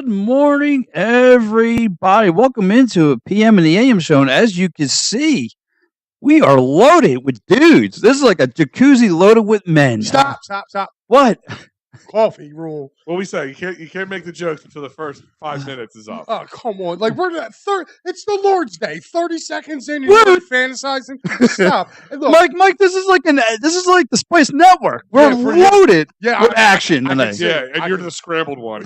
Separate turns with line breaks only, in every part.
Good morning, everybody. Welcome into a PM and the AM show. And as you can see, we are loaded with dudes. This is like a jacuzzi loaded with men.
Stop.
What?
Coffee rule.
What we say? You can't make the jokes until the first 5 minutes is up.
Oh, come on. Like, we're at it's the Lord's Day. 30 seconds in, you're already fantasizing. Stop. And look,
Mike, this is like the Spice Network. We're loaded with action tonight.
You're the scrambled one.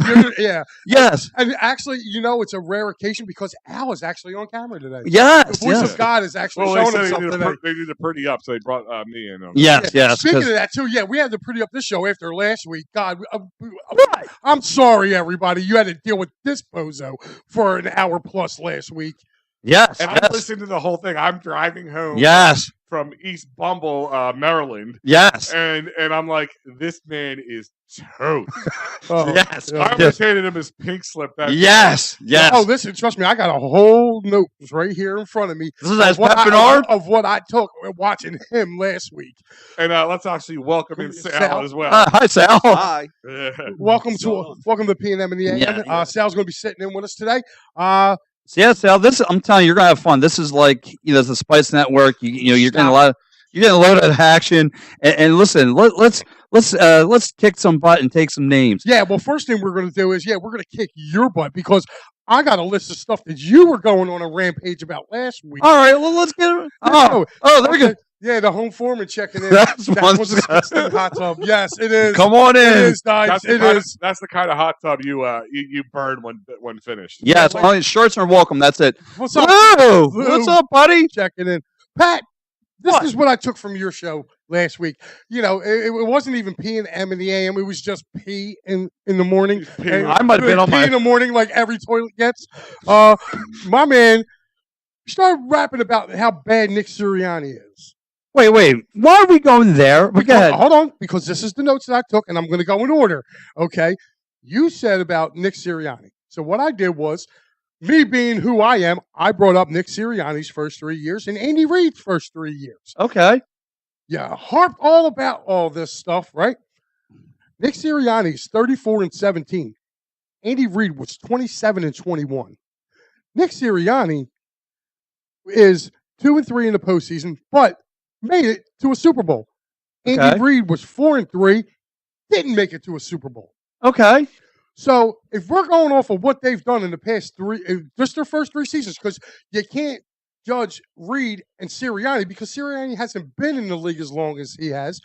Yes.
And actually, it's a rare occasion because Al is actually on camera today.
Yes.
The voice of God is actually showing himself today.
They need to pretty up, so they brought me in.
Yes.
Speaking of that, too, we had to pretty up this show after last week. God, I'm sorry, everybody. You had to deal with this bozo for an hour plus last week.
Yes.
And I listened to the whole thing. I'm driving home.
Yes.
From East Bumble, Maryland.
Yes.
And I'm like, this man is toast.
Yes.
I almost hated him as pink slip.
Yes.
Oh, listen, trust me, I got a whole note right here in front of me.
This is as Pep
of what I took watching him last week.
And let's actually welcome in Sal as well.
Hi, Sal.
Hi.
Welcome to P&M and the AM.
Yeah.
Sal's going to be sitting in with us today.
Sal, I'm telling you, you're gonna have fun. This is like the Spice Network. You're getting a lot of action. And listen, let's kick some butt and take some names.
Yeah. Well, first thing we're going to do is we're going to kick your butt because I got a list of stuff that you were going on a rampage about last week.
All right, well, let's get it. Oh, there we go.
Yeah, the home foreman checking in.
That's
was a disgusting hot tub. Yes, it is.
Come on in.
It is, guys.
That's the kind of hot tub you burn when finished.
Yes, only shirts are welcome. That's it.
What's up?
Whoa, what's up, buddy?
Checking in. Pat, this is what I took from your show last week. It wasn't even P and M in the AM. It was just P in the morning.
I might have been on
P in the morning like every toilet gets. My man started rapping about how bad Nick Sirianni is.
Wait. Why are we going there? Go ahead.
Hold on, because this is the notes that I took, and I'm going to go in order. Okay, you said about Nick Sirianni. So what I did was, me being who I am, I brought up Nick Sirianni's first 3 years and Andy Reid's first 3 years.
Okay.
Yeah, harped all about all this stuff, right? Nick Sirianni's 34-17. Andy Reid was 27-21. Nick Sirianni is 2-3 in the postseason, but made it to a Super Bowl. Andy Reid was 4-3, didn't make it to a Super Bowl.
Okay.
So if we're going off of what they've done in the past just their first 3 seasons, because you can't judge Reid and Sirianni because Sirianni hasn't been in the league as long as he has.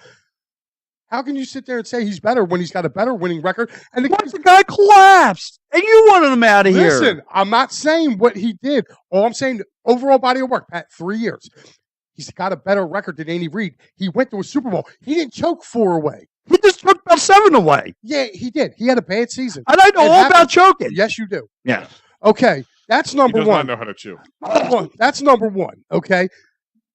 How can you sit there and say he's better when he's got a better winning record? And
the guy collapsed, and you wanted him out of here.
Listen, I'm not saying what he did. All I'm saying, overall body of work, Pat, 3 years. He's got a better record than Andy Reid. He went to a Super Bowl. He didn't choke 4 away.
He just took about 7 away.
Yeah, he did. He had a bad season.
And I know all about choking.
Yes, you do.
Yeah.
Okay, that's number
one. He
one.
does not know how to chew.
That's number one, okay?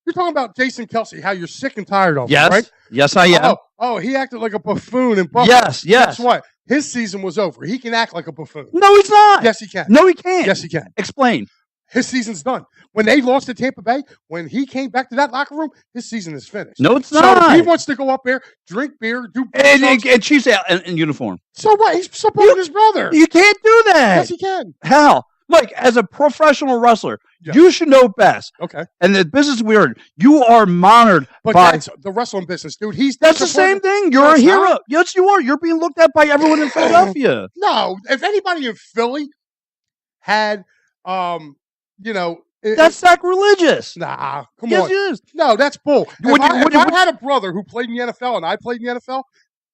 You're talking about Jason Kelce, how you're sick and tired of
him, right? Yes, I am.
Oh, he acted like a buffoon in Buffalo.
Yes.
Guess what? His season was over. He can act like a buffoon.
No, he's not.
Yes, he can.
No, he can't.
Yes, he can.
Explain.
His season's done. When they lost to Tampa Bay, when he came back to that locker room, his season is finished.
No, it's not.
So he wants to go up there, drink beer, do
and she's in uniform.
So what? He's supporting his brother.
You can't do that.
Yes, he can.
How? Mike, as a professional wrestler, you should know best.
Okay.
And the business we're in, you are monitored
but
by...
that's the wrestling business, dude.
That's the same thing. You're a hero. Not. Yes, you are. You're being looked at by everyone in Philadelphia.
No. If anybody in Philly had,
that's sacrilegious.
Nah, come on.
Yes, it is.
No, that's bull. If I had a brother who played in the NFL and I played in the NFL,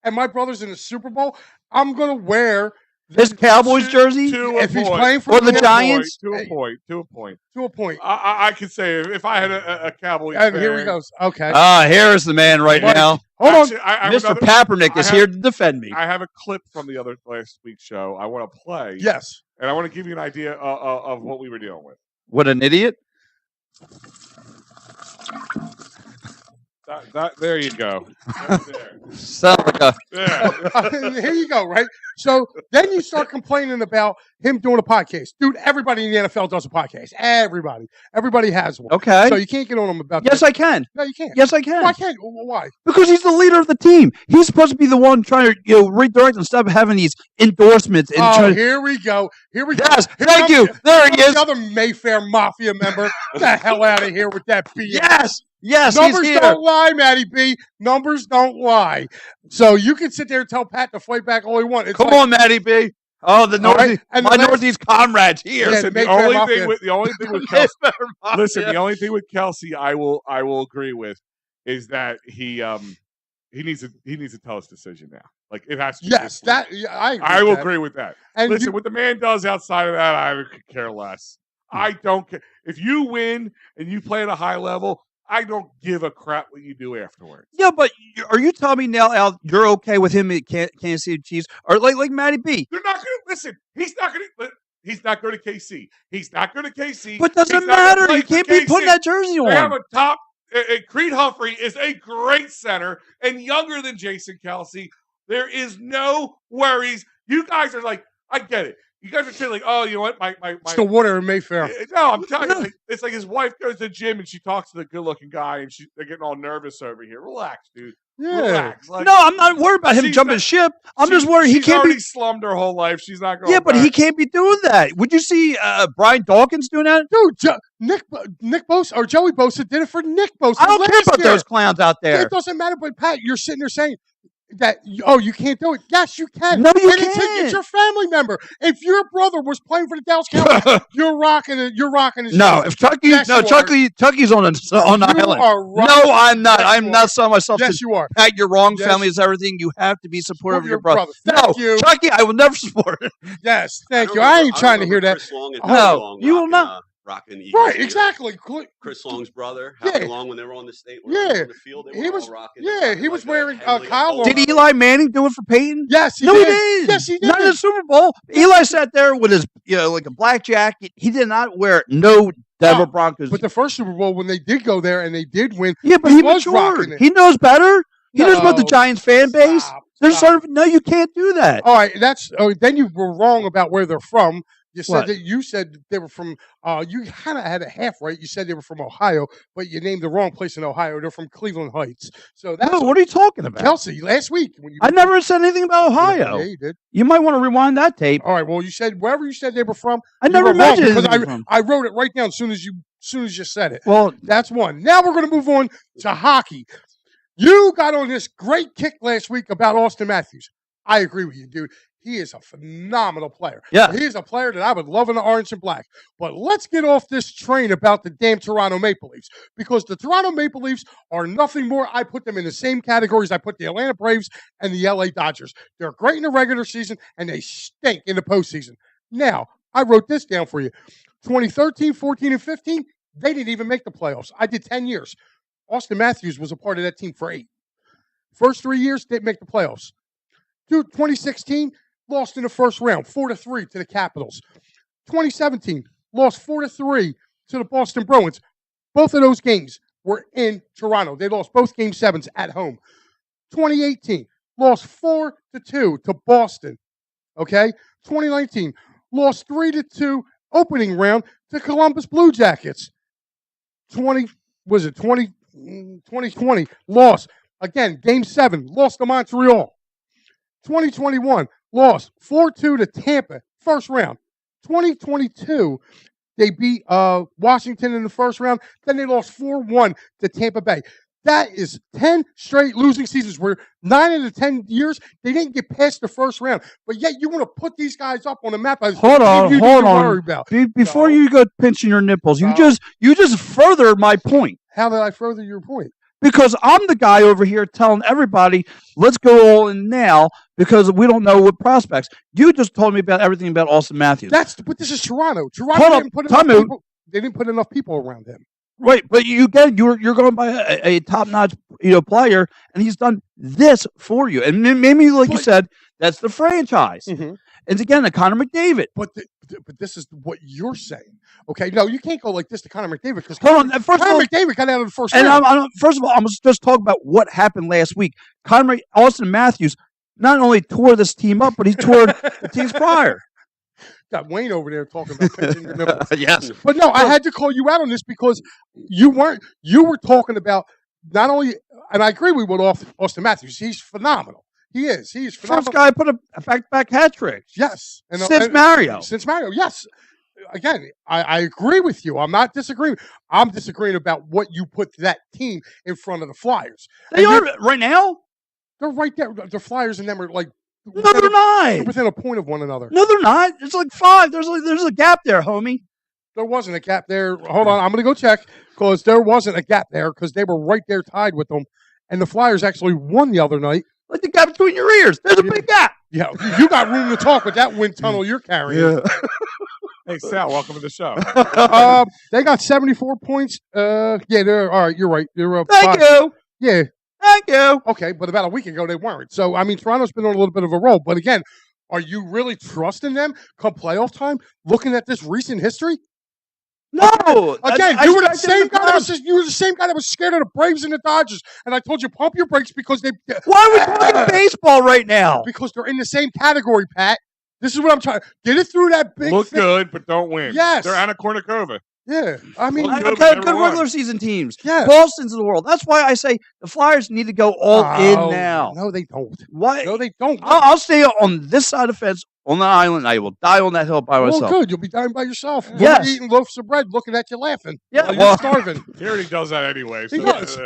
and my brother's in the Super Bowl, I'm going to wear
his Cowboys jersey
if he's playing for
the Giants.
To a point.
To a point.
I could say if I had a Cowboys
and
fan,
here he goes. Okay.
Here's the man right now.
Hold on.
Mr. Kaepernick is here to defend me.
I have a clip from the last week's show I want to play.
Yes.
And I want to give you an idea of what we were dealing with.
What an idiot.
There you go. Right there.
Sound like a
Yeah.
Here you go, right? So then you start complaining about him doing a podcast. Dude, everybody in the NFL does a podcast. Everybody has one.
okay.
So you can't get on him about
Yes,
that.
I can.
No, you can't.
Yes, I can.
Why can't? Why?
Because he's the leader of the team. He's supposed to be the one trying to redirect instead of having these endorsements and trying.
Here we go. Here we go.
Yes,
Here
thank you.
comes-
There
here
he
comes
is.
The other Mayfair Mafia member. Get the hell out of here with that BS.
Yes,
Numbers
he's here.
don't lie, Matty B. Numbers don't lie. So you can sit there and tell Pat to fight back all he wants. It's
Come
like-
on, Matty B. Oh, the
All right,
Northeast,
and
my
the next-
Northeast comrades here.
Yeah,
Listen, the
Mayfair
only
Mafia.
thing with Kelsey, listen, the only thing with Kelsey, I will agree with, is that he needs to tell his decision now. Like it has to. Be
Yes,
this week.
that yeah, I agree.
I will
with that.
agree with that.
And
Listen,
you-
what the man does outside of that, I could care less. I don't care if you win and you play at a high level. I don't give a crap what you do afterwards.
Yeah, but are you telling me now, Al, you're okay with him at Kansas City Chiefs, or like Matty B?
They're not going to listen. He's not going to KC. He's not going to KC.
But doesn't
He's not gonna
matter.
play
You
for
can't be
KC.
putting that jersey
They have
on.
a top. Creed Humphrey is a great center and younger than Jason Kelsey. There is no worries. You guys are like, I get it. You guys are saying like, oh, you know what? My
it's the water in Mayfair.
No, I'm telling you, like, it's like his wife goes to the gym and she talks to the good-looking guy, and they're getting all nervous over here. Relax, dude.
Yeah.
Relax. Like,
No, I'm not worried about him
She's
jumping
not-
ship. I'm just worried he
she's
can't
already
be.
slummed her whole life. She's not going.
Yeah, but he can't be doing that. Would you see Brian Dawkins doing that?
Dude, Nick Bosa or Joey Bosa did it for Nick Bosa.
I don't care
last
about
year.
those clowns out there.
It doesn't matter, but Pat, you're sitting there saying that, oh, you can't do it. Yes, you can.
No, you
And
can't.
It's your family member. If your brother was playing for the Dallas Cowboys, you're rocking it. You're rocking his
No,
jersey.
if Chucky,
Yes,
no,
you
Chucky's on the
You
island.
are right.
No, I'm not.
Yes,
I'm
you
not selling myself
Yes,
to
you are.
Pat. You're wrong.
Yes.
Family is everything. You have to be supportive of your brother. No,
Thank you.
Chucky, I will never support it.
Yes, thank
I
you. I ain't
remember-
trying to hear that.
Chris Long and
No,
Howie Long
you will
rocking,
not.
Rocking Eagles
Right,
gear.
exactly.
Chris Long's brother,
Yeah.
Howie Long, when they were on the state,
Yeah.
on the field, they
He
were
was-
all rocking.
yeah,
they were rocking
he was
like
wearing,
Henley
Kyle
Old
Did
Brother.
Eli Manning do it for Peyton?
Yes, he
No,
did.
he did.
Yes, he did.
Not in the Super Bowl. Eli sat there with his, like a black jacket. He did not wear no Denver Broncos.
But the first Super Bowl, when they did go there and they did win,
yeah, but
he
he
was rocking
matured.
it.
He knows better. He knows about the
No.
Giants fan base.
Stop,
There's
stop.
sort of no, you can't do that.
All right, then you were wrong about where they're from. You said
What?
that you said they were from. You kind of had a half right. You said they were from Ohio, but you named the wrong place in Ohio. They're from Cleveland Heights. So that's
No, what are you talking about?
Kelsey last week. When you
I never said anything about Ohio.
Yeah, you did.
You might want to rewind that tape.
All right. Well, you said wherever you said they were from.
I
you
never
were wrong
mentioned
because
anything from.
I wrote it right down as soon as you said it.
Well,
That's one. Now we're going to move on to hockey. You got on this great kick last week about Austin Matthews. I agree with you, dude. He is a phenomenal player.
Yeah.
He is a player that I would love in the orange and black. But let's get off this train about the damn Toronto Maple Leafs because the Toronto Maple Leafs are nothing more. I put them in the same categories I put the Atlanta Braves and the LA Dodgers. They're great in the regular season and they stink in the postseason. Now, I wrote this down for you. 2013, 14, and 15, they didn't even make the playoffs. I did 10 years. Austin Matthews was a part of that team for 8. First 3 years, didn't make the playoffs. Dude, 2016, lost in the first round, 4-3 to the Capitals. 2017, lost 4-3 to the Boston Bruins. Both of those games were in Toronto. They lost both game 7s at home. 2018, lost 4-2 to Boston. Okay? 2019, lost 3-2 opening round to Columbus Blue Jackets. 2020, lost. Again, game 7, lost to Montreal. 2021, lost 4-2 to Tampa, first round. 2022, they beat Washington in the first round. Then they lost 4-1 to Tampa Bay. That is 10 straight losing seasons where 9 of the 10 years, they didn't get past the first round. But yet you want to put these guys up on the map. As
hold on.
Worry about.
Before
No.
you go pinching your nipples,
No.
you just furthered my point.
How did I further your point?
Because I'm the guy over here telling everybody, let's go all in now because we don't know what prospects. You just told me about everything about Austin Matthews.
But this is Toronto. Toronto
Hold up,
didn't put
time
enough
out.
people. They didn't put enough people around him.
Right, but you're going by a top-notch player, and he's done this for you. And maybe, like you said, that's the franchise.
Mm-hmm.
And again, to Connor McDavid.
But this is what you're saying. Okay, no, you can't go like this to Connor McDavid because
Hold on. First of all,
McDavid got out of the first
and
round.
first of all, I'm just talking about what happened last week. Austin Matthews not only tore this team up, but he tore the teams prior.
Got Wayne over there talking about pinching your nipples.
Yes.
But no, I had to call you out on this because you were talking about not only, and I agree with Austin Matthews. He's phenomenal. He is. He's phenomenal.
First guy put a back-to-back hat trick.
Yes.
Since Mario.
Since Mario, yes. Again, I agree with you. I'm not disagreeing. I'm disagreeing about what you put that team in front of the Flyers.
They are right now?
They're right there. The Flyers and them are like
No, they're not.
within a point of one another.
No, they're not. There's like 5. There's a gap there, homie.
There wasn't a gap there. Hold on, I'm going to go check because there wasn't a gap there because they were right there tied with them, and the Flyers actually won the other night.
Like the gap between your ears. There's a big gap.
Yeah, you got room to talk with that wind tunnel you're carrying.
Hey, Sal, welcome to the show.
They got 74 points. Yeah, they're all right. You're right. They're up.
Thank you.
Yeah.
Thank you.
Okay, but about a week ago they weren't. So I mean, Toronto's been on a little bit of a roll. But again, are you really trusting them come playoff time? Looking at this recent history.
No.
Again, you were the same guy. You were the same guy that was scared of the Braves and the Dodgers, and I told you pump your brakes because they.
Why are we talking baseball right now?
Because they're in the same category, Pat. This is what I'm trying. Get it through that big.
Look good, but don't win.
Yes.
They're Anna Kournikova.
Yeah, I mean,
Well,
Good regular season teams.
Yeah.
Boston's of the world. That's why I say the Flyers need to go all in now.
No, they don't.
Why?
No, they don't.
I'll stay on this side of the fence on the island. I will die on that hill by
Well,
myself.
good. You'll be dying by yourself.
Yes.
You'll be eating loaves of bread, looking at you laughing.
Yeah,
while
well-
you're starving.
He already does that anyway.
He
So,
does.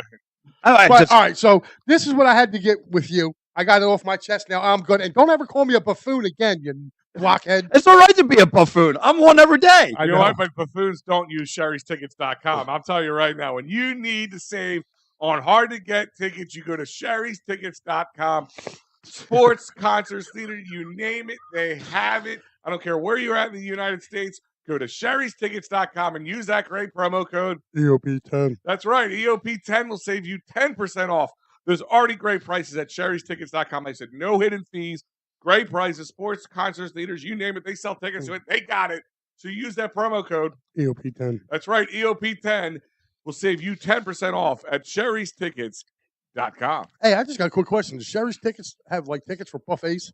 All right,
But
just-
all right, so this is what I had to get with you. I got it off my chest. Now I'm good. And don't ever call me a buffoon again, you blockhead.
it's all right to be a buffoon. I'm one every day.
I
you
know.
know what? But buffoons don't use sherrystickets.com. I'm telling you right now, when you need to save on hard-to-get tickets, you go to sherrystickets.com. Sports, concerts, theater, you name it, they have it. I don't care where you're at in the United States. Go to sherrystickets.com and use that great promo code.
EOP10.
That's right. EOP10 will save you 10% off. There's already great prices at sherrystickets.com. I said no hidden fees. Great prices, sports, concerts, theaters, you name it. They sell tickets to it. They got it. So use that promo code.
EOP10.
That's right. EOP10 will save you 10% off at sherrystickets.com.
Hey, I just got a quick question. Does Sherry's tickets have like tickets for buffets?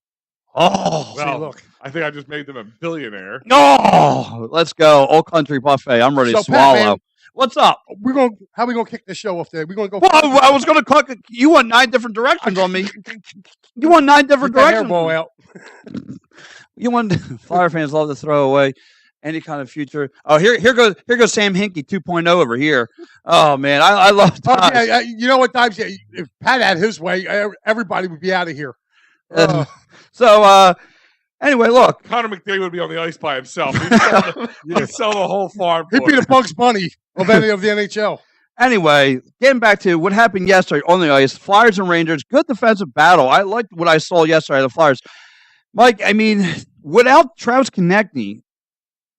Oh,
Well,
look.
I think I just made them a billionaire.
no. Let's go. Old country buffet. I'm ready to
So, Pat,
swallow.
man,
What's up?
How we gonna kick this show off today? We're gonna go.
Well, I was going to cook. You want 9 different directions on me. You want 9 different
Get that
directions.
hairball out.
You want Flyer fans love to throw away any kind of future. Oh, here goes Sam Hinkie 2.0 over here. Oh man, I love
Oh,
Dodge.
yeah, you know what, Dimes? Yeah, if Pat had his way, everybody would be out of here.
So anyway, look.
Connor McDavid would be on the ice by himself. He'd sell the whole farm.
He'd
for
be
it.
the Bugs Bunny of any of the NHL.
Anyway, getting back to what happened yesterday on the ice, Flyers and Rangers, good defensive battle. I liked what I saw yesterday of the Flyers. Mike, I mean, without Travis Konechny,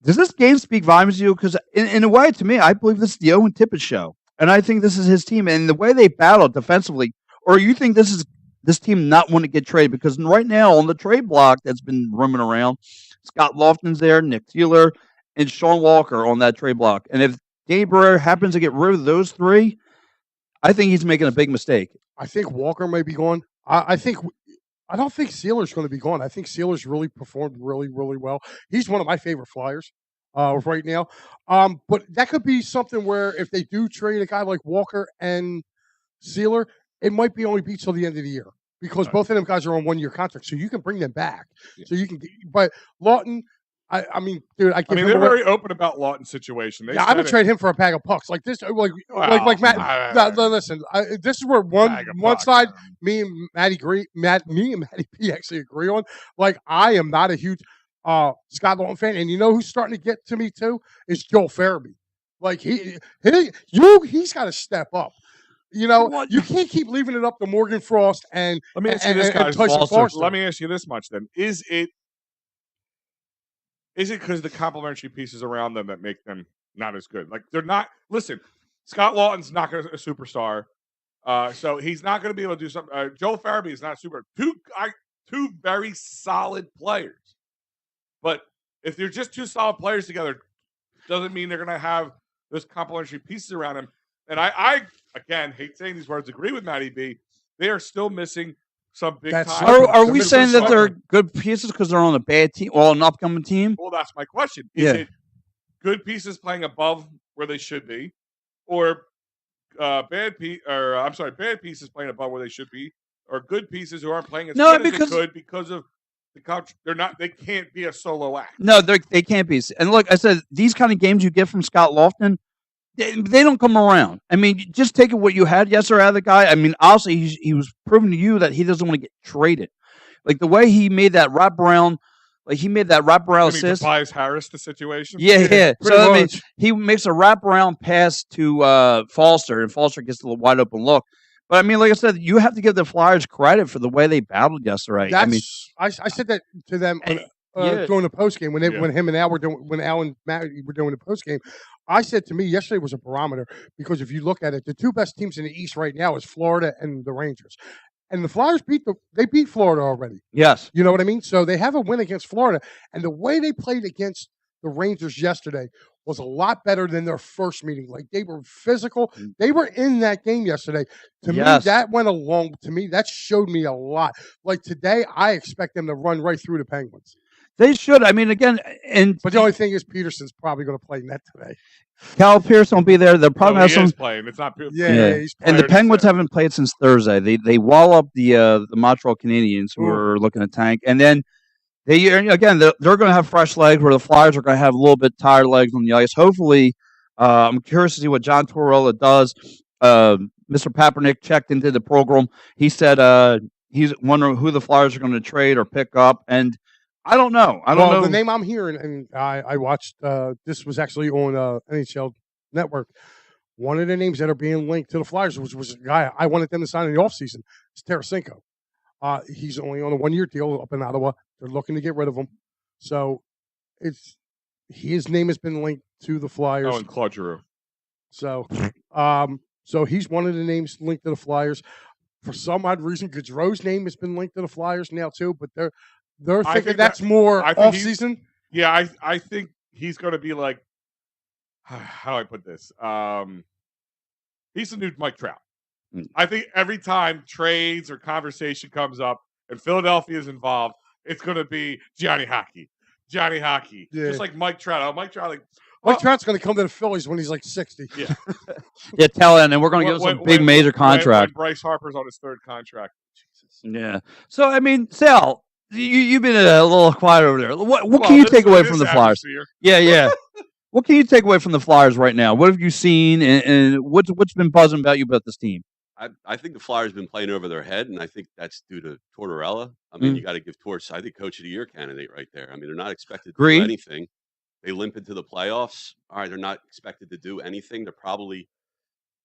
does this game speak volumes to you? Because in a way, to me, I believe this is the Owen Tippett show. And I think this is his team. And the way they battled defensively, or you think this is this team not want to get traded? Because right now on the trade block that's been roaming around, Scott Lofton's there, Nick Sealer, and Sean Walker on that trade block. And if Danny Briere happens to get rid of those 3, I think he's making a big mistake.
I think Walker may be gone. I don't think Sealer's going to be gone. I think Sealer's really performed really, really well. He's one of my favorite Flyers right now. But that could be something where if they do trade a guy like Walker and Sealer, it might be only be till the end of the year because both of them guys are on 1-year contracts, so you can bring them back.
Yeah.
So you can. But Lawton, I mean, dude,
they're very open about Lawton's situation.
I would trade him for a bag of pucks like this. Like Matt. No, listen, this is where one side me and Matty P actually agree on. Like, I am not a huge Scott Lawton fan, and you know who's starting to get to me too is Joel Farabee. Like he's got to step up. You know, you can't keep leaving it up to Morgan Frost and
let me ask you this, guys.
Tyson Foster.
Let me ask you this much then: Is it because the complementary pieces around them that make them not as good? Like they're not. Listen, Scott Lawton's not a superstar, so he's not going to be able to do something. Joel Farabee is not super. Two very solid players. But if they're just two solid players together, doesn't mean they're going to have those complementary pieces around him. And I again, hate saying these words, agree with Matty B. They are still missing some big
That's
time.
so-
Are
The
we
middle
saying that
side.
they're good pieces because they're on a bad team or an upcoming team?
Well, that's my question. Is
Yeah.
it good pieces playing above where they should be, or bad pieces playing above where they should be, or good pieces who aren't playing as
No,
good as
because-
they could because of the couch? They can't be a solo act.
No, they can't be. And look, I said these kind of games you get from Scott Lofton, they don't come around. I mean, just taking what you had yesterday out of the guy. I mean, honestly, he was proving to you that he doesn't want to get traded. Like the way he made that wraparound, assist.
Tobias Harris the situation.
Yeah.
pretty
So I mean,
much.
he makes a wraparound pass to Foster, and Foster gets a little wide open look. But I mean, like I said, you have to give the Flyers credit for the way they battled yesterday. I mean,
I said that to them
And- yeah.
during the post game when
Yeah.
when him and Al were doing when Al and Matt were doing the post game. I said to me yesterday was a barometer because if you look at it, the two best teams in the East right now is Florida and the Rangers, and the Flyers beat Florida already.
yes.
You know what I mean? So they have a win against Florida, and the way they played against the Rangers yesterday was a lot better than their first meeting. Like they were physical. They were in that game yesterday. To me,
Yes.
that went along. To me, that showed me a lot. Like today, I expect them to run right through the Penguins.
They should. I mean, again, and
But the only thing is, Peterson's probably going to play net today.
Cal Pierce won't be there. They'll probably
No,
have
he
some.
is playing. It's not.
Yeah, he's
And the
players,
Penguins
yeah.
haven't played since Thursday. They wall up the Montreal Canadiens who
Ooh.
are looking to tank, and then they're going to have fresh legs where the Flyers are going to have a little bit tired legs on the ice. Hopefully, I'm curious to see what John Tortorella does. Mr. Papernick checked into the program. He said he's wondering who the Flyers are going to trade or pick up, and I don't know. I don't know.
The name I'm hearing, and I watched. This was actually on NHL Network. One of the names that are being linked to the Flyers was a guy I wanted them to sign in the offseason. It's Tarasenko. He's only on a 1-year deal up in Ottawa. They're looking to get rid of him. So his name has been linked to the Flyers.
Oh, and Claude Giroux.
So he's one of the names linked to the Flyers. For some odd reason, Gaudreau's name has been linked to the Flyers now too, but they're
I
thinking
think
that's more
I think
off
he's-
season.
Yeah, I think he's going to be like, how do I put this? He's the new Mike Trout.
Mm.
I think every time trades or conversation comes up and Philadelphia is involved, it's going to be Johnny Hockey.
Yeah.
Just like Mike Trout. Oh, Mike Trout,
Mike Trout's going to come to the Phillies when he's like 60.
yeah.
Yeah, tell him, and we're going to give him some big major contract.
When Bryce Harper's on his third contract. Jesus.
Yeah. So I mean, Sal, you've been a little quiet over there. What
Well,
can you
this-
take away
this
from the Flyers?
atmosphere-
Yeah. What can you take away from the Flyers right now? What have you seen, and what's been buzzing about you about this team?
I think the Flyers have been playing over their head, and I think that's due to Tortorella. I mean,
Mm.
you got to give Torts, I think, Coach of the Year candidate right there. I mean, they're not expected to
Agreed.
do anything. They limp into the playoffs. All right, they're not expected to do anything. They're probably,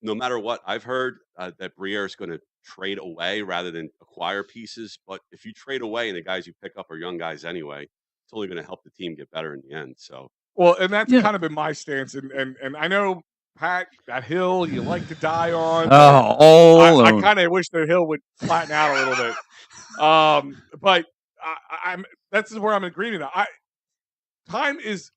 no matter what, I've heard that Briere is going to trade away rather than acquire pieces. But if you trade away and the guys you pick up are young guys anyway, it's only going to help the team get better in the end. So
Well, and that's
Yeah.
kind of been my stance. And I know, Pat, that hill you like to die on. I kind of wish the hill would flatten out a little bit. But I'm that's where I'm in agreement. Time is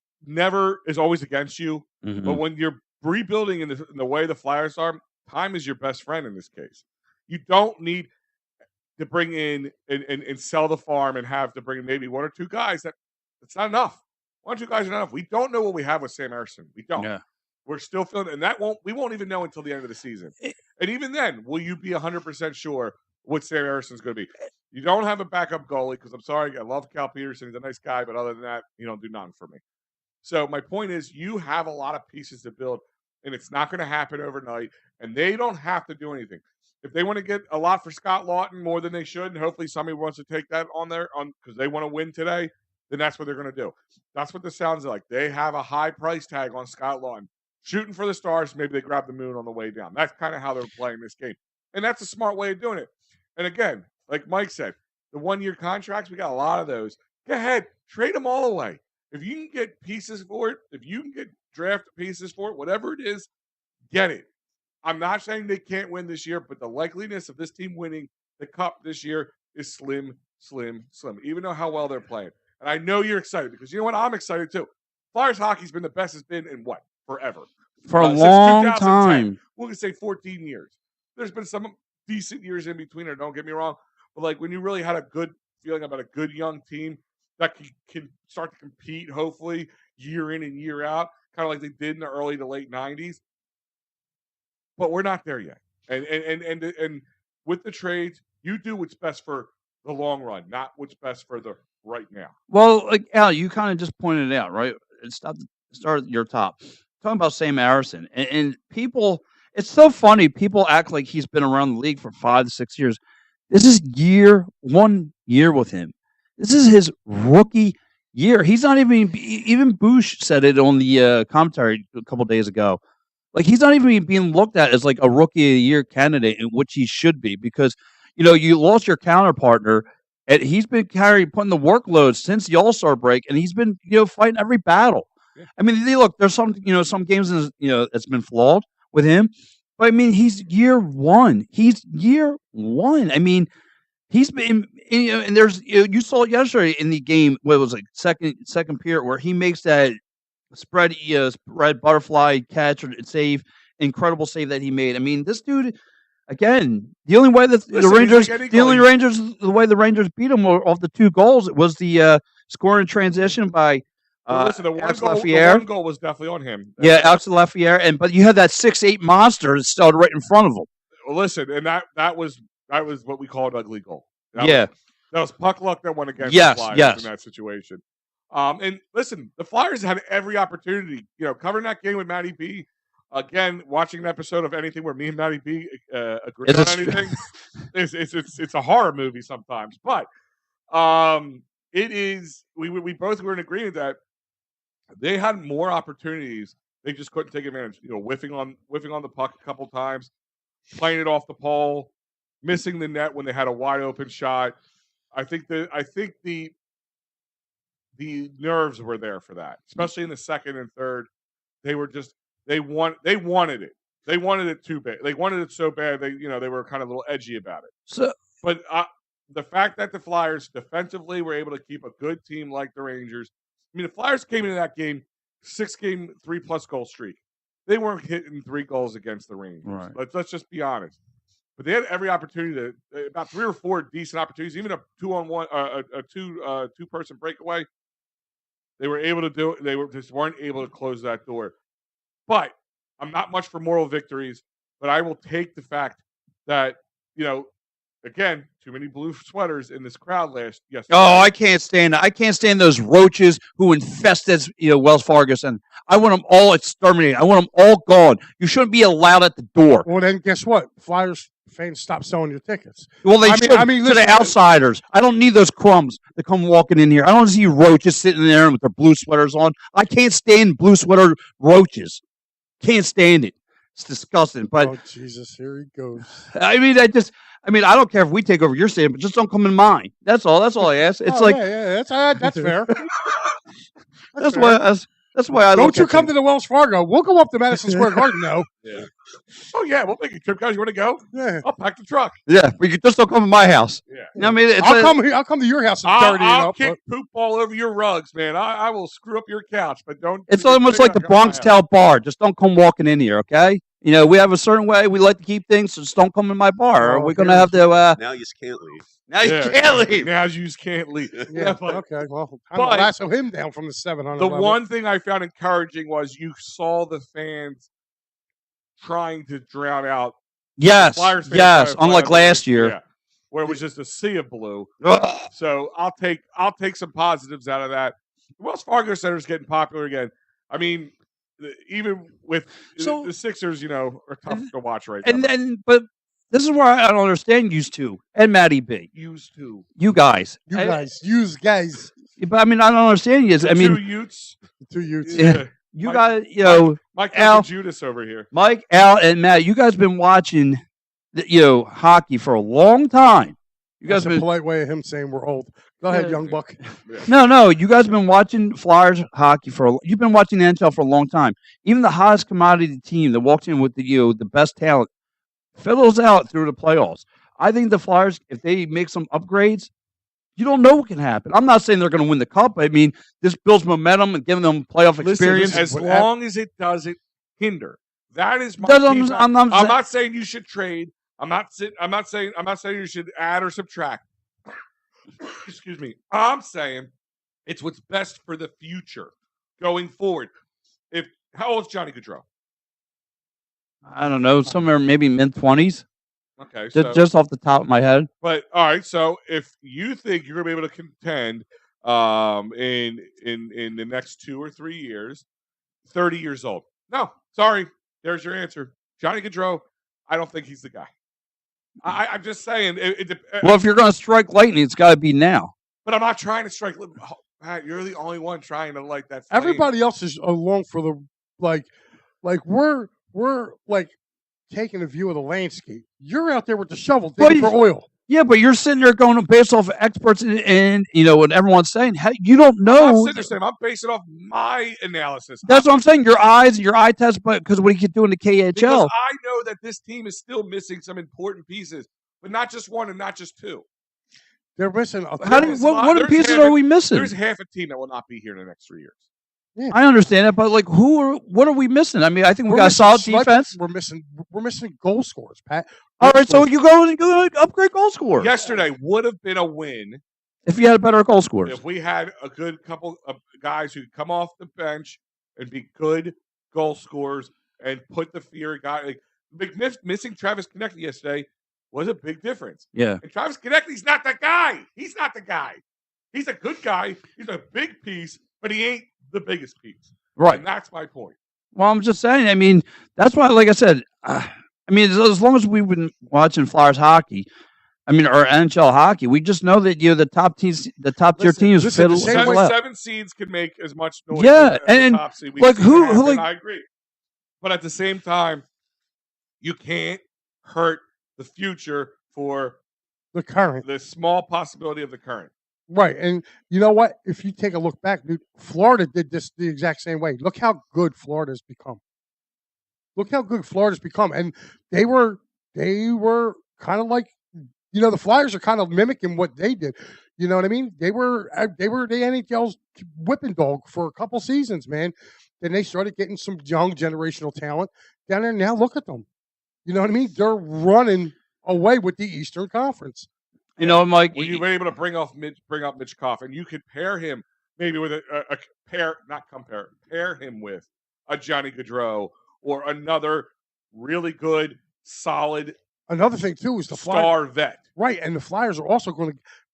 always against you.
Mhm.
But when you're rebuilding in the way the Flyers are, time is your best friend in this case. You don't need to bring in and sell the farm and have to bring in maybe one or two guys. That's not enough. One or two guys are not enough. We don't know what we have with Sam Ersson. We don't.
Yeah.
We're still feeling, and we won't even know until the end of the season. And even then, will you be 100% sure what Sam Erson's going to be? You don't have a backup goalie because I'm sorry, I love Cal Peterson. He's a nice guy, but other than that, you don't do nothing for me. So my point is, you have a lot of pieces to build, and it's not going to happen overnight. And they don't have to do anything. If they want to get a lot for Scott Lawton more than they should, and hopefully somebody wants to take that on because they want to win today, then that's what they're going to do. That's what this sounds like. They have a high price tag on Scott Lawton. Shooting for the stars, maybe they grab the moon on the way down. That's kind of how they're playing this game. And that's a smart way of doing it. And again, like Mike said, the 1-year contracts, we got a lot of those. Go ahead, trade them all away. If you can get pieces for it, if you can get draft pieces for it, whatever it is, get it. I'm not saying they can't win this year, but the likeliness of this team winning the cup this year is slim, slim, slim, even though how well they're playing. And I know you're excited because you know what? I'm excited too. Flyers hockey's been the best it's been in what? Forever.
For a
Since
long
2010.
time.
We're going to say 14 years. There's been some decent years in between there, don't get me wrong. But like when you really had a good feeling about a good young team that can start to compete, hopefully, year in and year out, kind of like they did in the early to late 90s. But we're not there yet. And with the trades, you do what's best for the long run, not what's best for the right now.
Well, like Al, you kind of just pointed it out, right? Start at your top. Talking about Sam Harrison, and people, it's so funny. People act like he's been around the league for 5 to 6 years. This is 1 year with him. This is his rookie year. He's not even Bush said it on the commentary a couple days ago. Like he's not even being looked at as like a rookie of the year candidate, in which he should be, because you lost your counterpartner, and he's been putting the workload since the All-Star break, and he's been fighting every battle.
Yeah.
I mean, look, there's some games that's been flawed with him, but I mean he's year one. He's year one. I mean he's been and there's you saw it yesterday in the game. What was like second period where he makes that spread butterfly catch or save, incredible save that he made. I mean, this dude, again, the only way that the Rangers beat him off the 2 goals was the scoring transition by
Listen, the
Alex
one
Lafayette.
goal was definitely on him.
Yeah, Alex Lafayette, but you had that 6'8" monster that started right in front of him.
Well, listen, and that was what we call an ugly goal.
That
was puck luck that went against the Flyers in that situation. And listen, the Flyers had every opportunity. Covering that game with Matty B. Again, watching an episode of anything where me and Matty B agree on anything, it's a horror movie sometimes. But it is. We both were in agreement that they had more opportunities. They just couldn't take advantage. Whiffing on the puck a couple times, playing it off the pole, missing the net when they had a wide open shot. I think the nerves were there for that, especially in the second and third. They were just they wanted it. They wanted it too bad. They wanted it so bad. They were kind of a little edgy about it.
So,
but the fact that the Flyers defensively were able to keep a good team like the Rangers. I mean, the Flyers came into that game 6-game 3+ goal streak. They weren't hitting 3 goals against the Rangers.
Right.
Let's just be honest. But they had every opportunity about 3 or 4 decent opportunities, even a 2-on-1, a two-person breakaway. They were able to do it. They just weren't able to close that door. But I'm not much for moral victories. But I will take the fact that again, too many blue sweaters in this crowd yesterday.
Oh, I can't stand that. I can't stand those roaches who infest this, Wells Fargo Center. I want them all exterminated. I want them all gone. You shouldn't be allowed at the door.
Well, then guess what? Flyers fans stop selling your tickets.
Well, they should. I mean, to the outsiders. I don't need those crumbs to come walking in here. I don't see roaches sitting there with their blue sweaters on. I can't stand blue sweater roaches. Can't stand it. It's disgusting. But
oh, Jesus, here he goes.
I mean, I don't care if we take over your stadium, but just don't come in mine. That's all. That's all I ask. It's
that's fair.
That's why I
don't you come to the Wells Fargo. We'll go up to Madison Square Garden, though.
Yeah. Oh, yeah. We'll make a trip, guys. You want to go?
Yeah.
I'll pack the truck.
Yeah. But you just don't come to my house.
Yeah.
I mean,
I'll come to your house and dirty
I'll kick poop all over your rugs, man. I will screw up your couch, but don't.
It's almost like the Bronx Tale bar. Just don't come walking in here, okay? We have a certain way we like to keep things, so just don't come in my bar. We're going to have to...
now you just can't leave.
Now you can't leave.
Now you just can't leave.
Yeah, but, okay. Well, I'm going to lasso him down from the 700
The
level.
one thing I found encouraging was you saw the fans trying to drown out.
Yes, unlike last year,
where it was just a sea of blue. So I'll take some positives out of that. The Wells Fargo Center is getting popular again. I mean, even with the Sixers, are tough to watch right now.
But this is where I don't understand used to and Matty B.
Used to.
You guys.
You guys.
But I mean, I don't understand you. I mean,
two Utes.
Yeah. You guys,
Mike
Al,
Judas over here.
Mike, Al, and Matt, you guys been watching, hockey for a long time. You guys
That's a polite way of him saying we're old. Go ahead, young buck.
No, you guys been watching Flyers hockey you've been watching the NHL for a long time. Even the hottest commodity team that walks in with the best talent fiddles out through the playoffs. I think the Flyers, if they make some upgrades, You don't know what can happen. I'm not saying they're going to win the cup. I mean, this builds momentum and giving them playoff experience.
As long as it doesn't hinder. That is my
I'm
not saying you should trade. I'm not saying you should add or subtract. Excuse me. I'm saying it's what's best for the future going forward. How old's Johnny Gaudreau?
I don't know, somewhere maybe mid-20s.
Okay,
just off the top of my head.
But all right, so if you think you're going to be able to contend in the next 2 or 3 years, 30 years old. No, sorry. There's your answer. Johnny Gaudreau, I don't think he's the guy. I'm just saying.
Well, if you're going to strike lightning, it's got to be now.
But I'm not trying to strike. Pat, you're the only one trying to light that flame.
Everybody else is along for the like we're like taking a view of the landscape. You're out there with the shovel digging for oil.
Yeah, but you're sitting there going based off of experts and what everyone's saying. You don't know.
I'm sitting there saying I'm basing off my analysis.
That's what I'm saying. Your eye test, but because what you could do in the KHL.
Because I know that this team is still missing some important pieces, but not just one and not just two.
They're missing.
What pieces are we missing?
There's half a team that will not be here in the next 3 years.
Yeah. I understand that, but what are we missing? I mean, I think we got a solid defense.
We're missing goal scorers, Pat.
All right, so you go and upgrade goal scorers.
Yesterday would have been a win
if you had better goal scorers.
If we had a good couple of guys who could come off the bench and be good goal scorers and put the fear of guy. Missing Travis Konechny yesterday was a big difference.
Yeah.
And Travis Konechny's not the guy. He's not the guy. He's a good guy. He's a big piece, but he ain't the biggest piece.
Right.
And that's my point.
Well, I'm just saying, I mean, that's why, like I said, I mean, as long as we've been watching Flyers hockey, or NHL hockey, we just know that the top teams, the top tier teams,
seven seeds can make as much noise.
Yeah,
as
and
the top seed. I agree. But at the same time, you can't hurt the future for
the current,
the small possibility of the current.
Right, and you know what? If you take a look back, dude, Florida did this the exact same way. Look how good Florida's become. And they were kind of like, the Flyers are kind of mimicking what they did. You know what I mean? They were the NHL's whipping dog for a couple seasons, man. Then they started getting some young generational talent down there. Now look at them. You know what I mean? They're running away with the Eastern Conference.
Mike,
when you were able to bring up Mitch Coffin, you could pair him maybe with pair him with a Johnny Gaudreau or another really good, solid.
Another thing too is the
star vet,
right? And the Flyers are also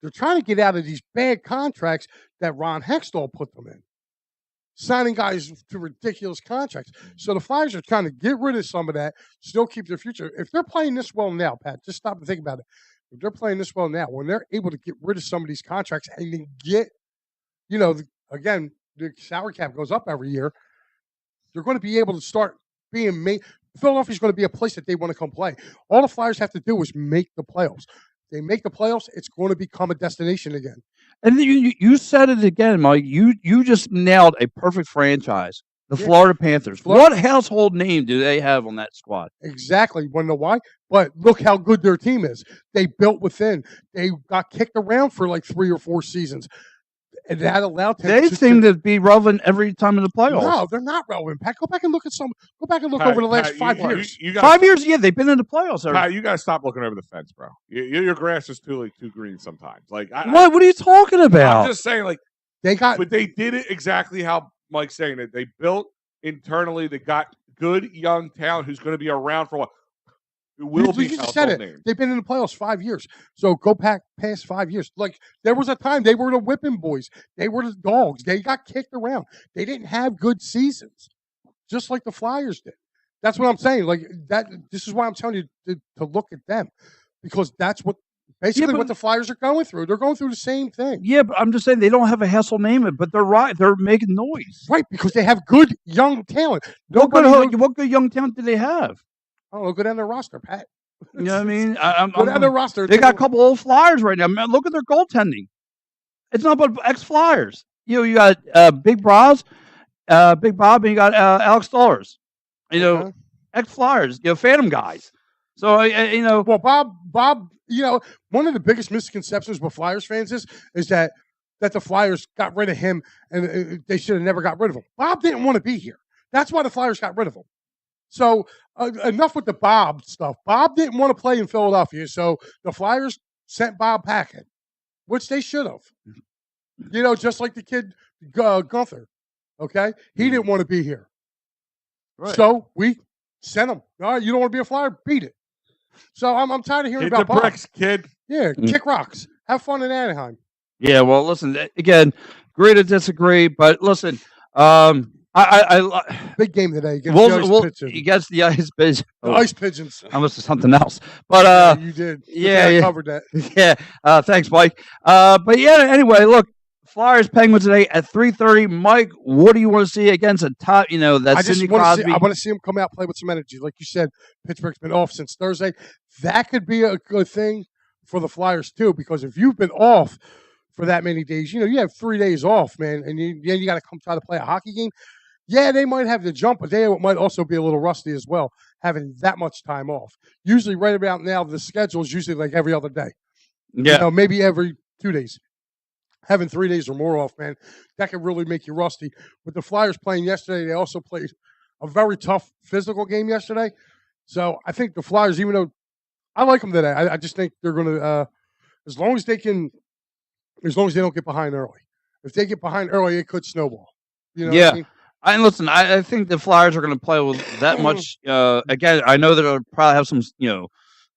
they're trying to get out of these bad contracts that Ron Hextall put them in, signing guys to ridiculous contracts. So the Flyers are trying to get rid of some of that, still keep their future. If they're playing this well now, Pat, just stop and think about it. If they're playing this well now, when they're able to get rid of some of these contracts and then get, again, the salary cap goes up every year, they're going to be able to start being made. Philadelphia's going to be a place that they want to come play. All the Flyers have to do is make the playoffs. If they make the playoffs, it's going to become a destination again.
And you said it again, Mike. You just nailed a perfect franchise. The Florida Panthers. What household name do they have on that squad?
Exactly. Want to know why? But look how good their team is. They built within. They got kicked around for like 3 or 4 seasons. And that allowed them
They seem to be relevant every time in the playoffs.
No, they're not relevant. Pat, go back and look over the last 5 years.
5 years, yeah, they've been in the playoffs.
Pat, you got to stop looking over the fence, bro. Your grass is too green sometimes. What
are you talking about?
I'm just saying, but they did it exactly how Mike's saying it. They built internally. They got good young talent who's going to be around for a while. You just said it.
They've been in the playoffs 5 years. So go back past 5 years. There was a time they were the whipping boys. They were the dogs. They got kicked around. They didn't have good seasons, just like the Flyers did. That's what I'm saying. This is why I'm telling you to look at them, because that's what the Flyers are going through. They're going through the same thing.
Yeah, but I'm just saying they don't have a hassle name it, but they're right. They're making noise.
Right, because they have good young talent.
What good young talent do they have?
I don't know. Go down their roster, Pat.
You know what I mean?
Go down their roster.
They got a couple old Flyers right now. Man, look at their goaltending. It's not but ex-Flyers. You got Big Bob, and you got Alex Stollers. Ex-Flyers. Phantom guys. So
Well, Bob, one of the biggest misconceptions with Flyers fans is that the Flyers got rid of him and they should have never got rid of him. Bob didn't want to be here. That's why the Flyers got rid of him. So enough with the Bob stuff. Bob didn't want to play in Philadelphia, so the Flyers sent Bob packing, which they should have. Just like the kid Gunther. Okay, he didn't want to be here,
Right.
so we sent him. All right, you don't want to be a Flyer? Beat it. So I'm tired of hearing
Hit
about
the
Bob.
bricks, kid.
Yeah, kick rocks. Have fun in Anaheim.
Yeah, well, listen, again, agree to disagree, but listen,
Big game today against the Ice Pigeons.
against the Ice Pigeons.
The Ice Pigeons.
I must have something else, but
Yeah, you did.
yeah.
Covered that.
Yeah, thanks, Mike. But yeah, anyway, look, Flyers Penguins today at 3:30. Mike, what do you want to see against a top? That
I just
Sidney
want
Crosby.
to see. I want to see him come out play with some energy, like you said. Pittsburgh's been off since Thursday. That could be a good thing for the Flyers too, because if you've been off for that many days, you have 3 days off, man, and you got to come try to play a hockey game. Yeah, they might have the jump, but they might also be a little rusty as well, having that much time off. Usually, right about now, the schedule is usually like every other day.
Yeah,
Maybe every 2 days. Having 3 days or more off, man, that can really make you rusty. With the Flyers playing yesterday, they also played a very tough physical game yesterday. So I think the Flyers, even though I like them today, I just think they're going to, as long as they don't get behind early. If they get behind early, it could snowball. You know what I mean?
And listen, I think the Flyers are going to play with that much. Again, I know that they'll probably have some.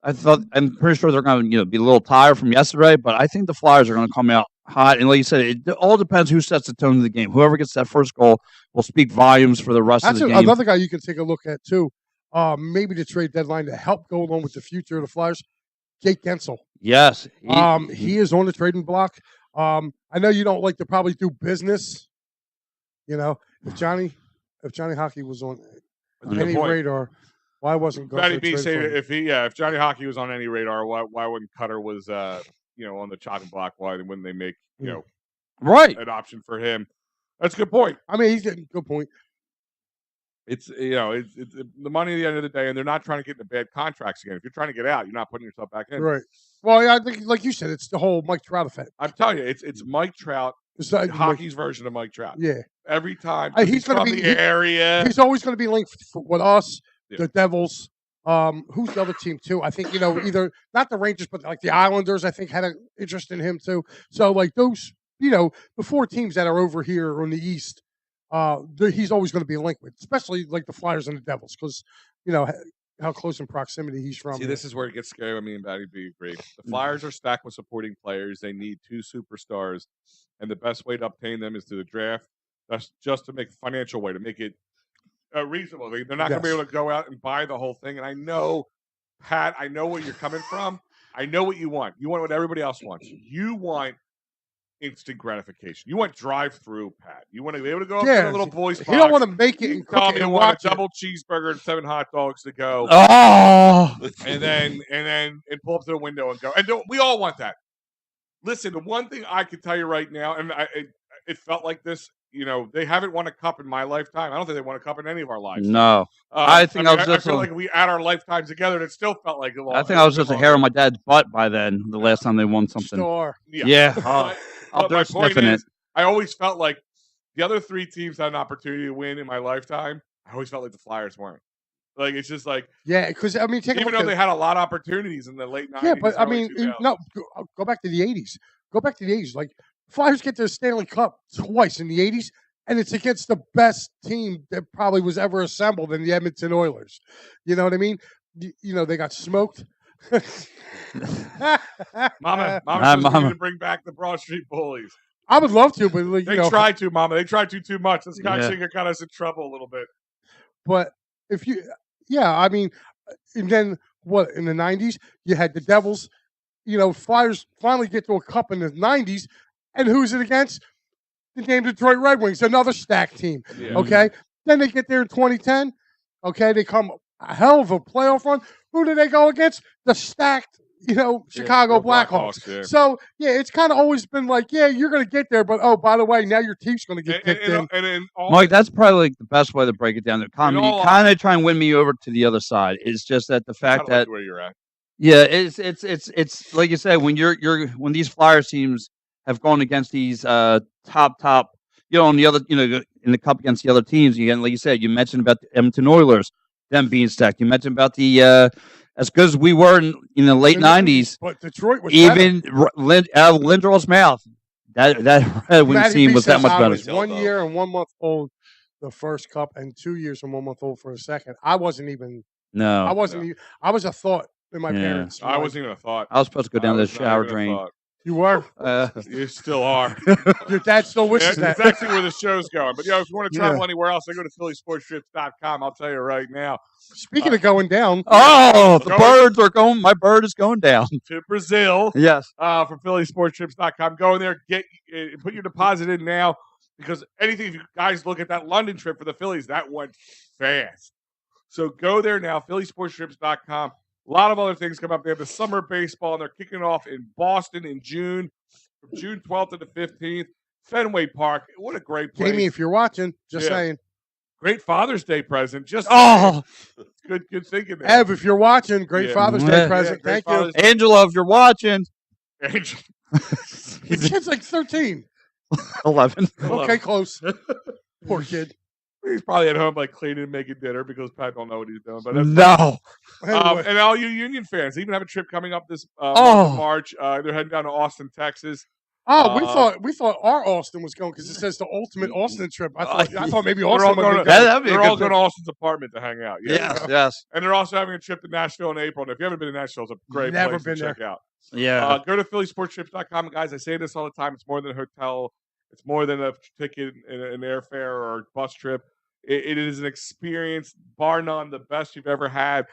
I'm pretty sure they're going to be a little tired from yesterday, but I think the Flyers are going to come out hot. And like you said, it all depends who sets the tone of the game. Whoever gets that first goal will speak volumes for the rest of the game.
Another guy you can take a look at too. Maybe the trade deadline to help go along with the future of the Flyers. Jake Gensel.
Yes,
he is on the trading block. I know you don't like to probably do business. If Johnny Hockey was on any radar, why wasn't
Fatty B saying if Johnny Hockey was on any radar, why wouldn't Cutter was on the chopping block? Why wouldn't they make
right
an option for him? That's a good point.
I mean, he's getting a good point.
It's it's the money at the end of the day, and they're not trying to get into bad contracts again. If you're trying to get out, you're not putting yourself back in.
Right. Well, yeah, I think, like you said, it's the whole Mike Trout effect.
I'm telling you, it's Mike Trout.
It's
Hockey's version of Mike Trout.
Yeah.
Every time
he's going to be
area.
He's always going to be linked with us,
Yeah.
the Devils. Who's the other team too? I think either not the Rangers, but like the Islanders. I think had an interest in him too. So like those, the 4 teams that are over here on the East, he's always going to be linked with, especially like the Flyers and the Devils, because how close in proximity he's from.
See, this is where it gets scary when me and Batty B agree. The Flyers are stacked with supporting players. They need 2 superstars, and the best way to obtain them is through the draft. That's just to make a financial way, to make it reasonable. They're not going to be able to go out and buy the whole thing. And I know, Pat, I know where you're coming from. I know what you want. You want what everybody else wants. You want instant gratification. You want drive-through, Pat. You want to be able to go up to the little boy's box.
You don't want to make it and cook it and watch
a double cheeseburger and 7 hot dogs to go.
Oh,
and then pull up to the window and go. And we all want that. Listen, the one thing I can tell you right now, and it felt like this. They haven't won a cup in my lifetime. I don't think they won a cup in any of our lives.
No, I think I
feel like we add our lifetimes together, and it still felt like a long.
I think I was just a hair on my dad's butt by then. The last time they won something.
Still are.
Yeah.
But
they're
my point
sniffing
is, I always felt like the other 3 teams had an opportunity to win in my lifetime. I always felt like the Flyers weren't. Like, it's just like,
because I mean,
even though they had a lot of opportunities in the late 90s.
Yeah, but I mean, go back to the 80s. Go back to the 80s. Like, Flyers get to the Stanley Cup twice in the 80s, and it's against the best team that probably was ever assembled in the Edmonton Oilers. You know what I mean? They got smoked.
Mama says we need to bring back the Broad Street Bullies.
I would love to, but
they tried to, Mama. They tried to too much. This guy got us in trouble a little bit.
But I mean, and then what in the 90s you had the Devils. Flyers finally get to a cup in the 90s, and who's it against? The damn Detroit Red Wings, another stacked team.
Yeah.
Okay, then they get there in 2010. Okay, they come a hell of a playoff run. Who do they go against? The stacked Chicago
go
Blackhawks.
yeah.
So yeah, it's kind of always been like, yeah, you're going to get there, but oh, by the way, now your team's going to get kicked in.
And
Mike, that's probably like the best way to break it down. The comedy, you kind of try and win me over to the other side. It's just that the fact that
where you're at.
Yeah, it's like you said, when when these Flyers teams have gone against these top on the other in the cup against the other teams. Again, like you said, you mentioned about the Edmonton Oilers, them being stacked. You mentioned about the as good as we were in the late '90s,
but Detroit was
even out of Lindros' mouth. That Red Wings team was that much better.
I was 1 year and 1 month old the first cup, and 2 years and 1 month old for the second. I wasn't even.
No,
I wasn't. Even, I was a thought in my parents.
I wasn't even a thought.
I was supposed to go down to the shower drain.
You were.
You still are.
Your dad still wishes that.
It's actually where the show's going. But if you want to travel anywhere else, I go to phillysportstrips.com. I'll tell you right now.
Speaking of going down.
Oh, the birds are going. My bird is going down.
To Brazil.
Yes.
For phillysportstrips.com. Go in there, put your deposit in now. Because if you guys look at that London trip for the Phillies, that went fast. So go there now, phillysportstrips.com. A lot of other things come up. They have the summer baseball, and they're kicking off in Boston in June, from June 12th to the 15th. Fenway Park. What a great place.
Jamie, if you're watching, just saying.
Great Father's Day present. Just good thinking there.
Ev, if you're watching, great Father's Day present. Thank you.
Angela, if you're watching.
Angel.
The kid's like 13.
11.
Okay, close. Poor kid.
He's probably at home like cleaning and making dinner because Pat don't know what he's doing. But that's
no.
Anyway.
And all you Union fans, they even have a trip coming up this month of March. They're heading down to Austin, Texas.
Oh, we thought our Austin was going because it says the ultimate Austin trip. I thought maybe Austin would be
they're all going to Austin's apartment to hang out.
Yes.
And they're also having a trip to Nashville in April. And if you haven't been to Nashville, it's a great place to check out.
Yeah.
Go to phillysportstrips.com, guys. I say this all the time. It's more than a hotel. It's more than a ticket, an airfare, or a bus trip. It is an experience, bar none, the best you've ever had.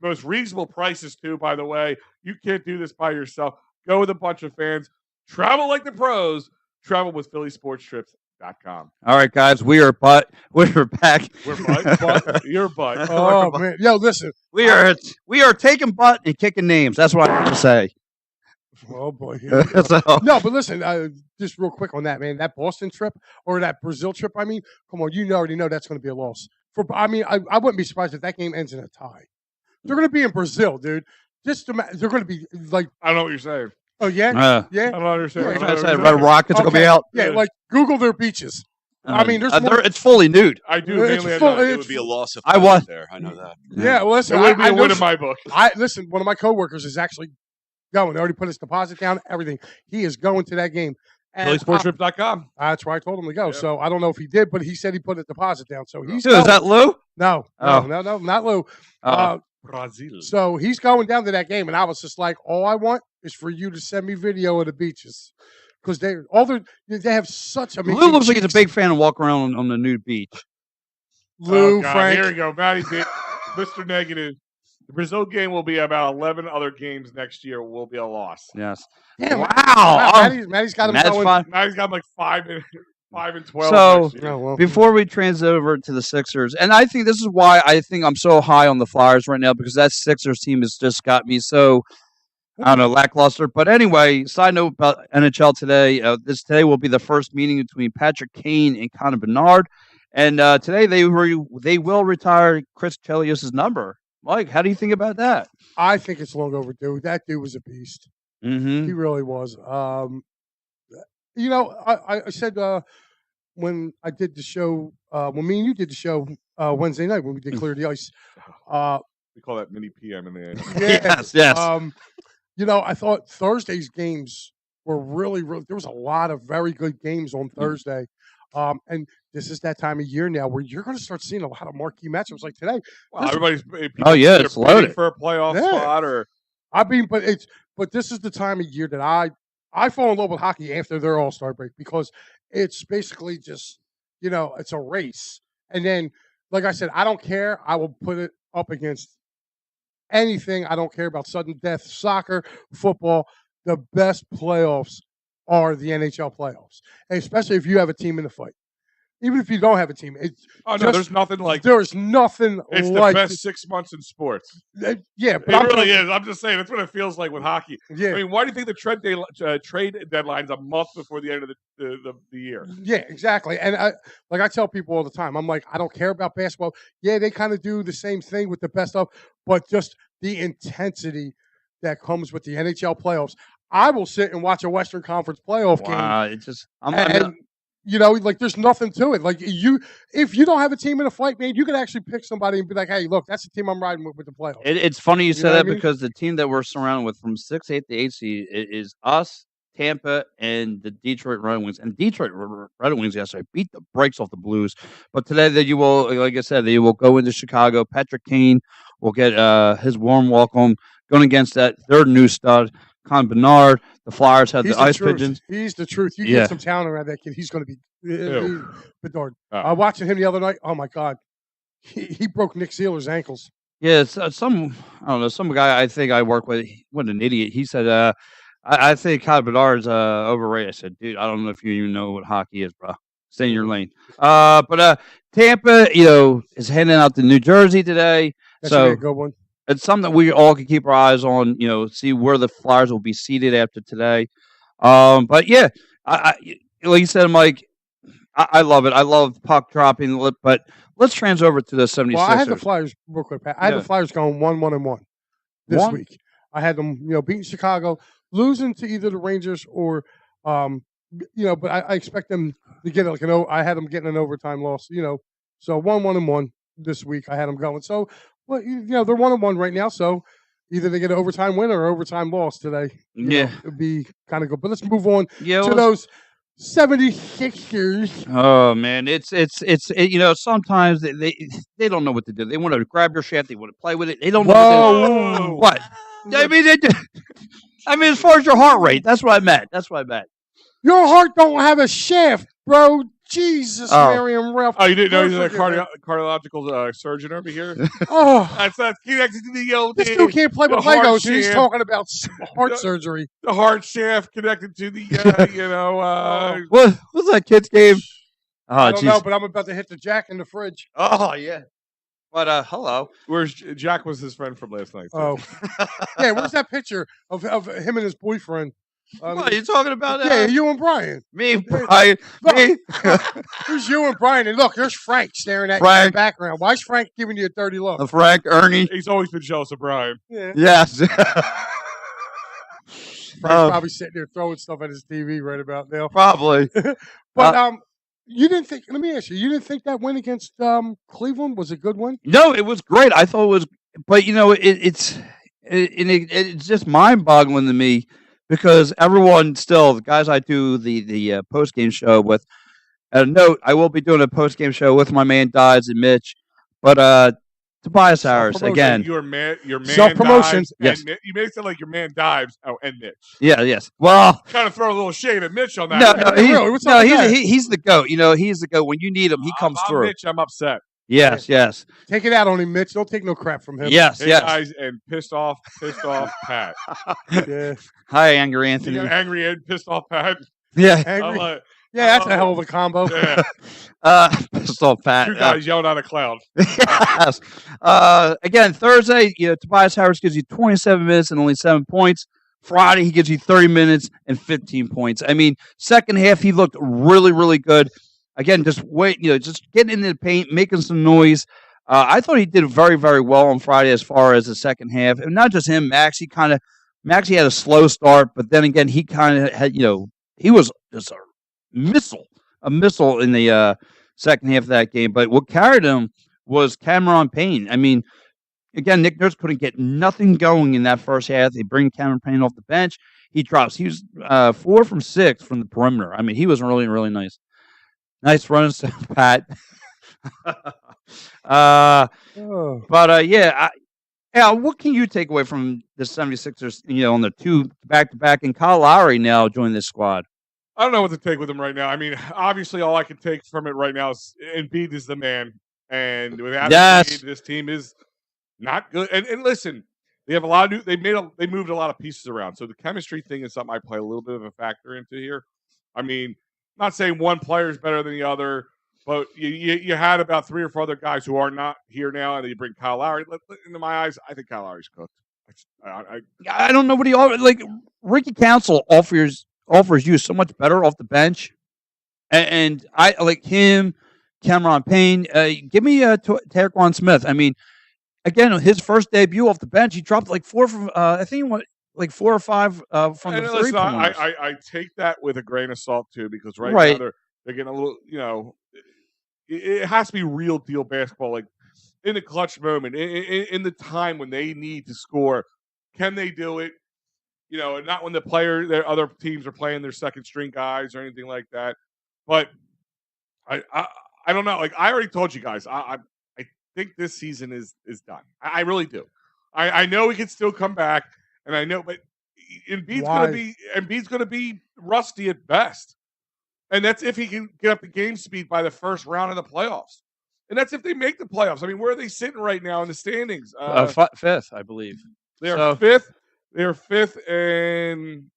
Most reasonable prices, too, by the way. You can't do this by yourself. Go with a bunch of fans. Travel like the pros. Travel with phillysportstrips.com.
All right, guys. We're back.
We're butt? You're butt.
Oh, man. Yo, listen.
We are taking butt and kicking names. That's what I have to say.
Oh, boy. No, but listen, just real quick on that, man. That Boston trip or that Brazil trip, come on, you already know that's going to be a loss. I wouldn't be surprised if that game ends in a tie. They're going to be in Brazil, dude. They're going to be like.
I don't know what you're saying.
Oh, yeah?
Yeah. I don't understand.
Red Rockets are going to be out.
Yeah, like Google their beaches. There's more.
It's fully nude.
I do.
It would be a loss if
I was
there. I know that.
Yeah, well, listen.
It would be a win in my book.
Listen, one of my coworkers is actually going. They already put his deposit down, everything. He is going to that game.
phillysportstrip.com.
That's where I told him to go. Yep. So I don't know if he did, but he said he put a deposit down. So he's
Is that Lou?
No, not Lou.
Brazil.
So he's going down to that game, and I was just like, all I want is for you to send me video of the beaches. Because they have such
Lou looks like he's a big fan of walking around on the nude beach.
Lou, Frank.
Here we go. Matty, Mr. Negative. The Brazil game will be about 11 other games next year. Will be a loss.
Yes.
Damn, wow. Matty's got him going.
Matty's got him like 5 and 12.
So before we transit over to the Sixers, and I think this is why I think I'm so high on the Flyers right now, because that Sixers team has just got me so, I don't know, lackluster. But anyway, side note about NHL today. Today will be the first meeting between Patrick Kane and Connor Bedard, and today they will retire Chris Chelios' number. Mike, how do you think about that?
I think it's long overdue. That dude was a beast.
Mm-hmm.
He really was. I said when I did the show, when me and you did the show Wednesday night when we did Clear the Ice.
We call that mini PM in the end.
Yes.
I thought Thursday's games were really, really. There was a lot of very good games on Thursday. And this is that time of year now where you're going to start seeing a lot of marquee matchups like today.
Well, everybody's
it's loaded
for a playoff spot, or
but this is the time of year that I fall in love with hockey after their All-Star break because it's basically just it's a race. And then, like I said, I don't care. I will put it up against anything. I don't care about sudden death, soccer, football. The best playoffs are the NHL playoffs, and especially if you have a team in the fight. even if you don't have a team, it's
there's nothing like
there's nothing
it's
like
the best 6 months in sports.
Yeah, but
It really is. I'm just saying that's what it feels like with hockey.
Yeah,
I mean, why do you think the trade deadline's a month before the end of the year?
yeah, exactly. And I tell people all the time, I'm like, I don't care about basketball. Yeah, they kind of do the same thing with the best of, but just the intensity that comes with the NHL playoffs. I will sit and watch a Western Conference playoff game.
Wow, it just
Like there's nothing to it. Like if you don't have a team in a fight, man, you can actually pick somebody and be like, hey, look, that's the team I'm riding with the playoffs.
It's funny you say
know
that
what I mean?
because the team that we're surrounded with from 6, 8 to 8 seed is us, Tampa, and the Detroit Red Wings. And Detroit Red Wings yesterday beat the brakes off the Blues. But today that you will, like I said, they will go into Chicago. Patrick Kane will get his warm welcome going against their new stud, Con Bernard. The Flyers had the Ice Pigeons.
He's the truth. You get some talent around that kid, he's going to be Bedard. Watching him the other night, oh my God, he broke Nick Sealer's ankles.
Yeah, it's, I don't know, some guy I think I work with. What an idiot! He said, "I think Con Bernard's overrated." I said, "Dude, I don't know if you even know what hockey is, bro. Stay in your lane." But Tampa, is heading out to New Jersey today.
That's a good one.
It's something that we all can keep our eyes on, see where the Flyers will be seated after today. But yeah, I like you said, Mike, I love it. I love puck dropping, but let's transfer over to the 76ers.
Well, I had the Flyers real quick, Pat. I had the Flyers going 1-1-1 this week. I had them, beating Chicago, losing to either the Rangers or, but I expect them to get I had them getting an overtime loss, so 1-1-1 this week. I had them going. So, well, they're 1-1 right now. So either they get an overtime win or overtime loss today. It'd be kind of good. But let's move on to those 76ers.
Oh man, it's sometimes they don't know what to do. They want to grab your shaft. They want to play with it. They don't know what. I mean, as far as your heart rate, that's what I meant.
Your heart don't have a shaft, bro. Jesus, Mary and Ralph.
Oh, you didn't know he's a cardiological surgeon over here? That's connected to the old.
This dude can't play with Legos, and he's talking about heart surgery.
The heart shaft connected to the,
What was that kid's game?
I don't know, but I'm about to hit the Jack in the fridge.
Oh yeah. But hello.
Where's Jack? Was his friend from last night?
Oh, yeah. Where's that picture of him and his boyfriend?
What are you talking about?
Yeah, you and Brian.
Me, Brian. Me.
Who's you and Brian? And look, there's Frank staring at you in the background. Why is Frank giving you a dirty look?
Frank, Ernie.
He's always been jealous of Brian.
Yeah.
Yes.
Frank's probably sitting there throwing stuff at his TV right about now.
Probably.
But you didn't think? Let me ask you. You didn't think that win against Cleveland was a good one?
No, it was great. I thought it was, but it's just mind-boggling to me. Because everyone still, the guys I do the post-game show with, note, I will be doing a post-game show with my man Dives and Mitch. But Tobias Harris, again.
Your man
self-promotion.
Dives. Yes. You made it sound like your man Dives. Oh, and Mitch.
Yeah, yes. Well.
Kind of throw a little shade at Mitch on that.
He's the GOAT. He's the GOAT. When you need him, he comes through.
Mitch, I'm upset.
Yes.
Take it out on him, Mitch. Don't take no crap from him.
Yes.
Guys, and pissed off Pat.
Yeah.
Hi, Angry Anthony.
Angry and pissed off Pat.
Yeah.
Angry. That's a hell of a combo.
Yeah.
Pissed off Pat.
Two guys yelling out a cloud.
Yes. Again, Thursday, Tobias Harris gives you 27 minutes and only 7 points. Friday, he gives you 30 minutes and 15 points. I mean, second half, he looked really, really good. Again, just getting into the paint, making some noise. I thought he did very, very well on Friday as far as the second half. And not just him, Maxey had a slow start, but then again, he kind of had, he was just a missile in the second half of that game. But what carried him was Cameron Payne. I mean, again, Nick Nurse couldn't get nothing going in that first half. They bring Cameron Payne off the bench. He drops. He was 4 from 6 from the perimeter. I mean, he was really, really nice. Nice runs, Pat. But what can you take away from the 76ers, on the 2 back-to-back, and Kyle Lowry now joined this squad?
I don't know what to take with him right now. I mean, obviously, all I can take from it right now is Embiid is the man. And without Embiid, this team is not good. And listen, they have a lot of they moved a lot of pieces around. So the chemistry thing is something I play a little bit of a factor into here. I mean, not saying one player is better than the other, But you had about 3 or 4 other guys who are not here now, and then you bring Kyle Lowry. Into my eyes, I think Kyle Lowry's cooked.
I don't know what he like. Ricky Council offers you so much better off the bench, and I like him. Cameron Payne. Give me Taekwon Smith. I mean, again, his first debut off the bench, he dropped like 4 from. I think he went like 4 or 5 from the 3 pointers.
I take that with a grain of salt too, because now they're getting a little. It has to be real deal basketball, like in the clutch moment, in the time when they need to score. Can they do it? Not when their other teams are playing their second string guys or anything like that. But I don't know. Like I already told you guys, I think this season is done. I really do. I know he can still come back, and I know, but Embiid's gonna be rusty at best. And that's if he can get up the game speed by the first round of the playoffs. And that's if they make the playoffs. I mean, where are they sitting right now in the standings?
5th, I believe.
They're 5th. They're 5th, and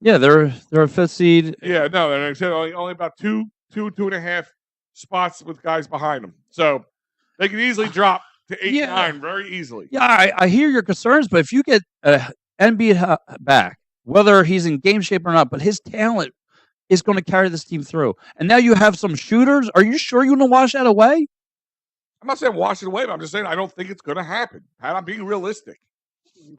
yeah, they're a 5th seed.
Yeah, no, and I said only about 2.5 spots with guys behind them. So they can easily drop to 8, 9 very easily.
Yeah, I hear your concerns, but if you get Embiid back, whether he's in game shape or not, but his talent is going to carry this team through. And now you have some shooters. Are you sure you're going to wash that away?
I'm not saying wash it away, but I'm just saying I don't think it's going to happen. Pat, I'm being realistic.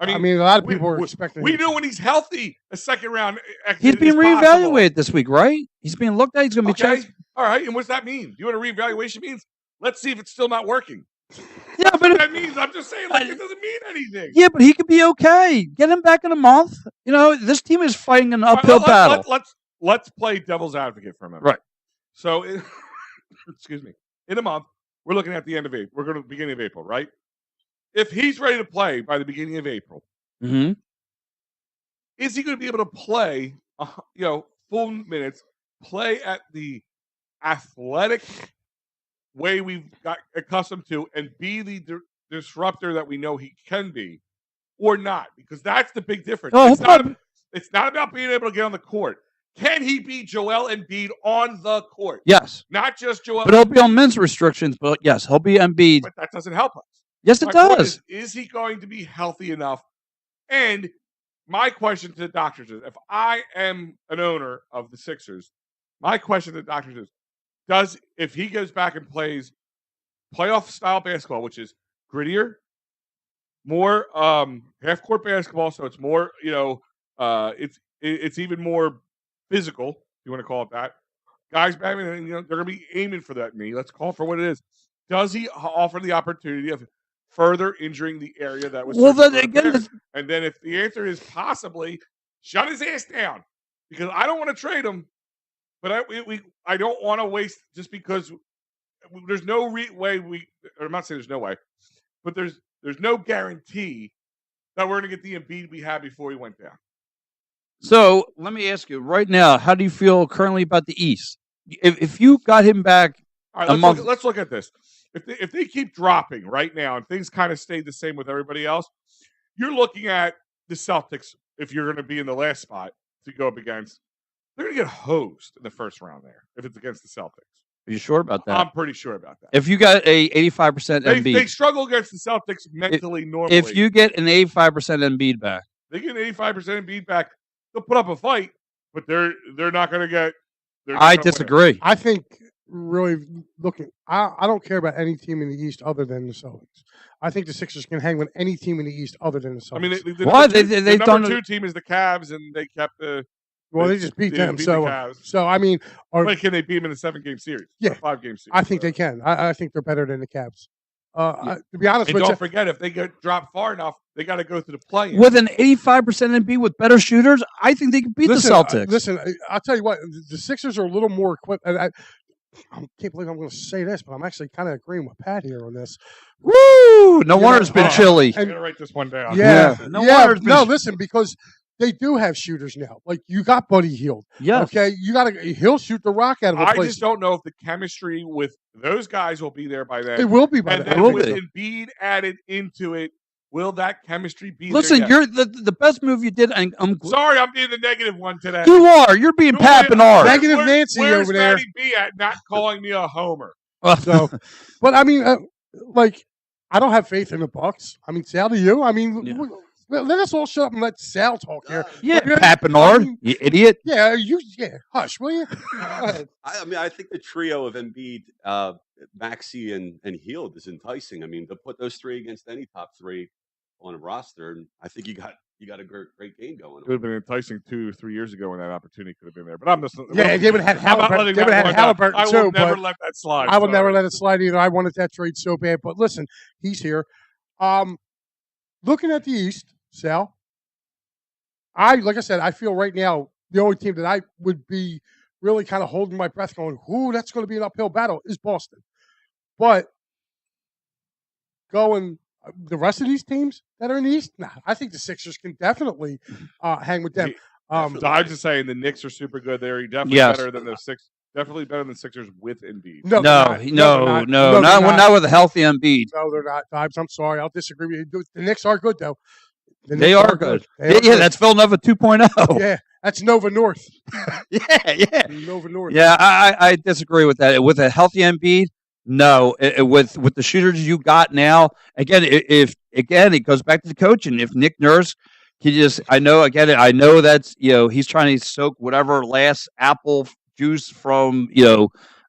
I mean, a lot of people are expecting.
We knew when he's healthy, a second round.
He's being reevaluated this week, right? He's being looked at. He's going to be checked.
All right, and what's that mean? You know what a reevaluation means? Let's see if it's still not working.
Yeah, but
that means I'm just saying, like, it doesn't mean anything.
Yeah, but he could be okay. Get him back in a month. This team is fighting an uphill battle.
Let's play devil's advocate for a minute.
Right.
So, excuse me. In a month, we're looking at the end of April. We're going to the beginning of April, right? If he's ready to play by the beginning of April, is he going to be able to play, full minutes, play at the athletic way we've got accustomed to, and be the disruptor that we know he can be, or not? Because that's the big difference. It's not about being able to get on the court. Can he be Joel Embiid on the court?
Yes.
Not just Joel
But he'll be on men's restrictions, but yes, he'll be Embiid.
But that doesn't help us.
Yes, it does.
Is he going to be healthy enough? And my question to the doctors is, if I am an owner of the Sixers, my question to the doctors is, if he goes back and plays playoff style basketball, which is grittier, more half court basketball, so it's more, it's even more physical, if you want to call it that. Guys, they're going to be aiming for that knee. Let's call it for what it is. Does he offer the opportunity of further injuring the area that was?
Well, then again,
and then if the answer is possibly, shut his ass down, because I don't want to trade him, but I don't want to waste just because there's no way I'm not saying there's no way, but there's no guarantee that we're going to get the Embiid we had before he went down.
So let me ask you right now, how do you feel currently about the East? If you got him back
let's look at this. If they keep dropping right now and things kind of stay the same with everybody else, you're looking at the Celtics, if you're going to be in the last spot to go up against, they're going to get hosed in the first round there if it's against the Celtics.
Are you sure about that?
I'm pretty sure about that.
If you got a 85% Embiid.
They struggle against the Celtics mentally, normally.
If you get an 85% Embiid back.
They get an 85% Embiid back, they'll put up a fight, but they're not going to get.
I disagree.
I think really looking, I don't care about any team in the East other than the Celtics. I think the Sixers can hang with any team in the East other than the Celtics.
I mean,
the
number 2 team is the Cavs, and they kept the.
Well, they just beat them. So I mean,
but can they beat them in a 7-game series?
Yeah,
5-game series.
I think they can. I think they're better than the Cavs. To be honest with you,
don't forget, if they get dropped far enough, they got to go through the play-in.
With an 85% Embiid with better shooters, I think they can beat the Celtics.
Listen, I'll tell you what, the Sixers are a little more equipped. I can't believe I'm going to say this, but I'm actually kind of agreeing with Pat here on this.
Woo! No wonder it's been chilly.
I'm going to write this one down.
Yeah. Listen, because they do have shooters now. Like, you got Buddy Hield.
Yeah.
Okay? He'll shoot the rock out of the place.
I just don't know if the chemistry with those guys will be there by then.
It will be by then.
And then with Embiid added into it Will that chemistry be
Listen,
there yet?
you're the best move you did. And
Sorry, I'm being the negative one today.
you are. You're being Pat Bernard.
Negative Nancy
where's
over there.
Matty B at not calling me a homer?
So, but I mean, like, I don't have faith in the Bucks. I mean, Sal, do you? I mean,
Yeah.
let us all shut up and let Sal talk here.
Yeah,
But,
Pat Bernard,
I mean,
you idiot.
Yeah, hush, will you? Go ahead.
I mean, I think the trio of Embiid, Maxey, and Hield is enticing. I mean, to put those three against any top three on a roster, and I think you got a great game going
It would have
on.
been enticing 2 or 3 years ago when that opportunity could have been there. But I'm just
Yeah, they would have had
I'm not
Halliburton.
letting
They would
that
have had
one down.
Halliburton
I will
too.
never
But
let that slide.
I would never
Sorry.
let it slide either. I wanted that trade so bad. But listen, he's here. Looking at the East, Sal, like I said, I feel right now the only team that I would be really kind of holding my breath going, ooh, that's going to be an uphill battle is Boston. But going the rest of these teams that are in the East, nah, I think the Sixers can definitely hang with them.
So I'm just saying the Knicks are super good there. He definitely
Yes.
better than the Definitely better than Sixers with Embiid.
No,
No,
they're
not
not.
not with a healthy Embiid.
No, they're not. Vibes. I'm sorry. I'll disagree with you. The Knicks are good, though. The
They
Knicks
are good.
They
Yeah,
are good.
that's Villanova 2.0.
Yeah, that's Nova North.
yeah.
Nova North.
Yeah, I disagree with that. With a healthy Embiid, no. With the shooters you got now, again, if it goes back to the coaching. If Nick Nurse, I know that's he's trying to soak whatever last apple juice from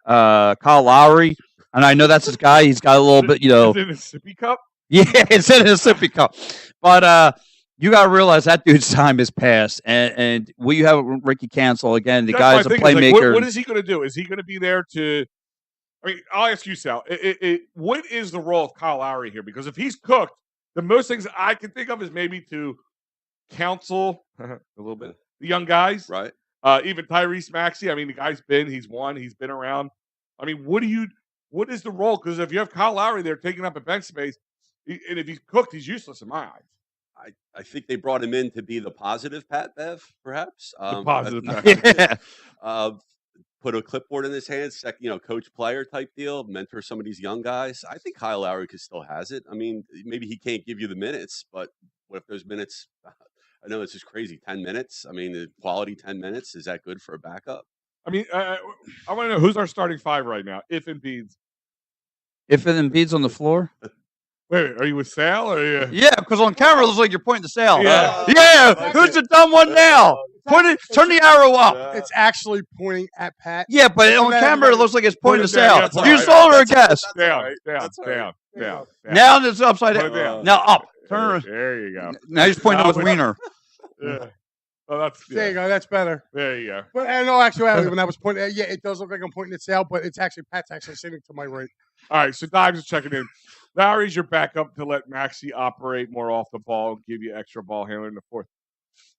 Kyle Lowry, and I know that's his guy. He's got a little bit,
Is it a sippy cup?
Yeah, it's in a sippy cup, but you got to realize that dude's time is past, and will you have Ricky Cancel again? The
That's
guy's a
my thing, is, like,
playmaker.
what is he going to do? Is he going to be there to? I mean, I'll ask you, Sal. What is the role of Kyle Lowry here? Because if he's cooked, the most things I can think of is maybe to counsel a little bit the young guys,
Right?
even Tyrese Maxey. I mean, the guy's he's been around. I mean, what is the role? Because if you have Kyle Lowry there taking up a bench space, and if he's cooked, he's useless in my eyes.
I think they brought him in to be the positive Pat Bev, perhaps.
Positive
Yeah.
Put a clipboard in his hands, coach player type deal, mentor some of these young guys. I think Kyle Lowry still has it. I mean, maybe he can't give you the minutes, but what if those minutes? I know it's just crazy. 10 minutes. I mean, the quality 10 minutes, is that good for a backup?
I mean, I want to know who's our starting five right now. If Embiid's.
If Embiid's on the floor,
Wait, are you with Sal or are you?
yeah, because on camera it looks like you're pointing to Sal.
Yeah.
Yeah. Who's the dumb one now? Turn the arrow up.
It's actually pointing at Pat.
Yeah, but on
Then-
camera it looks like it's pointing to
Put it down,
Sal.
yeah,
You
that's
sold her a guess.
Down.
That's all right.
Now it's upside
Put it
down.
down.
Now up. Turn.
There you go.
Now he's pointing with Wiener.
Yeah. Oh, that's
There you go. That's better.
There you go.
But in all actuality, when I was pointing, yeah, it does look like I'm pointing at Sal, but it's actually Pat's actually sitting to my right.
All right, so Dives is checking in. Lowry's your backup to let Maxey operate more off the ball and give you extra ball handling in the fourth.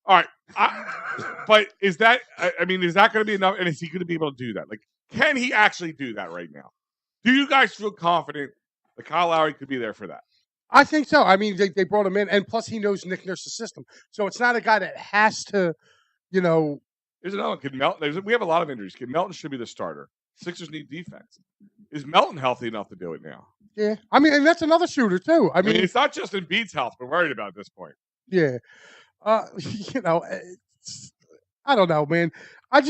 All right, but is that? I mean, is that going to be enough? And is he going to be able to do that? Like, can he actually do that right now? Do you guys feel confident that Kyle Lowry could be there for that?
I think so. I mean, they brought him in, and plus he knows Nick Nurse's system, so it's not a guy that has to,
There's another one. Kid Melton. We have a lot of injuries. Kid Melton should be the starter. Sixers need defense. Is Melton healthy enough to do it now?
Yeah, I mean, and that's another shooter too. I
I mean,
mean,
it's not just Embiid's health we're worried about at this point.
yeah, I don't know, man. I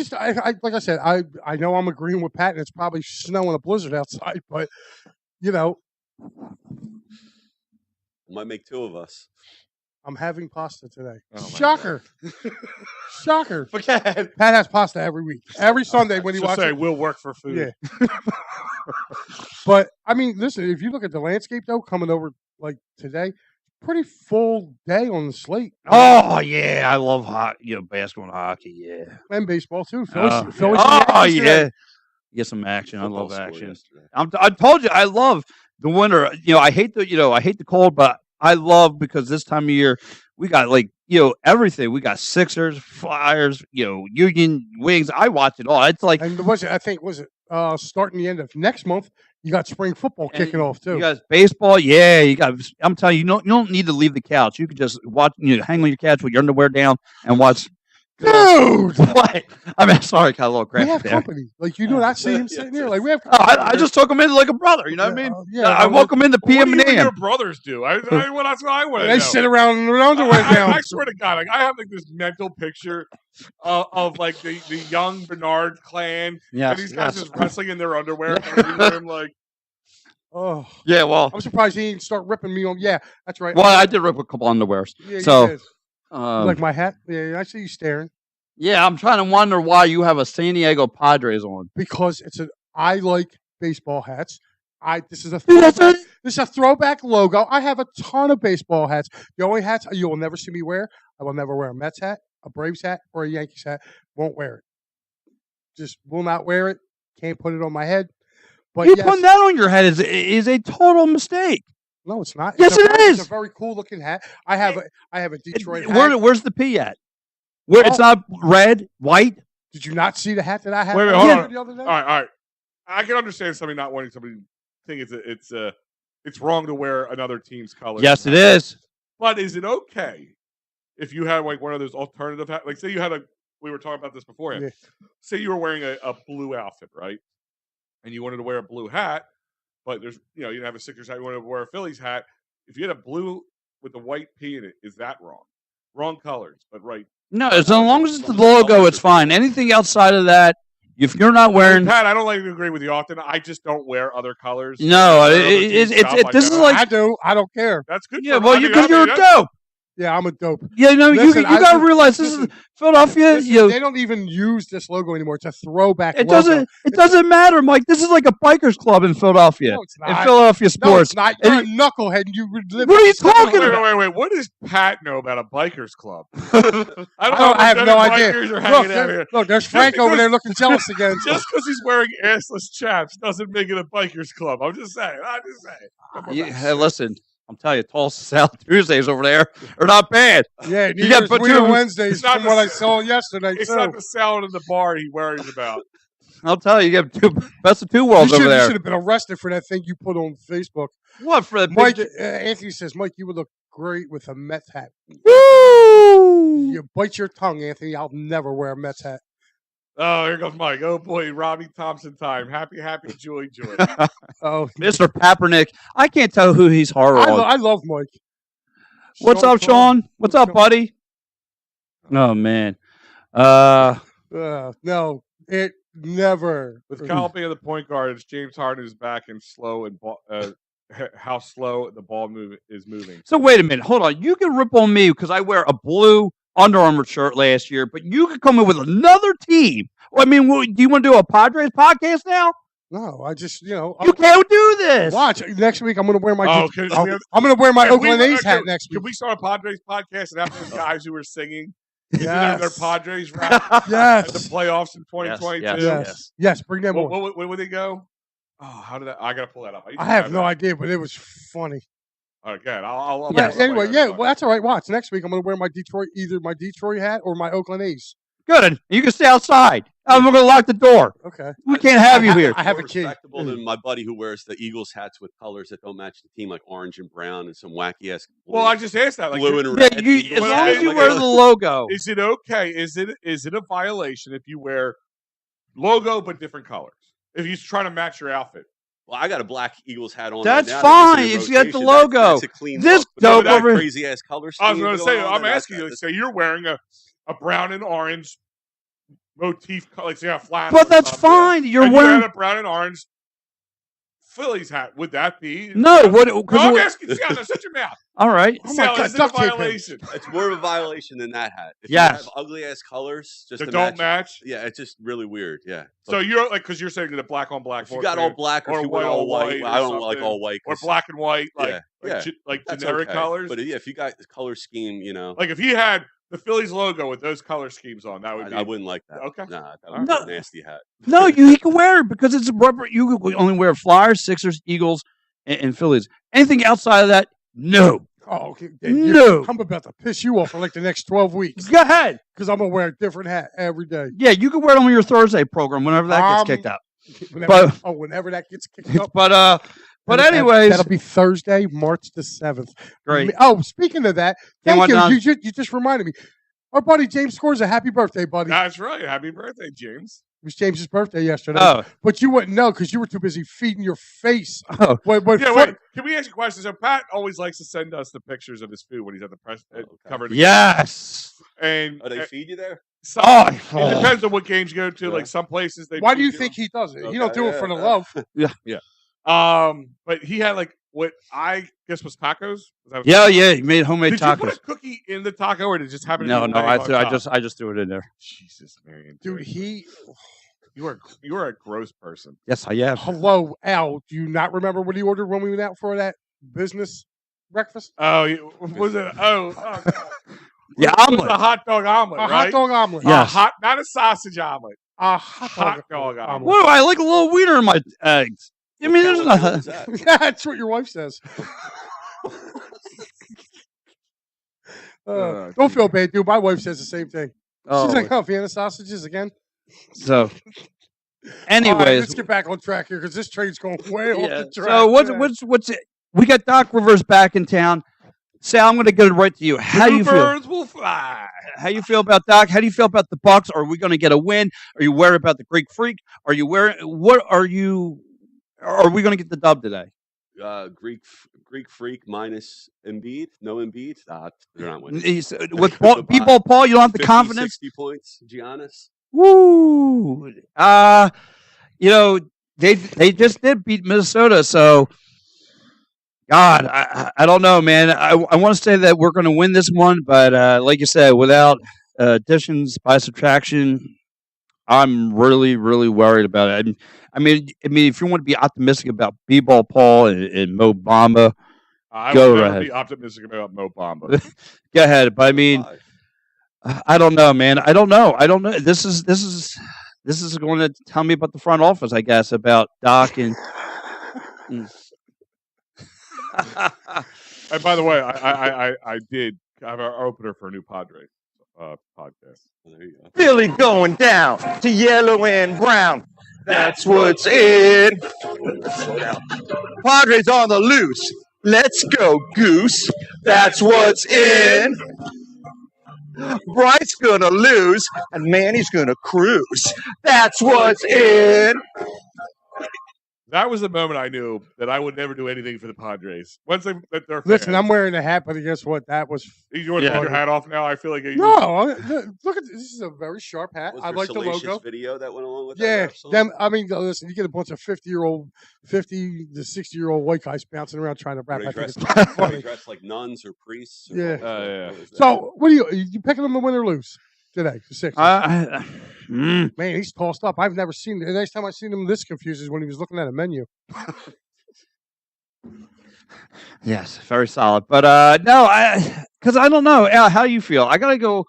like I said, I know I'm agreeing with Pat, and it's probably snowing a blizzard outside, but
Might make two of us.
I'm having pasta today.
Oh, my
Shocker. Shocker.
Forget.
Pat has pasta every week. Every Sunday when he
Just
watches.
say we'll work for food.
Yeah. But, I mean, listen, if you look at the landscape, though, coming over like today, pretty full day on the slate.
Oh yeah, I love basketball and hockey. Yeah.
And baseball, too.
Oh,
Phillies
oh
and Yankees today.
yeah. Get some action. I
Football
love
score
action.
yesterday.
I told you I love the winter. I hate the cold, but I love because this time of year we got everything. We got Sixers, Flyers, Union, Wings. I watch it all. It's like
And starting the end of next month, you got spring football kicking off, too.
you guys baseball. Yeah, you got. I'm telling you, you don't need to leave the couch. You could just watch. Hang on your couch with your underwear down and watch
Dude,
What? I mean, sorry, got a little
we
graphic
have
there.
company. Like you do not see him sitting there. Like we have.
Oh, I just took him in like a brother. You know what I mean? I
I'm
woke him in the
What
PM
do you
and
and your
AM.
brothers do? That's what I want to know.
They sit around in their underwear now.
I swear to God, like I have like this mental picture of like the young Bernard clan, and these guys just wrestling in their underwear. I'm like,
Oh,
Yeah, well,
I'm surprised he didn't start ripping me on. Yeah, that's right.
I did rip a couple underwears.
Yeah,
So,
you did. You like my hat? Yeah, I see you staring.
yeah, I'm trying to wonder why you have a San Diego Padres on.
Because I like baseball hats. This is a
Dude, that's
throwback,
it.
this is a throwback logo. I have a ton of baseball hats. The only hats you will never see me wear, I will never wear a Mets hat, a Braves hat, or a Yankees hat. Won't wear it. Just will not wear it. Can't put it on my head. But
You
yes,
putting that on your head is a total mistake.
no, it's not.
Yes, it
It's
is.
a very cool looking hat. I have a Detroit hat.
Where's the P at? Where it's not red, white?
Did you not see the hat that I had?
Wait,
on
hold
the
on.
other day?
all right. I can understand somebody not wanting somebody to think it's wrong to wear another team's colors.
Yes, it is.
But is it okay if you had like one of those alternative hats? Like, say you had we were talking about this beforehand.
Yeah.
Say you were wearing a blue outfit, right? And you wanted to wear a blue hat, but you didn't have a Sixers hat. You wanted to wear a Phillies hat. If you had a blue with the white P in it, is that wrong? Wrong colors, but right.
No, as long as it's the logo, it's fine. Anything outside of that, if you're not wearing,
Pat, I don't like to agree with you often. I just don't wear other colors.
no,
I wear other teams' stuff
this is
that.
like,
I do. I don't care.
That's good.
yeah,
for-
well,
I mean,
because you're a
that's-
dope.
Yeah, I'm a dope.
Yeah, no,
Listen,
you got to realize this is Philadelphia.
They don't even use this logo anymore. It's a throwback.
It
logo.
doesn't matter, Mike. This is like a bikers club in Philadelphia,
No, it's
in
not.
Philadelphia
No,
sports.
it's not. You're a knucklehead. And you live.
What are you talking
Wait,
about?
wait. What does Pat know about a bikers club?
I have no idea.
Bikers are hanging out here.
Look, there's Frank over there looking jealous again.
Just because he's wearing assless chaps doesn't make it a bikers club. I'm just saying.
Hey, listen, I'm telling you, Tulsa South Tuesdays over there are not bad.
Yeah, New
You got
Year's
put
Weird
two-
Wednesdays
It's not
from
the
what I
s-
saw yesterday.
It's
too.
not the salad in the bar he worries about.
I'll tell you, you have best of two
You
worlds over
should
there.
have been arrested for that thing you put on Facebook.
What for the
Mike,
big-
Anthony says, Mike, you would look great with a Mets hat.
Woo!
You bite your tongue, Anthony. I'll never wear a Mets hat.
Oh, here goes Mike. Oh boy, Robbie Thompson time. Happy, joy.
Oh,
Mr. Kaepernick. I can't tell who he's harder on.
I love Mike.
What's up, Sean? What's up, buddy? Oh man.
No, it never.
With Kyle being the point guard, it's James Harden is back and slow and how slow the ball is moving.
So wait a minute. Hold on. You can rip on me because I wear a blue Under Armour shirt last year, but you could come in with another team. I mean, do you want to do a Padres podcast now?
No, I just
You can't do this.
watch next week. I'm going to wear my.
Oh,
I'm going to wear my
Can we-
Oakland A's
okay,
hat next
Can
week.
we start a Padres podcast and have those guys who were singing into
Yes.
their Padres rap at the
Yes.
playoffs in 2022?
yes.
Yes. Bring them on.
What would they go? Oh, how did that? I gotta pull that up. used
I
to
have no
that.
idea, but it was funny.
Again, I'll
Yeah.
I'll
Anyway,
play
yeah.
that.
Well, that's all right. Watch next week. I'm going to wear either my Detroit hat or my Oakland A's.
Good. You can stay outside. I'm going to lock the door.
Okay.
We can't have you here.
I have
More
a key.
respectable than my buddy who wears the Eagles hats with colors that don't match the team, like orange and brown and some wacky ass.
Well, I just asked that. Like,
blue and
Yeah,
red.
as
Eagles
long
Well,
as
hats,
you
like
wear
a-
the logo.
is it okay? Is it a violation if you wear logo but different colors? If you're trying to match your outfit.
Well, I got a black Eagles hat on.
That's
right now.
fine.
That's in
It's got the
rotation.
logo.
That's a clean
This
look. But some of
dope
that
over-
crazy ass color scheme.
I was going to say,
going on,
I'm
that-
asking you.
that-
Say you're wearing a brown and orange motif, like say a flat.
But that's fine. You're
and
wearing.
you had a brown and orange Phillies hat. Would that be?
No, what?
No, I'm
Because
asking. See, now, shut your mouth.
all right.
Oh my
Sal,
God,
is it a
duct tape him.
violation?
It's more of a violation than that hat. If
Yes.
you have ugly ass colors, just
That
to
don't
match.
match.
Yeah, it's just really weird. Yeah.
So you're like, because you're saying that black on black.
If you got all black or
or
if you went all white,
or
I don't like
something,
all white.
or
'cause-
black and white, like
Yeah, yeah.
like
that's
generic
okay.
colors.
But yeah, if you got the color scheme,
Like if he had the Phillies logo with those color schemes on, that would be.
I wouldn't like that.
Okay.
Nah, that
All
would
right.
be a nasty hat.
No, he can wear it because it's a rubber. You could only wear Flyers, Sixers, Eagles, and Phillies. Anything outside of that, no.
Oh, okay.
No.
I'm about to piss you off for like the next 12 weeks
Go ahead.
because I'm going to wear a different hat every day.
Yeah, you can wear it on your Thursday program whenever that gets kicked out.
Whenever that gets kicked up.
But anyways,
that'll be Thursday, March the 7th.
great.
Oh, speaking of that,
Can't
thank
watch
you.
on-
You just reminded me. Our buddy James scores a happy birthday, buddy.
That's right. Happy birthday, James.
It was James's birthday yesterday.
Oh,
But you wouldn't know because you were too busy feeding your face.
oh.
When
Yeah, wait. Can we ask you a question? So Pat always likes to send us the pictures of his food when he's at the press covered.
Yes.
And
Oh, they feed you there?
it depends on what games you go to. Like some places they.
Why do you think he does it? He don't do it for the love.
But he had like what I guess was tacos. Was that what
Yeah, he made homemade
Did
tacos.
you put a cookie in the taco, or did it just happen?
No,
to be laying on top?
I just threw it in there.
Jesus, Marion,
Dude,
you are a gross person.
Yes, I am.
Hello, Al. Do you not remember what he ordered when we went out for that business breakfast?
Oh, was it? Oh, God.
Yeah,
It was
omelet.
a hot dog omelet,
A
right?
hot dog omelet.
Yes.
Not a sausage omelet.
A
Hot dog omelet.
Whoa, I like a little wiener in my eggs. I mean, there's
What
nothing.
is that?
That's what your wife says. Don't feel bad, dude. My wife says the same thing. She's like, "Oh, Vienna sausages again."
So,
All right,
anyways,
let's get back on track here because this train's going way off the track.
so
today.
what's it? We got Doc Rivers back in town. Sal, I'm going to get it right to you. How do you feel?
Birds will fly.
How you feel about Doc? How do you feel about the Bucks? Are we going to get a win? Are you worried about the Greek Freak? Are you worried? What are you? Are we going to get the dub today?
Greek Freak minus Embiid. No Embiid. They're not winning.
With Paul, Paul, you don't have the
50,
confidence.
60 points. Giannis.
Woo! You know they just did beat Minnesota, so God, I don't know, man. I want to say that we're going to win this one, but like you said, without additions by subtraction, I'm really, really worried about it. I mean, if you want to be optimistic about B-Ball Paul and Mo Bamba,
I
Go
would never
ahead.
be optimistic about Mo Bamba.
go ahead. But I mean, I don't know, man. I don't know. This is going to tell me about the front office, I guess, about Doc and.
And by the way, I did have our opener for a new Padres podcast.
There you go.
Philly going down to yellow and brown. That's what's in. Padres on the loose. Let's go, Goose. That's what's in. Bryce gonna lose, and Manny's gonna cruise. That's what's in.
That was the moment I knew that I would never do anything for the Padres. Once they let their
Listen,
fans-
I'm wearing a hat, but guess what? That was
You want to take your hat off now? I feel like
look at this. Is a very sharp hat.
Was
I
there
like the
salacious
logo.
video that went along with
Yeah,
that?
them. I mean, listen, you get a bunch of 50 to 60-year-old white guys bouncing around trying to rap. I think it's
Were they
funny.
dressed like nuns or priests? Or
Yeah.
what?
Yeah.
What was that?
So, what are you picking them to win or lose today? The Sixers. Man, he's tossed up. I've never seen. The next time I seen him this confused is when he was looking at a menu.
Yes, very solid. But no, because I don't know. Al, how do you feel? I gotta go.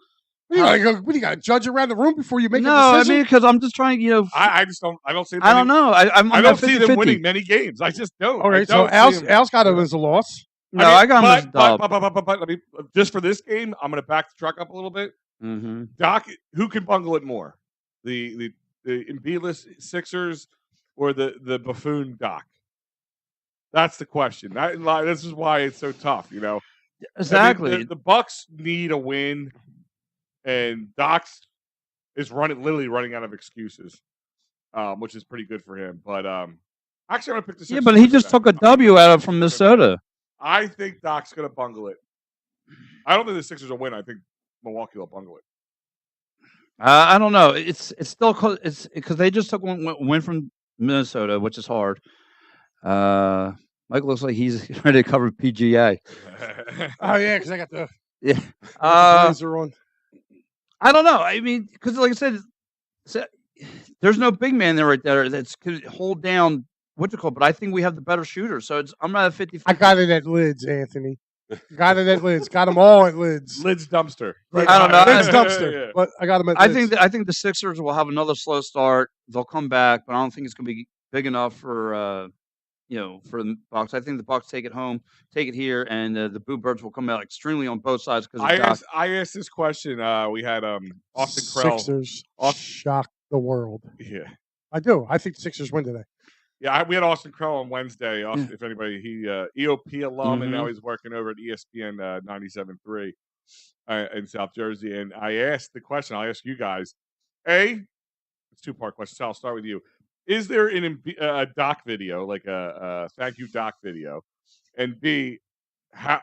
What do you got to judge around the room before you make
No,
a
I
decision?
mean because I'm just trying.
I just don't. I don't see. Them
I don't know. I'm
I don't see them
50-50.
winning many games. I just don't.
All
I
right, so
don't see them.
Al's got him as a loss.
No, I got him as a
but,
dub.
but let me just for this game, I'm going to back the truck up a little bit.
Mm-hmm.
Doc, who can bungle it more, the Embiidless Sixers or the buffoon Doc? That's the question. This is why it's so tough. You know,
Exactly.
I mean, the Bucks need a win, and Doc's is literally running out of excuses, which is pretty good for him. But actually, I'm gonna pick the Sixers.
Yeah, but he just took a W out of from Minnesota.
I think Doc's gonna bungle it. I don't think the Sixers will win. I think Milwaukee will bungle it.
I don't know. It's still it's because they just took one win from Minnesota, which is hard. Mike looks like he's ready to cover PGA.
Oh yeah, because I got the
Yeah.
blazer on.
I don't know. I mean, because like I said, there's no big man there right there that's could hold down what's it called. But I think we have the better shooter. So I'm not at 50.
I got it at lids, Anthony. Got it at lids. Got them all at lids.
Lids dumpster.
I don't know.
Lids
Yeah.
dumpster. But I got them at lids.
I think the Sixers will have another slow start. They'll come back, but I don't think it's going to be big enough for for the Bucks. I think the Bucks take it home, take it here, and the Boo Birds will come out extremely on both sides because
I asked this question. We had Austin Krell.
Sixers
Austin-
shock the world.
Yeah.
I do. I think the Sixers win today.
Yeah, we had Austin Krell on Wednesday. If anybody, he EOP alum, and
Mhm.
now he's working over at ESPN 97.3. in South Jersey, and I asked the question. I'll ask you guys. It's a 2-part question. So I'll start with you. Is there a doc video, like a thank you doc video? And B, how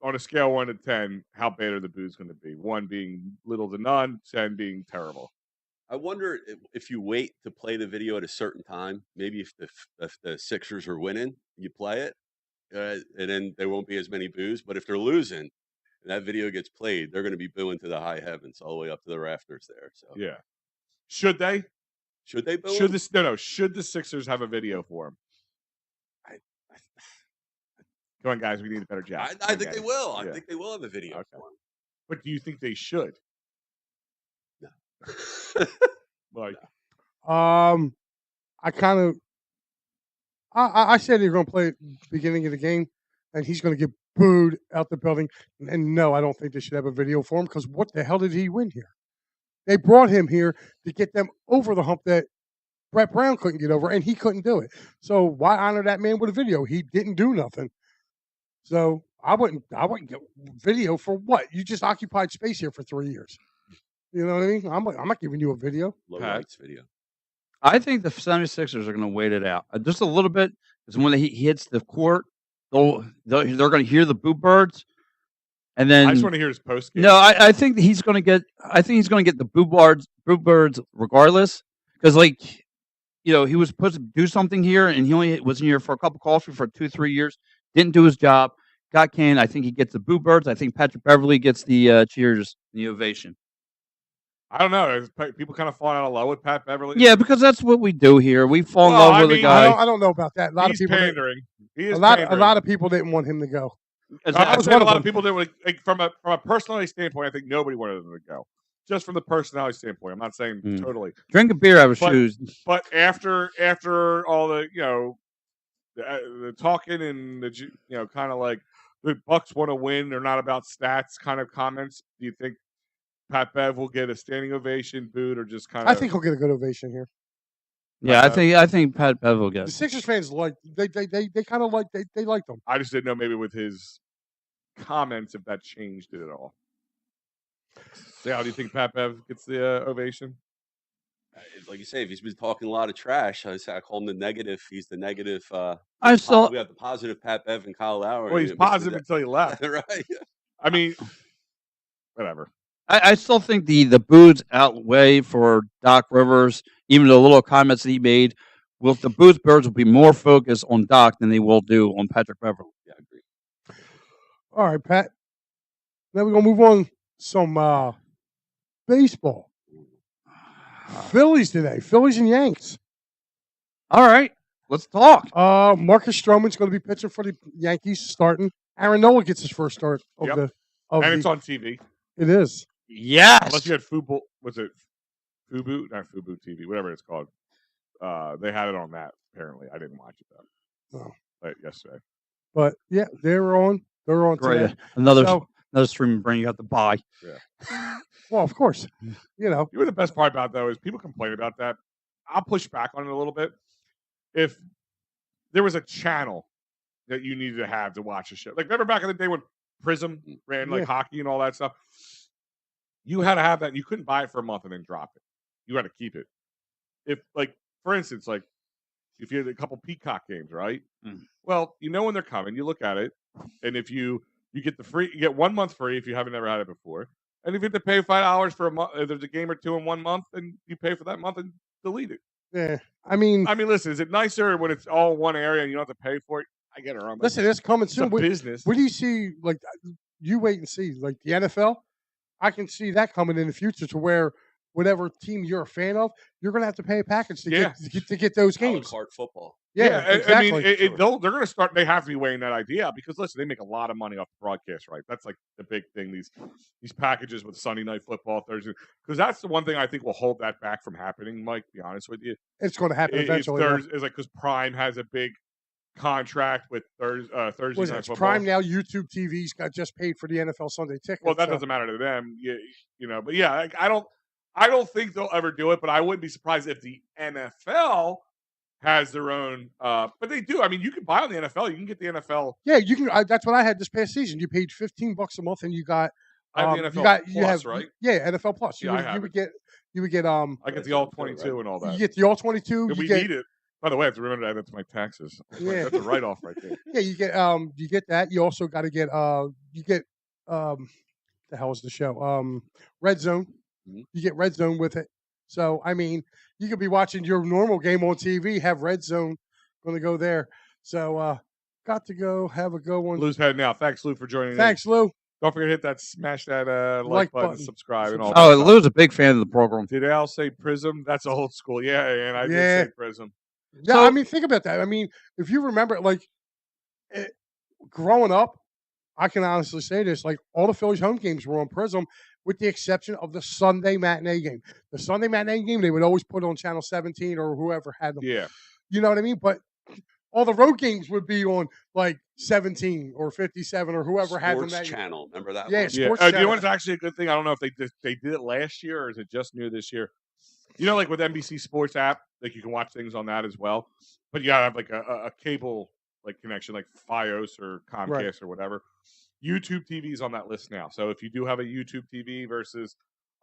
on a scale 1 to 10, how bad are the boos going to be? 1 being little to none, 10 being terrible.
I wonder if you wait to play the video at a certain time, maybe if the Sixers are winning, you play it, and then there won't be as many boos. But if they're losing and that video gets played, they're going to be booing to the high heavens all the way up to the rafters there. So
yeah, should they?
Should they boo?
Should this no? Should the Sixers have a video for him? Come on, guys, we need a better job.
I think they will. I think they will have a video for him.
But do you think they should?
No.
Like,
I kind of, I said they're going to play at the beginning of the game, and he's going to get booed out the building. And no, I don't think they should have a video for him because what the hell did he win here? They brought him here to get them over the hump that Brett Brown couldn't get over, and he couldn't do it. So why honor that man with a video? He didn't do nothing. So I wouldn't get video for what? You just occupied space here for 3 years. You know what I mean? I'm not giving you a video.
Low lights video.
I think the 76ers are going to wait it out just a little bit because when he hits the court, they're going to hear the boo birds, and then
I just want to hear his post game.
No, I think he's going to get. I think he's going to get the boo birds regardless because, like, you know, he was supposed to do something here, and he only was in here for a couple calls for 2-3 years. Didn't do his job. Got canned. I think he gets the boo birds. I think Patrick Beverly gets the cheers, the ovation.
I don't know. People kind of falling out of love with Pat Beverly.
Yeah, because that's what we do here. We fall in love with a guy.
I don't know about that. A lot
He's
of people
pandering.
A lot of people didn't want him to go.
I was one a lot of people didn't. Like, from a personality standpoint, I think nobody wanted him to go. Just from the personality standpoint, I'm not saying totally.
Drink a beer out of shoes.
But after all the the talking and the kind of like the Bucks want to win, they're not about stats kind of comments. Do you think Pat Bev will get a standing ovation, booed, or just kind of?
I think he'll get a good ovation here.
Yeah, I think Pat Bev will get.
The Sixers fans they kind of like they like them.
I just didn't know maybe with his comments if that changed it at all. So, how do you think Pat Bev gets the ovation?
Like you say, if he's been talking a lot of trash, I call him the negative. He's the negative. We have the positive Pat Bev and Kyle Lowry.
Well, he's positive until he left.
Right.
I mean, whatever.
I still think the boos outweigh for Doc Rivers, even the little comments that he made. The booze birds will be more focused on Doc than they will do on Patrick Beverly.
Yeah, I agree.
All right, Pat. Now we're going to move on some baseball. Phillies today. Phillies and Yanks.
All right. Let's talk.
Marcus Stroman's going to be pitching for the Yankees starting. Aaron Nola gets his first start of
it's on TV.
It is.
Yes.
Unless you had Fubo, was it Fubu? Not Fubu TV, whatever it's called. They had it on that, apparently. I didn't watch it, though. Late yesterday.
But, yeah, they're on. They're on today.
Another streaming brand you have to buy.
Yeah.
Well, of course. You know.
The best part about, though, is people complain about that. I'll push back on it a little bit. If there was a channel that you needed to have to watch a show. Like, remember back in the day when Prism ran, like, hockey and all that stuff? You had to have that, and you couldn't buy it for a month and then drop it. You had to keep it. If, like, for instance, like, if you had a couple Peacock games, right? Well, you know when they're coming. You look at it, and if you get you get 1 month free if you haven't ever had it before. And if you have to pay $5 for a month, if there's a game or two in 1 month, then you pay for that month and delete it.
Yeah, I mean,
listen, is it nicer when it's all one area and you don't have to pay for it? I get it wrong.
Listen, it's coming soon.
It's a business.
What do you see? Like, you wait and see. Like the NFL, I can see that coming in the future to where whatever team you're a fan of, you're going to have to pay a package to get those games.
Cart football.
Yeah, exactly.
I mean, they're going to start. They have to be weighing that idea out because listen, they make a lot of money off the broadcast, right? That's like the big thing. These packages with Sunday Night Football, Thursday, because that's the one thing I think will hold that back from happening. Mike, to be honest with you,
it's going to happen eventually.
It's like because Prime has a big contract with Thursday Night Football.
Prime now. YouTube TV's got just paid for the NFL Sunday ticket.
Well, that doesn't matter to them, you know. But yeah, like, I don't think they'll ever do it. But I wouldn't be surprised if the NFL has their own. But they do. I mean, you can buy on the NFL. You can get the NFL.
Yeah, you can. That's what I had this past season. You paid $15 a month, and you got
I have the NFL
you got you
Plus,
have
right?
yeah, NFL Plus.
Yeah, I have it.
You would get
I get
That's
the all
what I'm doing,
22 and all
you
that.
get the all 22.
And
You
we
get
need it. By the way, I have to remember to add that to my taxes.
Yeah.
That's a write off right there.
yeah, you get that. You also got to get you get the hell is the show? Red Zone.
Mhm.
You get Red Zone with it. So I mean, you could be watching your normal game on TV, have Red Zone going to go there. So got to go have a go one.
Lou's heading out. Thanks, Lou, for joining in.
Thanks, Lou.
Don't forget to hit that, smash that
Like
like button,
button.
subscribe, and all
Oh,
that stuff.
Lou's a big fan of the program.
Did Al say Prism? That's old school. Yeah, and I
Yeah.
did say Prism.
Yeah,
So-
I mean, think about that. I mean, if you remember, like growing up, I can honestly say this: like all the Phillies home games were on Prism, with the exception of the Sunday matinee game. The Sunday matinee game they would always put on Channel 17 or whoever had them.
Yeah.
You know what I mean? But all the road games would be on like 17 or 57 or whoever had them.
Sports
That
Channel. Remember that
Yeah,
one?
Yeah.
Sports
Do you
Channel.
know what's actually a good thing? I don't know if they did it last year or is it just new this year? You know, like with NBC Sports app, like you can watch things on that as well. But you gotta have like a cable like connection, like FiOS or Comcast
Right.
or whatever. YouTube TV is on that list now. So if you do have a YouTube TV versus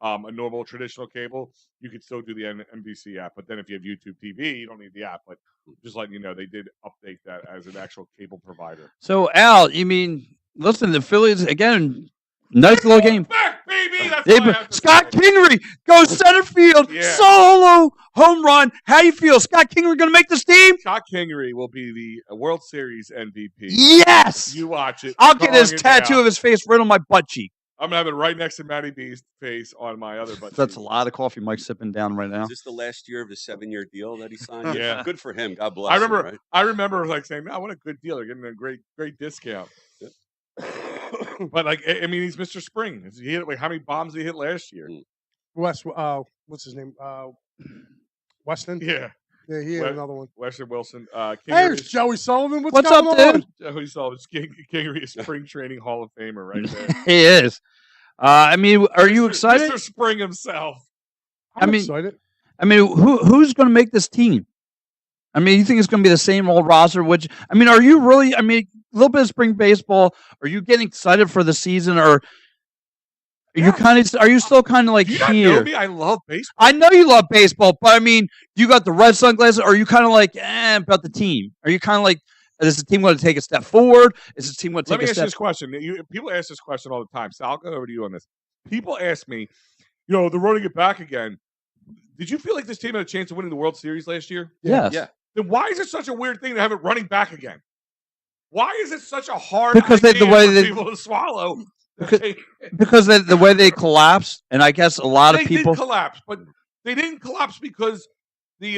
a normal traditional cable, you could still do the NBC app. But then if you have YouTube TV, you don't need the app. But just letting you know, they did update that as an actual cable provider.
So Al, you mean listen, the Phillies again, nice little game.
Back, baby. That's
They,
all I have to
Scott
say.
Kingery goes center field,
Yeah.
solo home run. How you feel? Scott Kingery going to make this team?
Scott Kingery will be the World Series MVP.
Yes.
You watch it.
I'll get his
Calling it
tattoo
now.
of his face right on my butt cheek.
I'm gonna have it right next to Matty B's face on my other butt.
That's a
cheek.
lot of coffee Mike's sipping down right now.
Is this the last year of his 7-year deal that he signed?
Yeah.
Good for him. God bless
I remember.
him, right?
I remember like saying, "Man, what a good deal! They're getting a great discount." But like, I mean, he's Mr. Spring. He hit like how many bombs did he hit last year?
What's his name? Weston.
Yeah,
Yeah, he had
Wes-
another one.
Western Wilson.
Hey,
Kingery
it's
is-
Joey Sullivan.
What's
going
up, dude?
on?
we saw Kingery is spring training Hall of Famer right there.
He is. I mean, are you
Mr.
excited?
Mr. Spring himself.
I'm
I mean-
excited.
I mean, who's going to make this team? I mean, you think it's going to be the same old roster? Which I mean, are you really? I mean, a little bit of spring baseball. Are you getting excited for the season, or are you kind of? Are you still kind of like
Do you not know
here?
me? I love baseball.
I know you love baseball, but I mean, you got the red sunglasses. Or are you kind of like about the team? Are you kind of like, is the team going to take a step forward? Is the team going to
Let
take
me
a
ask you
step?
this question. People ask this question all the time. So I'll go over to you on this. People ask me, they're running it back again. Did you feel like this team had a chance of winning the World Series last year?
Yes.
Yeah.
Then why is it such a weird thing to have it running back again? Why is it such a hard
Because the
idea
way
for
they-
people to swallow?
Because the way they collapsed, and I guess a lot
They
of people
did collapse, but they didn't collapse because the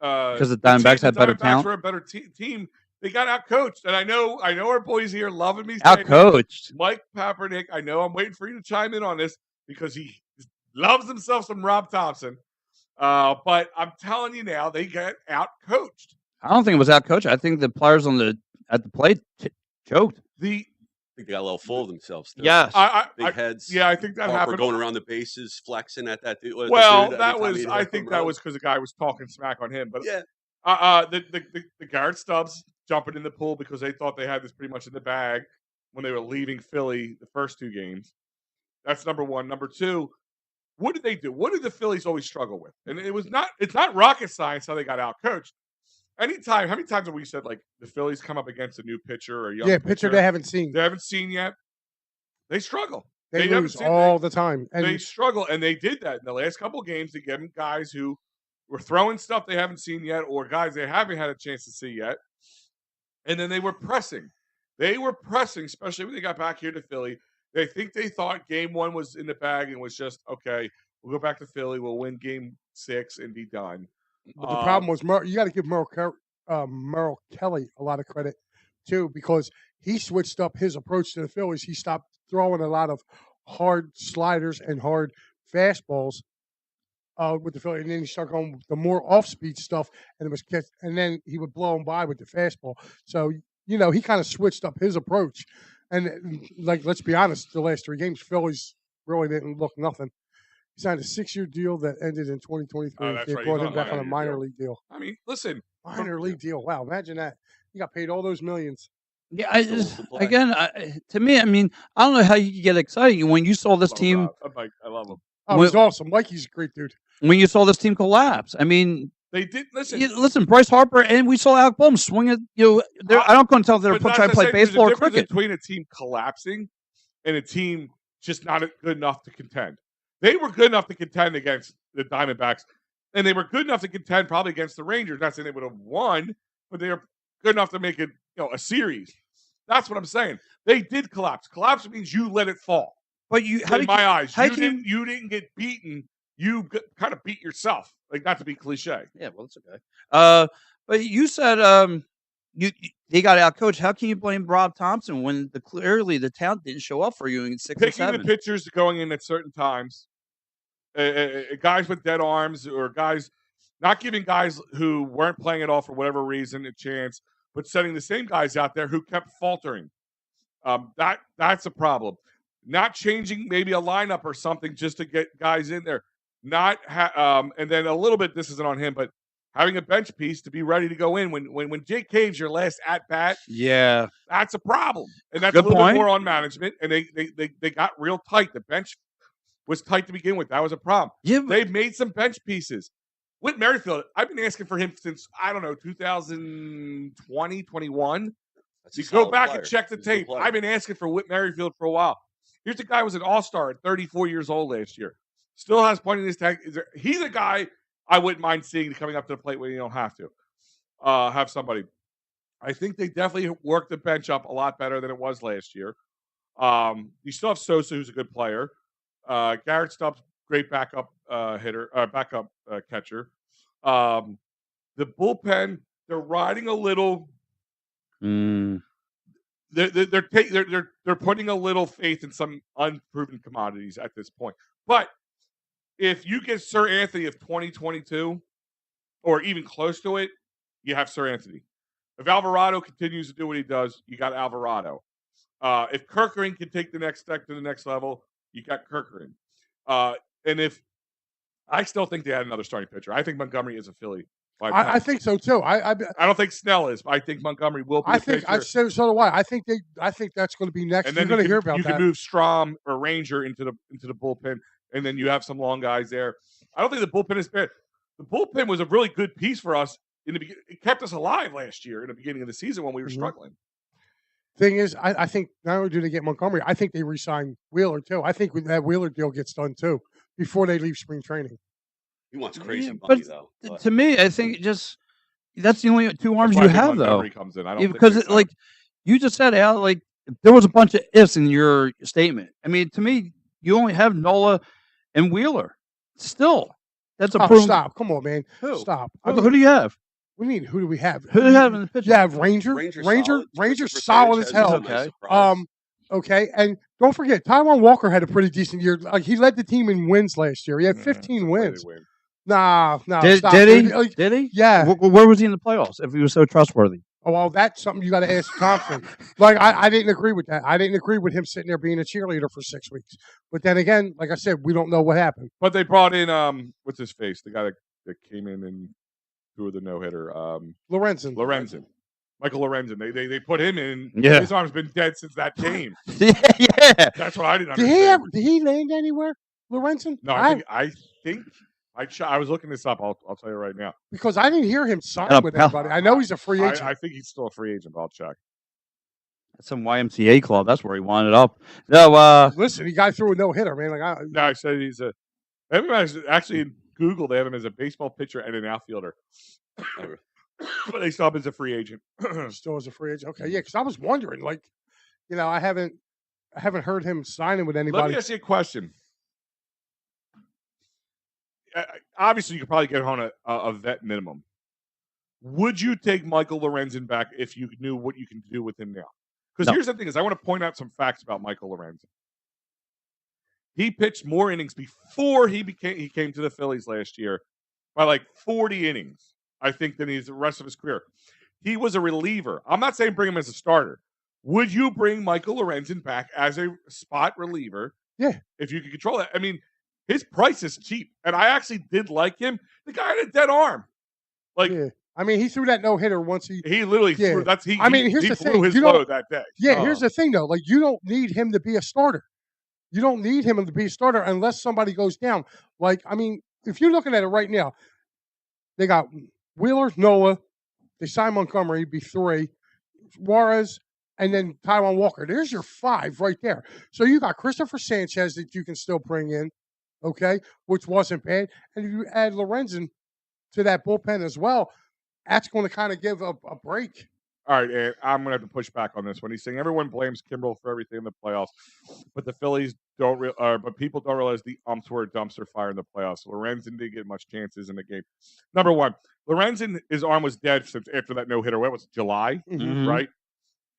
the Diamondbacks had better talent?
were a better team. They got out coached, and I know our boys here loving me. saying
out coached.
Mike Papernick, I know I'm waiting for you to chime in on this because he loves himself some Rob Thompson. But I'm telling you now, they get out coached.
I don't think it was out coached. I think the players at the plate choked.
The
I think they got a little full of themselves. Too.
Yes.
I
Heads.
yeah, I think that
Harper
happened.
going around the bases, flexing at that dude.
Well,
dude,
that
every time
was
he'd
I
hit
think
home
that
run.
was because the guy was talking smack on him. But
Yeah.
the Garrett Stubbs jumping in the pool because they thought they had this pretty much in the bag when they were leaving Philly the first two games. That's number one. Number two, what did they do? What did the Phillies always struggle with? And it's not rocket science how they got out coached. How many times have we said like the Phillies come up against a new pitcher or a young
Pitcher they haven't seen.
they haven't seen yet? They struggle.
They
haven't
lose
seen-
all the time. And
they struggle, and they did that in the last couple of games. They gave them guys who were throwing stuff they haven't seen yet, or guys they haven't had a chance to see yet. And then they were pressing. They were pressing, especially when they got back here to Philly. They thought game one was in the bag and was just okay. We'll go back to Philly. We'll win game 6 and be done.
But the problem was you got to give Merrill Kelly a lot of credit too, because he switched up his approach to the Phillies. He stopped throwing a lot of hard sliders and hard fastballs with the Phillies, and then he started going with the more off-speed stuff, and and then he would blow him by with the fastball. So he kind of switched up his approach. And like, let's be honest, the last 3 games, Phillies really didn't look nothing. He signed a 6-year deal that ended in 2023.
Oh, that's
They
right.
brought
He's
him
on a
back on a
minor
minor league deal.
I mean, listen,
Minor league deal. Wow, imagine that. He got paid all those millions.
Yeah, I
Still
just
to play.
again, to me, I mean, I don't know how you could get excited when you saw this
Love
team
Rob. I'm like, I love him.
Oh, he's awesome. Mikey's a great dude.
when you saw this team collapse. I mean,
They did listen.
listen, Bryce Harper, and we saw Alec Boehm swing it. I don't going to tell if they're
But that's
trying to play
the same-
baseball or
there's a difference
cricket.
between a team collapsing and a team just not good enough to contend. They were good enough to contend against the Diamondbacks, and they were good enough to contend probably against the Rangers. Not saying they would have won, but they were good enough to make it, a series. That's what I'm saying. They did collapse. Collapse means you let it fall.
But you,
In my eyes,
how
you didn't get beaten. You kind of beat yourself. Like, not to be cliche.
Yeah, well, it's okay. But you said they got out coached. How can you blame Rob Thompson when clearly the talent didn't show up for you in 6 and
Picking
7?
the pitchers going in at certain times, guys with dead arms, or guys not giving guys who weren't playing at all for whatever reason a chance, but setting the same guys out there who kept faltering. That's a problem. Not changing maybe a lineup or something just to get guys in there. And then a little bit, this isn't on him, but having a bench piece to be ready to go in when Jake Cave's your last at bat.
Yeah,
that's a problem, and that's
Good
a little
point.
bit more on management. And they got real tight. The bench was tight to begin with. That was a problem.
Yeah,
They've made some bench pieces. Whit Merrifield, I've been asking for him since, I don't know, 2020, 21.
That's a
You go
solid
back
player.
and check the
He's a good
tape.
player.
I've been asking for Whit Merrifield for a while. Here's a guy who was an all-star at 34 years old last year. Still has plenty in his tank. He's a guy I wouldn't mind seeing coming up to the plate when you don't have to have somebody. I think they definitely worked the bench up a lot better than it was last year. You still have Sosa, who's a good player. Garrett Stubbs, great backup catcher. The bullpen, they're riding a little. They're putting a little faith in some unproven commodities at this point. But if you get Sir Anthony of 2022, or even close to it, you have Sir Anthony. If Alvarado continues to do what he does, you got Alvarado. If Kerkering can take the next step to the next level, you got Kerkering. And if I still think they had another starting pitcher. I think Montgomery is a Philly.
I think so too. I
don't think Snell is, but I think Montgomery will be.
So do I. I think that's going to be next.
And then
you're going to hear about that.
You can move Strom or Ranger into the bullpen, and then you have some long guys there. I don't think the bullpen is bad. The bullpen was a really good piece for us in the beginning. It kept us alive last year in the beginning of the season when we were struggling.
Thing is, I think not only do they get Montgomery, I think they re-sign Wheeler too. I think that Wheeler deal gets done too before they leave spring training.
He wants crazy money though.
To me, I think that's the only two arms you have though.
Comes in. I don't
because like you just said, Al, like there was a bunch of ifs in your statement. I mean, to me, you only have Nola and Wheeler. Still, that's a
stop. Come on, man.
Who?
Stop.
Who do you have?
What do you mean? Who do we have?
Who do you have in the pitcher?
You have Ranger solid as hell. Okay. And don't forget, Taijuan Walker had a pretty decent year. Like, he led the team in wins last year. He had 15 wins. Nah,
did
stop,
he?
dude. Like,
did he?
Yeah.
Where was he in the playoffs if he was so trustworthy?
Oh, well, that's something you got to ask Thompson. Like, I didn't agree with that. I didn't agree with him sitting there being a cheerleader for 6 weeks. But then again, like I said, we don't know what happened.
But they brought in what's his face? The guy that came in and threw the no hitter. Lorenzen. Michael Lorenzen. They put him in.
Yeah.
His arm's been dead since that game.
yeah.
That's what I didn't understand.
Did he land anywhere, Lorenzen?
No, I think I was looking this up. I'll tell you right now.
Because I didn't hear him sign with anybody. I know he's a free agent.
I think he's still a free agent, but I'll check.
That's some YMCA club. That's where he wound up. No,
listen, the guy threw a no hitter, man.
No, I said he's a. Everybody's actually in Google. They have him as a baseball pitcher and an outfielder. But they saw him as a free agent.
Still as a free agent. Okay, yeah. Because I was wondering, like, I haven't heard him signing with anybody.
Let me ask you a question. Obviously, you could probably get on a vet minimum. Would you take Michael Lorenzen back if you knew what you can do with him now? Because here's the thing: is I want to point out some facts about Michael Lorenzen. He pitched more innings before he came to the Phillies last year by like 40 innings, I think, than he's the rest of his career. He was a reliever. I'm not saying bring him as a starter. Would you bring Michael Lorenzen back as a spot reliever?
Yeah,
if you could control that. I mean, his price is cheap, and I actually did like him. The guy had a dead arm. Like,
I mean, he threw that no hitter once he.
He literally
Yeah.
threw. That's he.
I mean,
he,
here's
he
the
blew
thing,
his
you don't-
load that day.
Yeah, here's the thing though. Like, you don't need him to be a starter. You don't need him to be a starter unless somebody goes down. Like, I mean, if you're looking at it right now, they got Wheeler, Nola, they signed Montgomery, be 3, Juarez, and then Taiwan Walker. There's your 5 right there. So you got Christopher Sanchez that you can still bring in, okay, which wasn't bad. And if you add Lorenzen to that bullpen as well, that's going to kind of give a break.
All right, and I'm gonna have to push back on this one. He's saying everyone blames Kimbrel for everything in the playoffs, but the Phillies don't. But people don't realize the umps were a dumpster fire in the playoffs. Lorenzen didn't get much chances in the game. Number one, Lorenzen, his arm was dead since after that no hitter. What was it, July?
Mhm.
Right?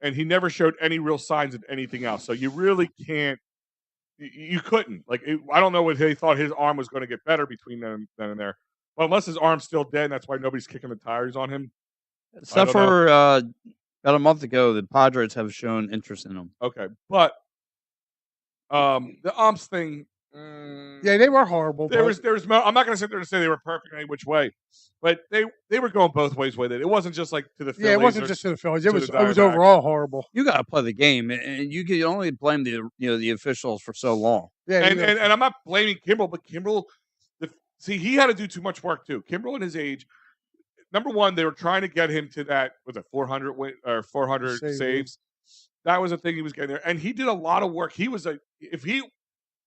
And he never showed any real signs of anything else. So you really can't. You couldn't. I don't know what he thought his arm was going to get better between then and there. Well, unless his arm's still dead, and that's why nobody's kicking the tires on him.
Except for about a month ago, the Padres have shown interest in him.
Okay, but the umps thing.
Yeah, they were horrible.
There was. I'm not going to sit there and say they were perfect any which way, but they were going both ways with it. It wasn't just like to the Phillies.
Yeah, it wasn't just to the Phillies. It
to
was
the Diamondbacks.
overall horrible.
You got to play the game, and you can only blame the officials for so long.
Yeah,
and I'm not blaming Kimbrel, but Kimbrel, he had to do too much work too. Kimbrel, at his age, number one, they were trying to get him to that 400 or 400 saves. That was a thing he was getting there, and he did a lot of work. He was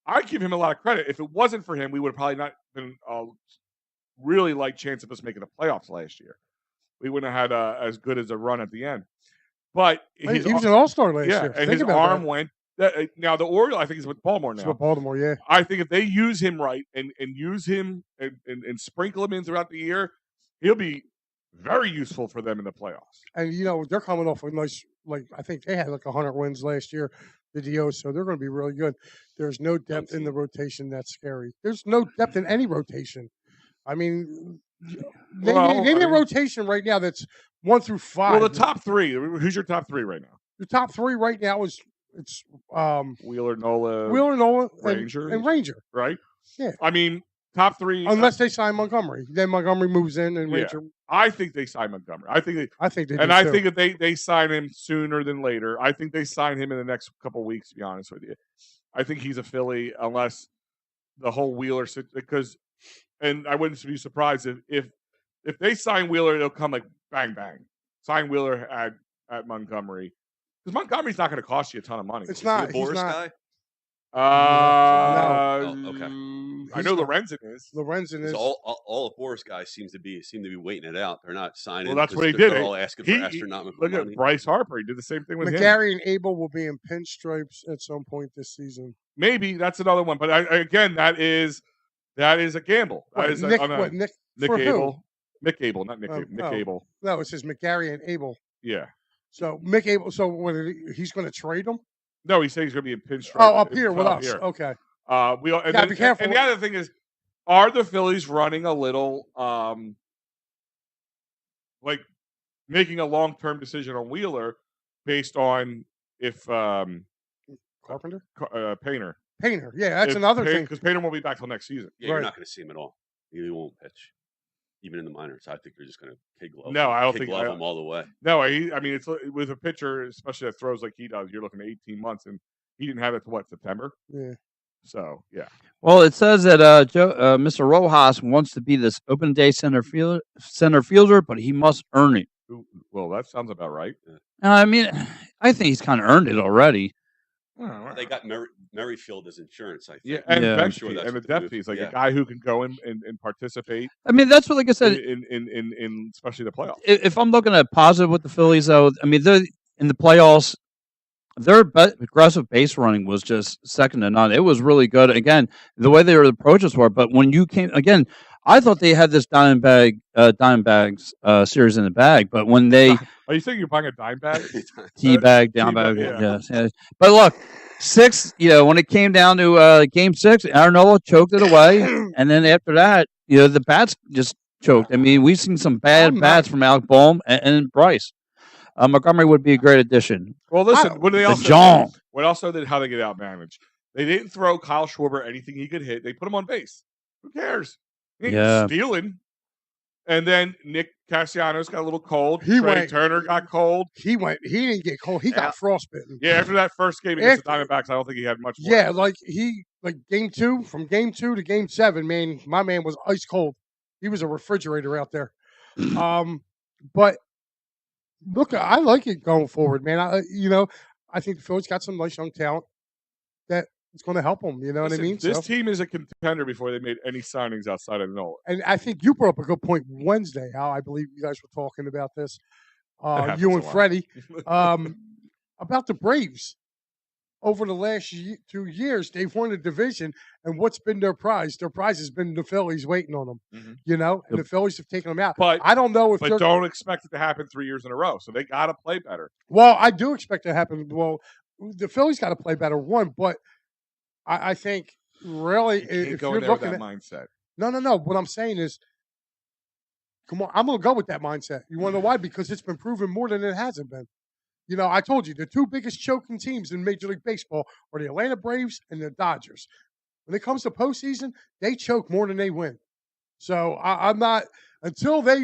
I give him a lot of credit. If it wasn't for him, we would have probably not been really light chance of us making the playoffs last year. We wouldn't have had as good as a run at the end. But
he was an all-star last year.
And his arm went. Now the Oriole, I think he's with Baltimore now.
He's with Baltimore, yeah.
I think if they use him right and use him and sprinkle him in throughout the year, he'll be very useful for them in the playoffs.
And they're coming off a nice, I think they had 100 wins last year, the DO, so they're going to be really good. There's no depth in the rotation that's scary. There's no depth in any rotation. I mean, they need a rotation right now that's 1 through 5.
Well, the top 3. Who's your top 3 right now?
The top 3 right now is
Wheeler, Nola,
Ranger, and Ranger.
Right?
Yeah.
I mean, top 3.
Unless they sign Montgomery, then Montgomery moves in and Ranger.
I think they sign Montgomery. I think they
do
I
too.
think if they sign him sooner than later. I think they sign him in the next couple of weeks. To be honest with you, I think he's a Philly unless the whole Wheeler because, and I wouldn't be surprised if they sign Wheeler, it'll come like bang bang. Sign Wheeler at Montgomery because Montgomery's not going to cost you a ton of money.
It's not.
He's a Boris guy?
No.
Okay.
I know Lorenzen is.
Lorenzen is.
All the Boris guys seem to be waiting it out. They're not signing.
Well, that's what he
they're
did.
all asking for astronomical
look
money.
at Bryce Harper. He did the same thing with him.
McGarry and Abel will be in pinstripes at some point this season.
Maybe that's another one, but again, that is a gamble. That is
Nick
Abel. Mick Abel, not Nick Abel. Nick Abel.
No, it says McGarry and Abel.
Yeah.
So Mick Abel. So he's going to trade them?
No, he said he's going to be in pinstripe.
Oh, up here with us. Here. Okay.
Be careful. And the other thing is, are the Phillies running a little making a long-term decision on Wheeler based on if
Carpenter?
Painter.
Painter, yeah, that's another thing.
Because Painter won't be back till next season.
Yeah, you're not going to see him at all. He won't pitch, even in the minors. I think you're just going to kid glove.
No, I don't think
glove him all the way.
No, I mean it's with a pitcher, especially that throws like he does. You're looking at 18 months, and he didn't have it to September.
Yeah.
So yeah.
Well,
it says that Mr. Rojas wants to be this open day center fielder, but he must earn it.
Well, that sounds about right.
I mean, I think he's kind of earned it already.
They got Merrifield as insurance, I think.
Yeah, and
I'm sure that's
and the depth piece, a guy who can go in and participate.
I mean, that's what, like I said,
in especially the playoffs.
If I'm looking at positive with the Phillies, though, I mean, they're in the playoffs. Their aggressive base running was just second to none. It was really good. Again, the way their approaches were. But when you came again, I thought they had this Diamondbags series in the bag. But when they
are you saying you're buying a dime bag?
tea bag, down bag, yeah. But look, 6. When it came down to Game 6, Nola choked it away, and then after that, the bats just choked. I mean, we've seen some bad bats from Alec Boehm and Bryce. Montgomery would be a great addition.
Well, listen, what they also
John.
What also did how they get outmanaged? They didn't throw Kyle Schwarber anything he could hit. They put him on base. Who cares? He ain't stealing. And then Nick Castellanos got a little cold.
He
Trey
went-
Turner got cold.
He didn't get cold. He got frostbitten.
Yeah, after that first game against the
After-
Diamondbacks, I don't think he had much work.
Yeah, like game 2, from game 2 to game 7, man, my man was ice cold. He was a refrigerator out there. But look, I like it going forward, man. I think the Phillies got some nice young talent that it's going to help them. You know what I mean?
This
So-
team is a contender before they made any signings outside of Nola.
And I think you brought up a good point Wednesday, Al. I believe you guys were talking about this,
happens
you
a
and
lot.
Freddie, about the Braves. Over the last 2 years, they've won a division, and what's been their prize? Their prize has been the Phillies waiting on them, and the Phillies have taken them out.
But
I don't know if
But
they're.
don't expect it to happen 3 years in a row. So they got to play better.
Well, I do expect it to happen. Well, the Phillies got to play better, one, but I think really,
You can't
if
go
you're
in there with
looking
that
at
mindset.
no, what I'm saying is, come on, I'm going to go with that mindset. You want to know why? Because it's been proven more than it hasn't been. I told you the two biggest choking teams in Major League Baseball are the Atlanta Braves and the Dodgers. When it comes to postseason, they choke more than they win. So I'm not until they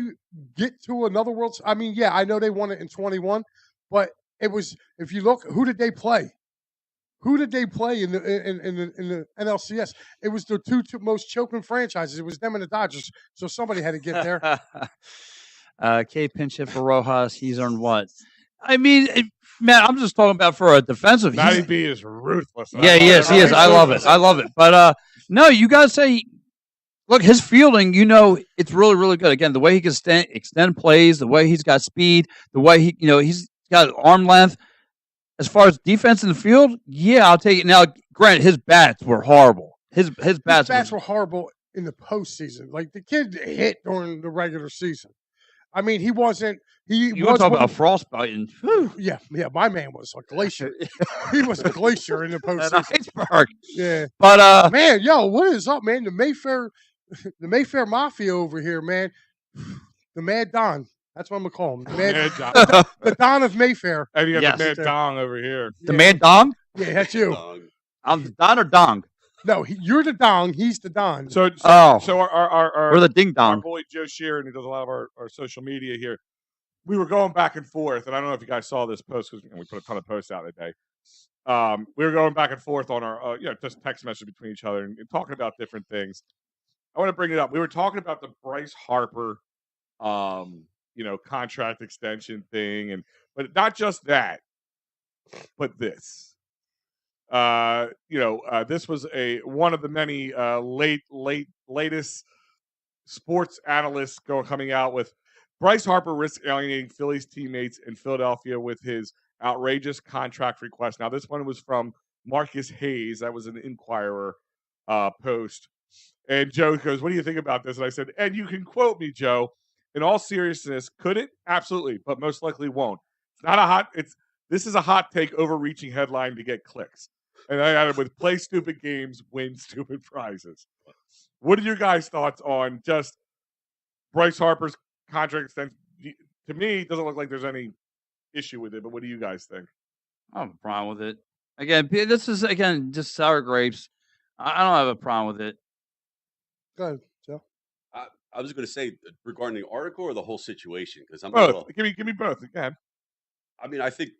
get to another World. I mean, yeah, I know they won it in 21, but it was, if you look, who did they play? Who did they play in the NLCS? It was the two most choking franchises. It was them and the Dodgers. So somebody had to get there.
K pinch hit for Rojas. He's earned what? I mean, man, I'm just talking about for a defensive.
Matty B is ruthless.
Yeah, he is. He is. I love it. I love it. But no, you gotta say, look, his fielding. It's really, really good. Again, the way he can extend plays, the way he's got speed, the way he's got arm length. As far as defense in the field, yeah, I'll take it. Now, granted, his bats were horrible. His bats
were horrible in the postseason. Like the kid hit during the regular season. I mean, he wasn't.
You want to talk about frostbite? And
yeah. My man was a glacier. He was a glacier in the postseason.
Iceberg.
Yeah,
but
man, yo, what is up, man? The Mayfair Mafia over here, man. The Mad Don. That's what I'm gonna call him. The Don of Mayfair.
And you got
Yes.
the Mad Dong over here.
the Mad Dong.
Yeah, that's you.
I'm the Don or Dong.
No, you're the Dong. He's the Don.
So
Oh.
our
Or the Ding
our
Dong.
boy Joe Sheeran, who does a lot of our social media here, we were going back and forth, and I don't know if you guys saw this post because we put a ton of posts out today. We were going back and forth on our just text message between each other and talking about different things. I want to bring it up. We were talking about the Bryce Harper contract extension thing, but not just that, but this. This was one of the many latest sports analysts coming out with Bryce Harper risks alienating Phillies teammates in Philadelphia with his outrageous contract request. Now, this one was from Marcus Hayes. That was an Inquirer post. And Joe goes, "What do you think about this?" And I said, "And you can quote me, Joe. In all seriousness, could it? Absolutely, but most likely won't. This is a hot take, overreaching headline to get clicks." And I added, "With play stupid games, win stupid prizes." What are your guys' thoughts on just Bryce Harper's contract extension? To me, it doesn't look like there's any issue with it, but what do you guys think?
I don't have a problem with it. Again, this is just sour grapes. I don't have a problem with it.
Go ahead, Joe.
I was going to say regarding the article or the whole situation, because I'm
Both. Give me both again.
I mean, I think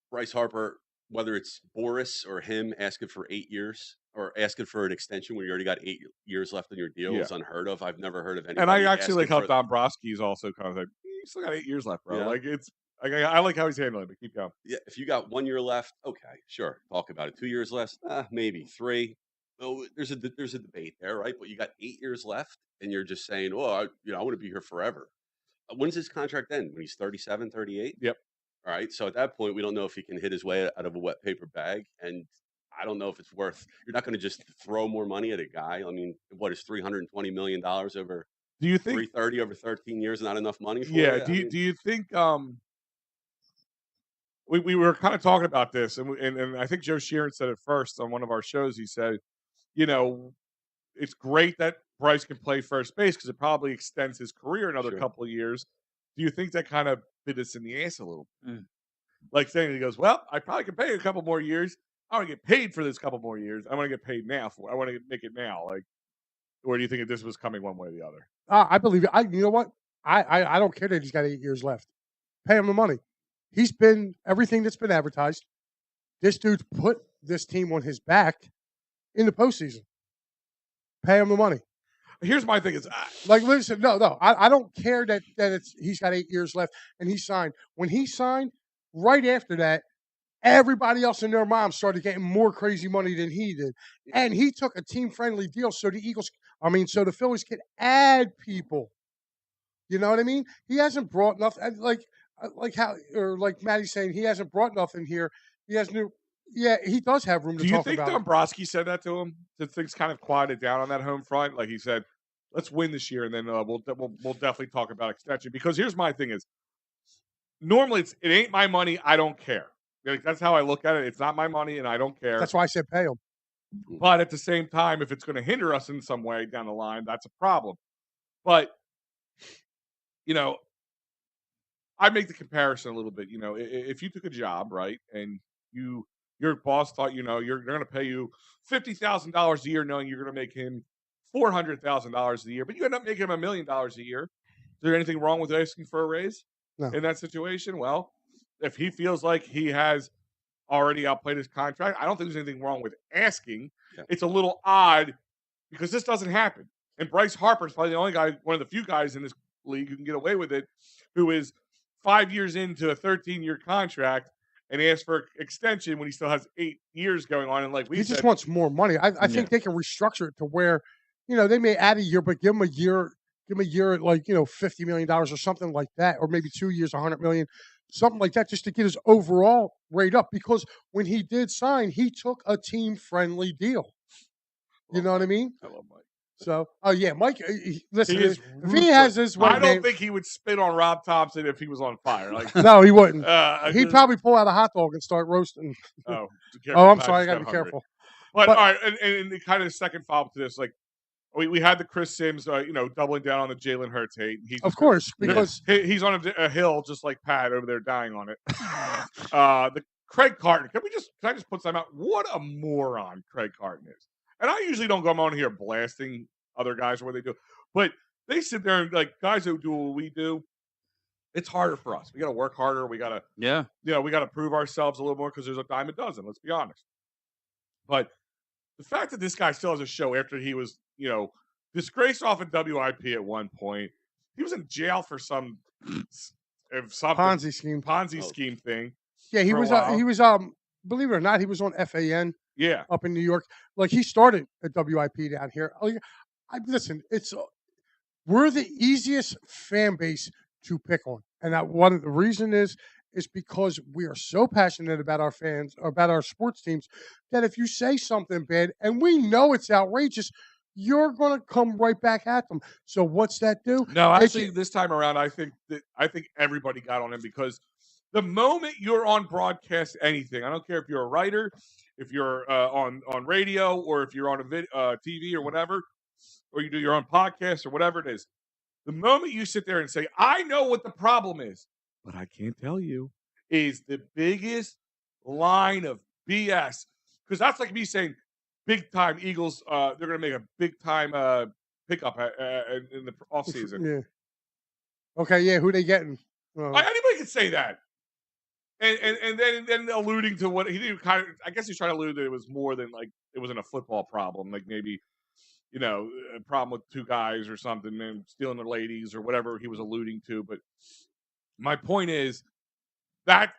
Bryce Harper, whether it's Boris or him asking for 8 years or asking for an extension when you already got 8 years left on your deal, is unheard of. I've never heard of anybody.
And I actually like how
for
Dombrowski is also kind of like, you still got 8 years left, bro.
Yeah.
Like I like how he's handling it, but keep going.
Yeah, if you got 1 year left, okay, sure, talk about it. 2 years left, maybe 3. Oh, there's a debate there, right? But you got 8 years left, and you're just saying, "Oh, I want to be here forever." When's his contract end? When he's 37, 38?
Yep.
All right. So at that point, we don't know if he can hit his way out of a wet paper bag, and I don't know if it's worth. You're not going to just throw more money at a guy. I mean, what is $320 million over?
Do you think
330 over 13 years not enough money for
Yeah.
you?
Do you think we were kind of talking about this, and I think Joe Sheeran said it first on one of our shows. He said, it's great that Bryce can play first base because it probably extends his career another
Sure.
couple of years. Do you think that kind of bit us in the ass a little?
Mm.
Like saying, he goes, "Well, I probably can pay you a couple more years. I want to get paid for this couple more years. I want to get paid now I want to make it now." Like, or do you think that this was coming one way or the other?
I believe it. You know what? I don't care that he's got 8 years left. Pay him the money. He's been everything that's been advertised. This dude's put this team on his back in the postseason. Pay him the money.
Here's my thing: is
Like, listen, no, I don't care that he's got 8 years left and he signed. When he signed, right after that, everybody else and their mom started getting more crazy money than he did, and he took a team-friendly deal so the Phillies could add people. You know what I mean? He hasn't brought nothing like Maddie's saying, he hasn't brought nothing here. He has new. Yeah, he does have room to
do you
talk
think
about.
Dombrowski said that to him? That things kind of quieted down on that home front. Like he said, "Let's win this year, and then we'll definitely talk about extension." Because here's my thing: is normally it ain't my money. I don't care. Like, that's how I look at it. It's not my money, and I don't care.
That's why I said pay him.
But at the same time, if it's going to hinder us in some way down the line, that's a problem. But I make the comparison a little bit. If you took a job, right, and your boss thought, you're going to pay you $50,000 a year, knowing you're going to make him $400,000 a year, but you end up making him $1 million a year. Is there anything wrong with asking for a raise in that situation? Well, if he feels like he has already outplayed his contract, I don't think there's anything wrong with asking. Yeah. It's a little odd because this doesn't happen. And Bryce Harper is probably the only guy, one of the few guys in this league who can get away with it, who is 5 years into a 13-year contract and asks for extension when he still has 8 years going on. And he
just wants more money. I think they can restructure it to where, they may add a year, but give him a year at $50 million or something like that, or maybe 2 years, $100 million, something like that, just to get his overall rate up. Because when he did sign, he took a team-friendly deal. You know what I mean?
I love Mike.
So, Mike, listen,
if
he has his way.
I don't think he would spit on Rob Thompson if he was on fire.
No, he wouldn't. He'd probably pull out a hot dog and start roasting.
Oh,
I'm sorry. I got to be careful.
But all right, and the kind of second follow-up to this, we had the Chris Sims, doubling down on the Jalen Hurts hate.
Of course, because
he's on a hill just like Pat over there dying on it. The Craig Carton. Can I just put something out? What a moron Craig Carton is. And I usually don't come on here blasting other guys or what they do, but they sit there and guys who do what we do. It's harder for us. We got to work harder. We got to, we got to prove ourselves a little more because there's a dime a dozen. Let's be honest. But the fact that this guy still has a show after he was, disgraced off of WIP at one point, he was in jail for some
Ponzi
scheme thing.
Yeah, he was. Believe it or not, he was on FAN.
Yeah,
up in New York. He started at WIP down here. Listen, we're the easiest fan base to pick on, and one of the reason is because we are so passionate about our fans, about our sports teams, that if you say something bad, and we know it's outrageous, you're going to come right back at them. So what's that do?
No, actually, this time around, I think everybody got on him because the moment you're on broadcast anything, I don't care if you're a writer, if you're on radio, or if you're on a TV or whatever, or you do your own podcast or whatever it is, the moment you sit there and say, I know what the problem is, but I can't tell you, is the biggest line of BS. Because that's like me saying, big time Eagles, they're going to make a big time pickup in the offseason.
Yeah. Okay, yeah, who they getting?
Anybody can say that. And then alluding to what he did, I guess he's trying to allude that it was more than it wasn't a football problem, maybe a problem with two guys or something and stealing their ladies or whatever he was alluding to. But my point is that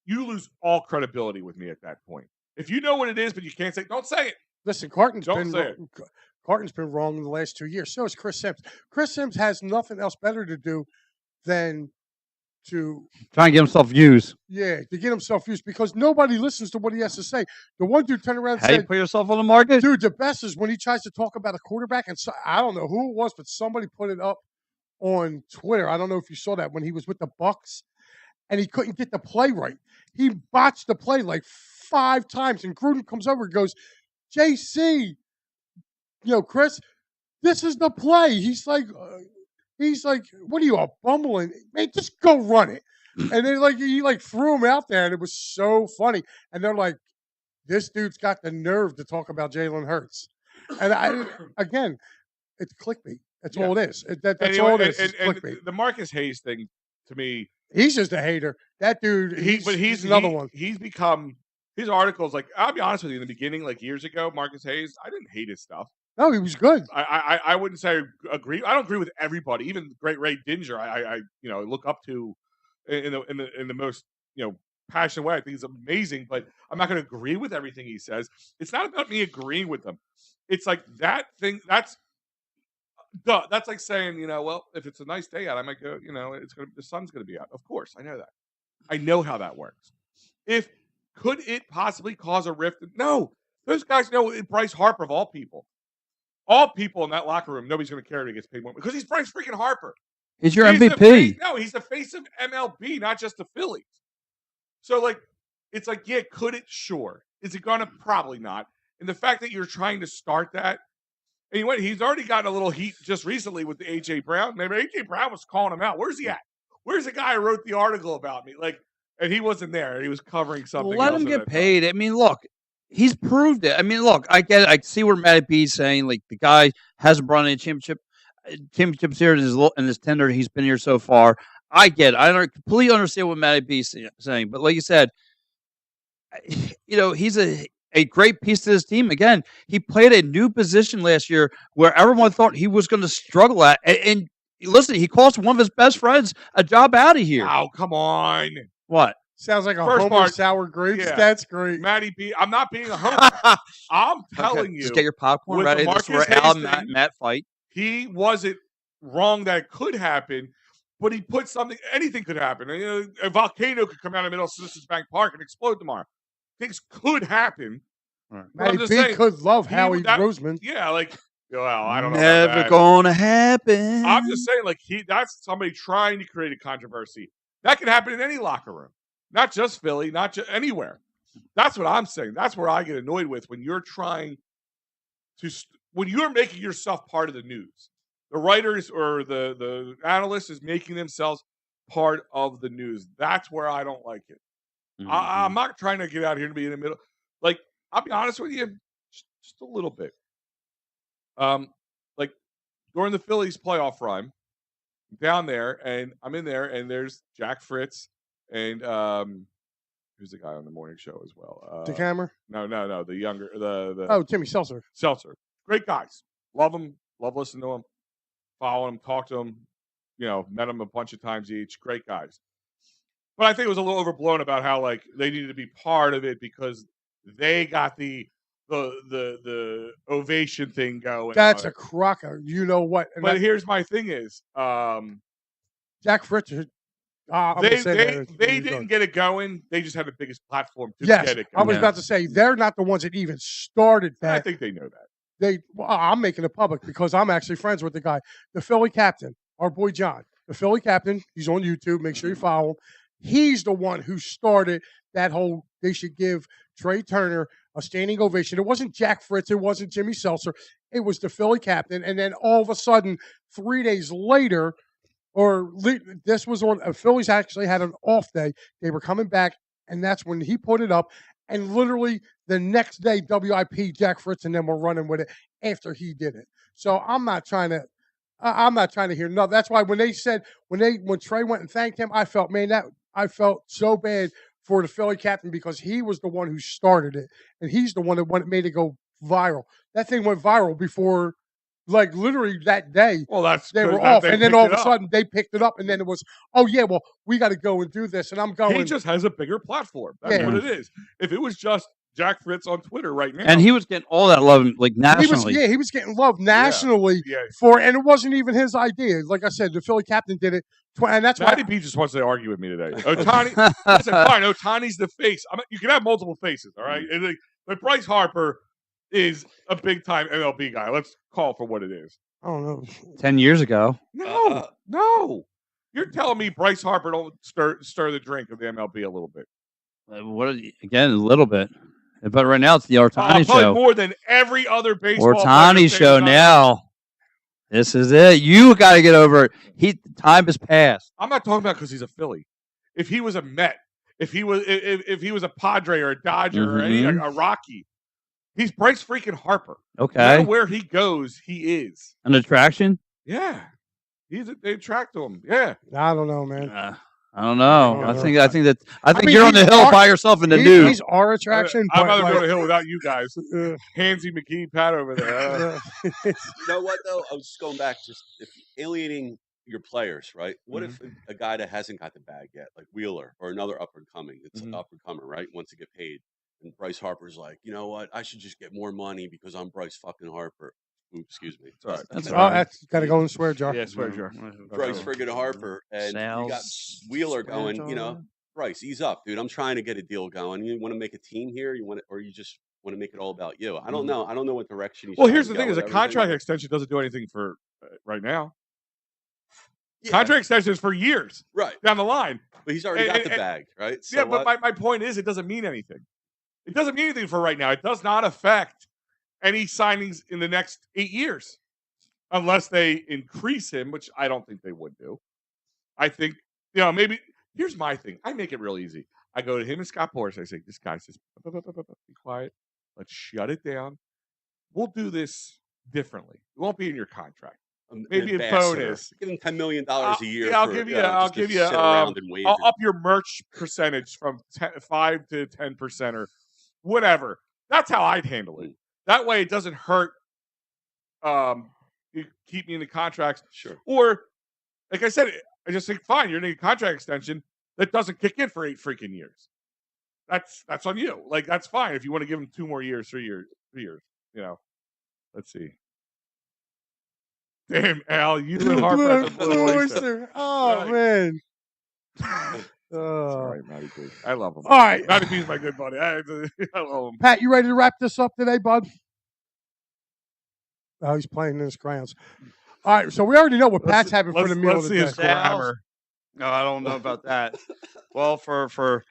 you lose all credibility with me at that point. If you know what it is, but you can't say, don't say it.
Listen, Carton's been wrong in the last 2 years. So is Chris Sims. Chris Sims has nothing else better to do than to
try and get himself views.
Yeah, to get himself views because nobody listens to what he has to say. The one dude turned around and said,
you put yourself on the market?
Dude, the best is when he tries to talk about a quarterback, and I don't know who it was, but somebody put it up on Twitter. I don't know if you saw that when he was with the Bucks and he couldn't get the play right. He botched the play 5 times, and Gruden comes over and goes, JC, Chris, this is the play. He's like, what are you, a bumbling? Man, just go run it. And then he threw him out there, and it was so funny. And they're like, this dude's got the nerve to talk about Jalen Hurts. And again, it's clickbait. That's
Yeah.
all it is. That's
Anyway,
all it is.
and
It's clickbait.
the Marcus Hayes thing to me,
He's just a hater. That dude. He's another one.
He's become his articles. Like, I'll be honest with you, in the beginning, like years ago, Marcus Hayes, I didn't hate his stuff.
No, he was good.
I wouldn't say I agree. I don't agree with everybody. Even the great Ray Dinger, I look up to in the most passionate way. I think he's amazing, but I'm not going to agree with everything he says. It's not about me agreeing with him. It's like that thing. That's like saying, well, if it's a nice day out, I might go. The sun's gonna be out. Of course, I know that. I know how that works. Could it possibly cause a rift? No, those guys know Bryce Harper of all people. All people in that locker room, nobody's going to care if he gets paid more because he's Bryce freaking Harper.
He's your MVP.
He's the face of MLB, not just the Phillies. So, it's like, yeah, could it? Sure. Is it going to? Probably not. And the fact that you're trying to start that, anyway, he's already gotten a little heat just recently with the A.J. Brown. Maybe A.J. Brown was calling him out. Where's he at? Where's the guy who wrote the article about me? And he wasn't there. He was covering something.
Let him get paid. I mean, look, he's proved it. I mean, look, I get it. I see where Matty B's saying, the guy hasn't brought any championships here in his tenure. He's been here so far. I get it. I don't completely understand what Matty B's saying. But like you said, he's a great piece to this team. Again, he played a new position last year where everyone thought he was going to struggle at. And listen, he cost one of his best friends a job out of here.
Oh, come on.
What?
Sounds like a
First
Homer
part,
sour grapes.
yeah.
That's great.
Matty B, I'm not being a homer. I'm telling you.
Just get your popcorn
with
ready.
the
This is
Marcus
where Al
Hayes
and Matt fight.
He wasn't wrong that it could happen, but he put something, anything could happen. A volcano could come out of the middle of Citizens Bank Park and explode tomorrow. Things could happen.
Right.
Matty B could love Howie Roseman.
Yeah, well, I don't know.
Never gonna happen.
I'm just saying, that's somebody trying to create a controversy. That can happen in any locker room, not just Philly, not just anywhere. That's what I'm saying. That's where I get annoyed with when you're trying to, when you're making yourself part of the news. The writers or the analyst is making themselves part of the news. That's where I don't like it. Mm-hmm. I'm not trying to get out here to be in the middle. I'll be honest with you, just a little bit. During the Phillies playoff run, down there, and I'm in there, and there's Jack Fritz, and who's the guy on the morning show as well?
DeCamera?
No, the younger, the
oh, Timmy Seltzer.
Great guys, love them, love listening to them, follow them, talk to them. Met them a bunch of times each. Great guys, but I think it was a little overblown about how they needed to be part of it because they got the ovation thing going.
That's a crocker. You know what? And
but here's my thing is,
Jack Fritz.
They didn't get it going. They just had the biggest platform to
get
it going.
I was about to say they're not the ones that even started that.
I think they know that.
I'm making it public because I'm actually friends with the guy, the Philly captain, our boy John, the Philly captain. He's on YouTube. Make sure you follow him. He's the one who started that whole. They should give Trey Turner a standing ovation. It wasn't Jack Fritz. It wasn't Jimmy Seltzer. It was the Philly captain. And then all of a sudden, 3 days later, this was on. Phillies actually had an off day. They were coming back, and that's when he put it up. And literally the next day, WIP, Jack Fritz, and them were running with it after he did it. So I'm not trying to hear no. That's why when Trey went and thanked him, I felt so bad for the Philly captain because he was the one who started it, and he's the one that made it go viral. That thing went viral before, literally that day.
Well,
they were off, and then all of a sudden they picked it up, and then it was, oh yeah, well we got to go and do this, and I'm going.
He just has a bigger platform. That's what it is. If it was just Jack Fritz on Twitter right now,
and he was getting all that love, nationally.
He was getting love nationally and it wasn't even his idea. Like I said, the Philly captain did it. And that's
Matty B just wants to argue with me today. Ohtani, I said, fine. Ohtani's the face. You can have multiple faces, all right? But Bryce Harper is a big time MLB guy. Let's call for what it is.
I don't know.
10 years ago.
No. You're telling me Bryce Harper don't stir the drink of the MLB a little bit?
Again, a little bit. But right now it's the Ohtani show.
More than every other baseball.
Ohtani show now. This is it. You got to get over it. Time has passed.
I'm not talking about because he's a Philly. If he was a Met, if he was a Padre or a Dodger or a Rocky, he's Bryce freaking Harper.
Okay.
No matter where he goes, he is
an attraction.
Yeah, they attract him. Yeah,
I don't know, man.
I don't know.
I
I
don't
think
know.
I think
mean,
you're on the
he's
hill
our-
by yourself in the
He's
nude.
our attraction,
I'd
but
rather go
like,
to hill without you guys. Handsy McKee, Pat over there.
You know what though? I was just going back, just if alienating your players, right? What if a guy that hasn't got the bag yet, like Wheeler or another up and coming, it's an up and comer, right? Wants to get paid, and Bryce Harper's like, you know what? I should just get more money because I'm Bryce fucking Harper. Oops, excuse me.
Sorry.
That's
oh,
all right.
that's got to go in the swear jar.
Yeah, swear jar.
Bryce friggin' Harper, and you got Wheeler going. You know, Bryce, ease up, dude. I'm trying to get a deal going. You want to make a team here? You want it, or you just want to make it all about you? I don't know. I don't know what direction he's.
Well,
trying
here's
to
the
go
thing: is a
with
contract
everything.
extension doesn't do anything for right now.
Yeah,
Contract extension is for years
right?
down the line.
But he's already got the
and-
bag, right? So
Yeah, but
what?
my point is, it doesn't mean anything. It doesn't mean anything for right now. It does not affect any signings in the next 8 years, unless they increase him, which I don't think they would do. I think, maybe, here's my thing. I make it real easy. I go to him and Scott Porras. I say, this guy says, be quiet. Let's shut it down. We'll do this differently. It won't be in your contract. Maybe a
ambassador.
bonus.
Give him $10 million a year.
Yeah, I'll
for,
give you.
just
I'll
to
give you.
sit around and wave.
I'll up your merch percentage from 5 to 10% or whatever. That's how I'd handle it. That way, it doesn't hurt. You keep me in the contracts,
Sure.
or like I said, I just think fine. You're in a contract extension that doesn't kick in for 8 freaking years. That's on you. Like that's fine if you want to give him 2 more years, 3 years. Let's see. Damn, Al, you and Harper at the Blue Oyster.
Oh
Right.
man.
That's
Oh.
all right, Matty B. I love him.
All right,
Matty B's my good buddy. I love him.
Pat, you ready to wrap this up today, bud? Oh, he's playing in his crayons. All right, so we already know what Pat's having for the meal
Let's see
today.
his grammar.
No, I don't know about that. Well, for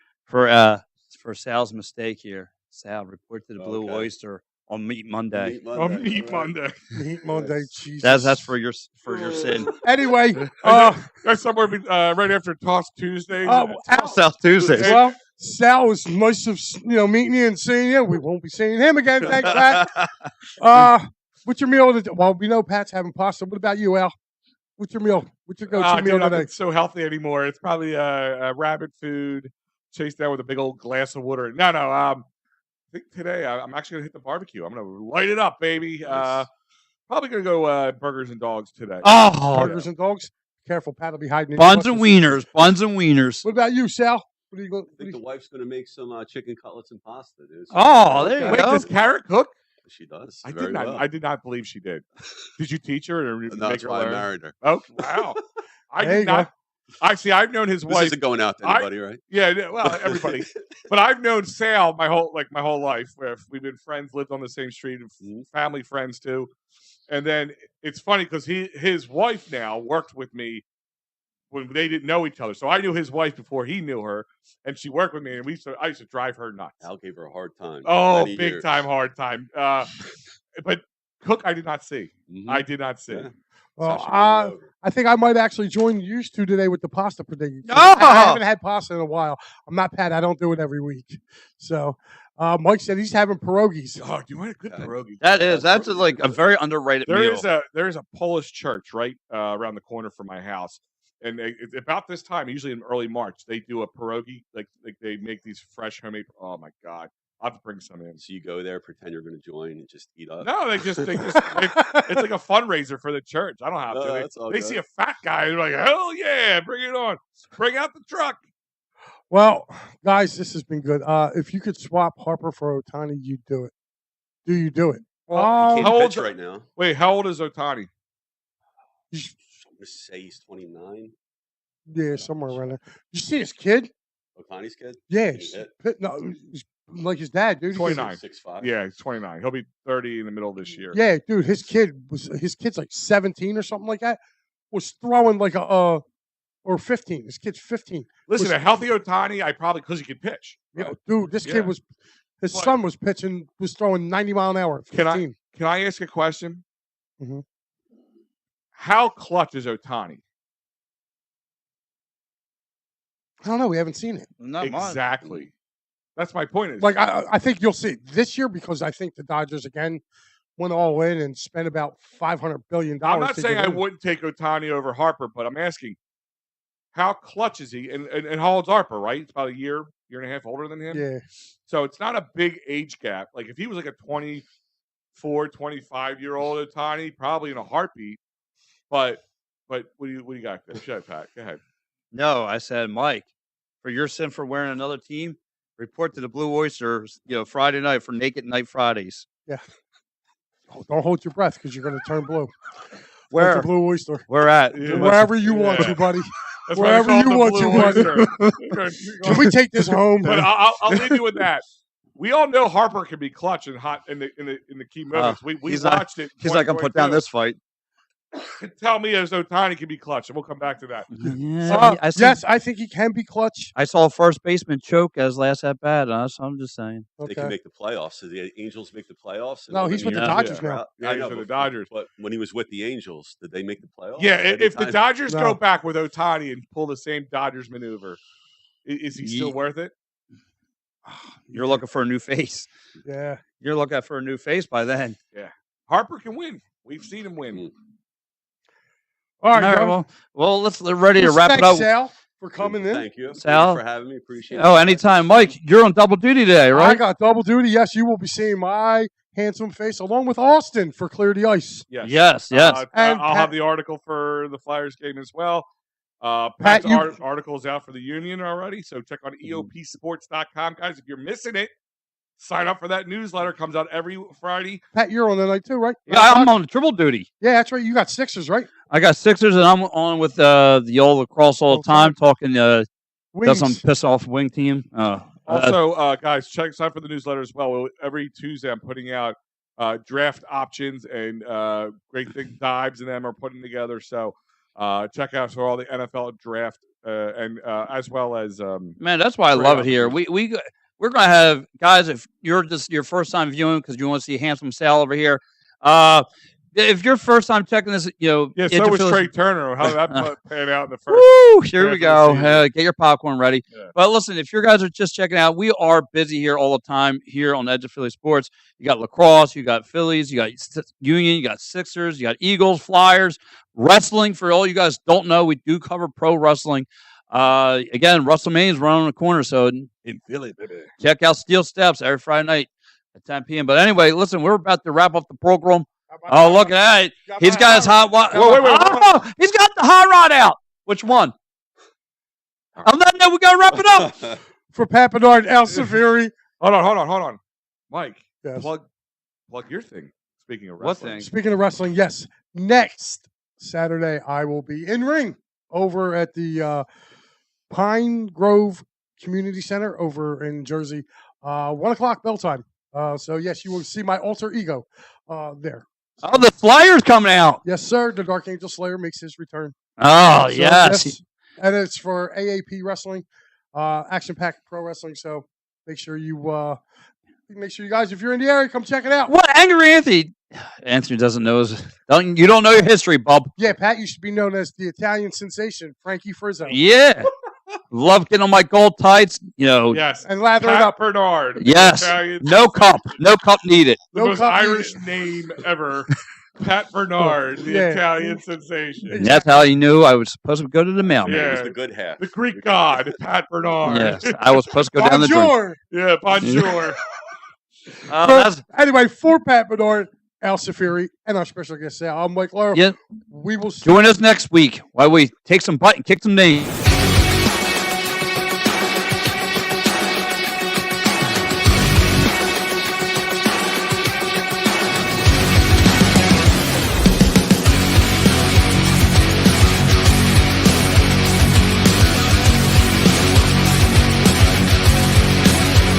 Sal's mistake here, Sal, report to the Blue
Okay.
Oyster on Meat Monday.
Meat
On
Monday.
Meat
all right.
Monday.
Meat Monday, Jesus.
That's for your sin.
Anyway,
That's somewhere right after Toss Tuesday.
South Tuesdays.
well, Sal was nice of meeting you and seeing you. We won't be seeing him again. Thanks, Pat. What's your meal today? Well, we know Pat's having pasta. What about you, Al? What's your meal? What's your go-to meal
Dude, I'm
today?
not so healthy anymore. It's probably a rabbit food chased down with a big old glass of water. No. I think today I'm actually gonna hit the barbecue. I'm gonna light it up, baby.
Nice.
Probably gonna go burgers and dogs today.
Oh,
Burgers and dogs. Careful, Pat will be hiding. in your
buns and
bushes.
wieners. Buns and wieners.
What about you, Sal? What are you going?
I think the wife's going to make some chicken cutlets and pasta, dude. So
Oh, there you
Wait,
go.
does Carrot cook?
She does.
I
very
did not.
well.
I did not believe she did. Did you teach her or did you
No,
make
that's
her
why I
learn?
married her.
Oh wow! I
There you
did not. I see. I've known his
This
wife.
isn't going out to anybody, right?
Yeah, well, everybody. But I've known Sal my whole life. Where we've been friends, lived on the same street, and family friends too. And then it's funny because his wife now worked with me when they didn't know each other. So I knew his wife before he knew her, and she worked with me, and I used to drive her nuts.
Al gave her a hard time.
Oh,
many
big
years.
time, hard time. But Cook, I did not see.
Mhm.
I did not see.
Yeah.
Well,
That's how she got over.
I think I might actually join you two today with the pasta prediction.
Oh!
I haven't had pasta in a while. I'm not Pat. I don't do it every week. So Mike said he's having pierogies.
Oh, do you want a good
Okay.
pierogi?
That's like a very underrated
There
meal.
is a Polish church right around the corner from my house, and about this time, usually in early March, they do a pierogi. Like they make these fresh homemade. Oh my god, I'll have to bring some in.
So you go there, pretend you're going to join, and just eat up.
No, it's like a fundraiser for the church. I don't have
No,
to.
that's all
They
good.
see a fat guy, they're like, hell yeah, bring it on, bring out the truck.
Well, guys, this has been good. If you could swap Harper for Otani, you'd do it. Do you do it?
Well,
Oh,
Can't
how
pitch
old?
right now.
Wait, how old is Otani?
I'm going to say he's 29.
Yeah, somewhere around there. You see his kid?
Otani's kid?
Yeah,
He's hit.
no, he's like his dad, dude.
29.
6'5".
Yeah, he's 29. He'll be 30 in the middle of this year.
Yeah, dude, his kid's like 17 or something like that. Was throwing like or 15. His kid's 15.
Listen,
Was-
a healthy Otani, because he can pitch.
Yeah, dude, this
Yeah.
kid his
But-
son was throwing 90 mile an hour at 15.
Can I ask a question?
Mhm.
How clutch is Otani?
I don't know. We haven't seen it.
Not much.
Exactly. That's my point. Is
Like I think you'll see it this year because I think the Dodgers again went all in and spent about $500 billion.
I'm not saying I
would.
wouldn't take Ohtani over Harper, but I'm asking, how clutch is he? And how old's Harper, right? It's about a year and a half older than him.
Yeah.
So it's not a big age gap. Like if he was like a 24, 25-year-old Ohtani, probably in a heartbeat. But what do you got there? Shut Pat. Go ahead.
No, I said, Mike, for your sin for wearing another team, report to the Blue Oysters, Friday night for Naked Night Fridays.
Yeah. Don't hold your breath because you're going to turn blue.
Where?
The Blue Oyster.
Where at?
Yeah.
Wherever you want to, buddy.
That's why they
Wherever
call it
you
the
want
Blue
to, buddy.
Oyster.
Can we take this home?
But I'll leave you with that. We all know Harper can be clutch and hot in the key moments. We watched it.
He's not going to put down this fight.
Tell me as Ohtani can be clutch, and we'll come back to that.
Yeah,
yes, I think he can be clutch.
I saw a first baseman choke as last at bat. So I'm just saying.
They can make the playoffs. So the Angels make the playoffs.
No, he's with the Dodgers now.
Yeah, I know the Dodgers.
But when he was with the Angels, did they make the playoffs?
Yeah, if the Dodgers
No.
go back with Ohtani and pull the same Dodgers maneuver, is he still worth it?
You're looking for a new face.
Yeah.
You're looking for a new face by then.
Yeah. Harper can win. We've seen him win.
All right,
All right, well, let's ready to wrap it up.
Sal, for coming in.
Thank you.
Sal.
Thanks for having me. Appreciate it.
Oh, anytime. Mike, you're on double duty today,
I
right?
got double duty. Yes, you will be seeing my handsome face along with Austin for Clear the Ice.
Yes.
And
I'll
Pat-
have the article for the Flyers game as well.
Pat,
Pat's
you-
article is out for the Union already, so check on eopsports.com, guys. If you're missing it, sign up for that newsletter. Comes out every Friday.
Pat, you're on the night too, right?
Yeah, I'm on triple duty.
Yeah, that's right. You got Sixers, right?
I got Sixers, and I'm on with the old lacrosse all the time, talking
Wings.
does some piss off wing team.
Also, guys, sign up for the newsletter as well. Every Tuesday, I'm putting out draft options and great thing dives in them are putting together. So check out for all the NFL draft and as well as
man, that's why I love it here. We're gonna have guys. If you're just your first time viewing because you want to see handsome Sal over here, if you're first time checking this,
so was Trey Turner. How did that pan out in the first?
Woo! Here we go. Get your popcorn ready.
Yeah.
But listen, if you guys are just checking out, we are busy here all the time here on Edge of Philly Sports. You got lacrosse, you got Phillies, you got Union, you got Sixers, you got Eagles, Flyers, wrestling. For all you guys don't know, we do cover pro wrestling. Again, WrestleMania is right on the corner, so
In Philly, baby.
check out Steel Steps every Friday night at 10 p.m. But anyway, listen, we're about to wrap up the program. Oh, look at that. He's got his hot rod.
Wait.
Oh, he's got the hot rod out. Which one? On that note, we got to wrap it up.
For Pat Bernard, Al Safiri.
Hold on. Mike,
Yes.
plug your thing. Speaking of
What
wrestling.
thing?
Speaking of wrestling, yes. Next Saturday, I will be in ring over at the Pine Grove Community Center over in Jersey. 1 o'clock bell time. So, yes, you will see my alter ego there.
Oh, the Flyers coming out.
Yes, sir. The Dark Angel Slayer makes his return.
Oh,
So,
yes.
And it's for AAP Wrestling, Action Pack Pro Wrestling. So make sure you guys, if you're in the area, come check it out.
What? Angry Anthony. Anthony doesn't know you don't know your history, bub.
Yeah, Pat used to be known as the Italian sensation, Frankie Frizzo.
Yeah. Love getting on my gold tights.
Yes.
And lather
Pat
it up.
Bernard.
Yes.
Italian,
No cup needed.
the
No
most
cup needed.
Irish name ever. Pat Bernard, the
Yeah.
Italian sensation.
And that's how you knew I was supposed to go to the mailman.
Yeah.
It was the good half.
The Greek god, Pat Bernard.
Yes, I was supposed to go down the drink.
Bonjour.
Yeah, bonjour.
Anyway, for Pat Bernard, Al Safiri, and our special guest, I'm Mike Laura.
Yeah.
We will see
Join us next week while we take some butt and kick some names.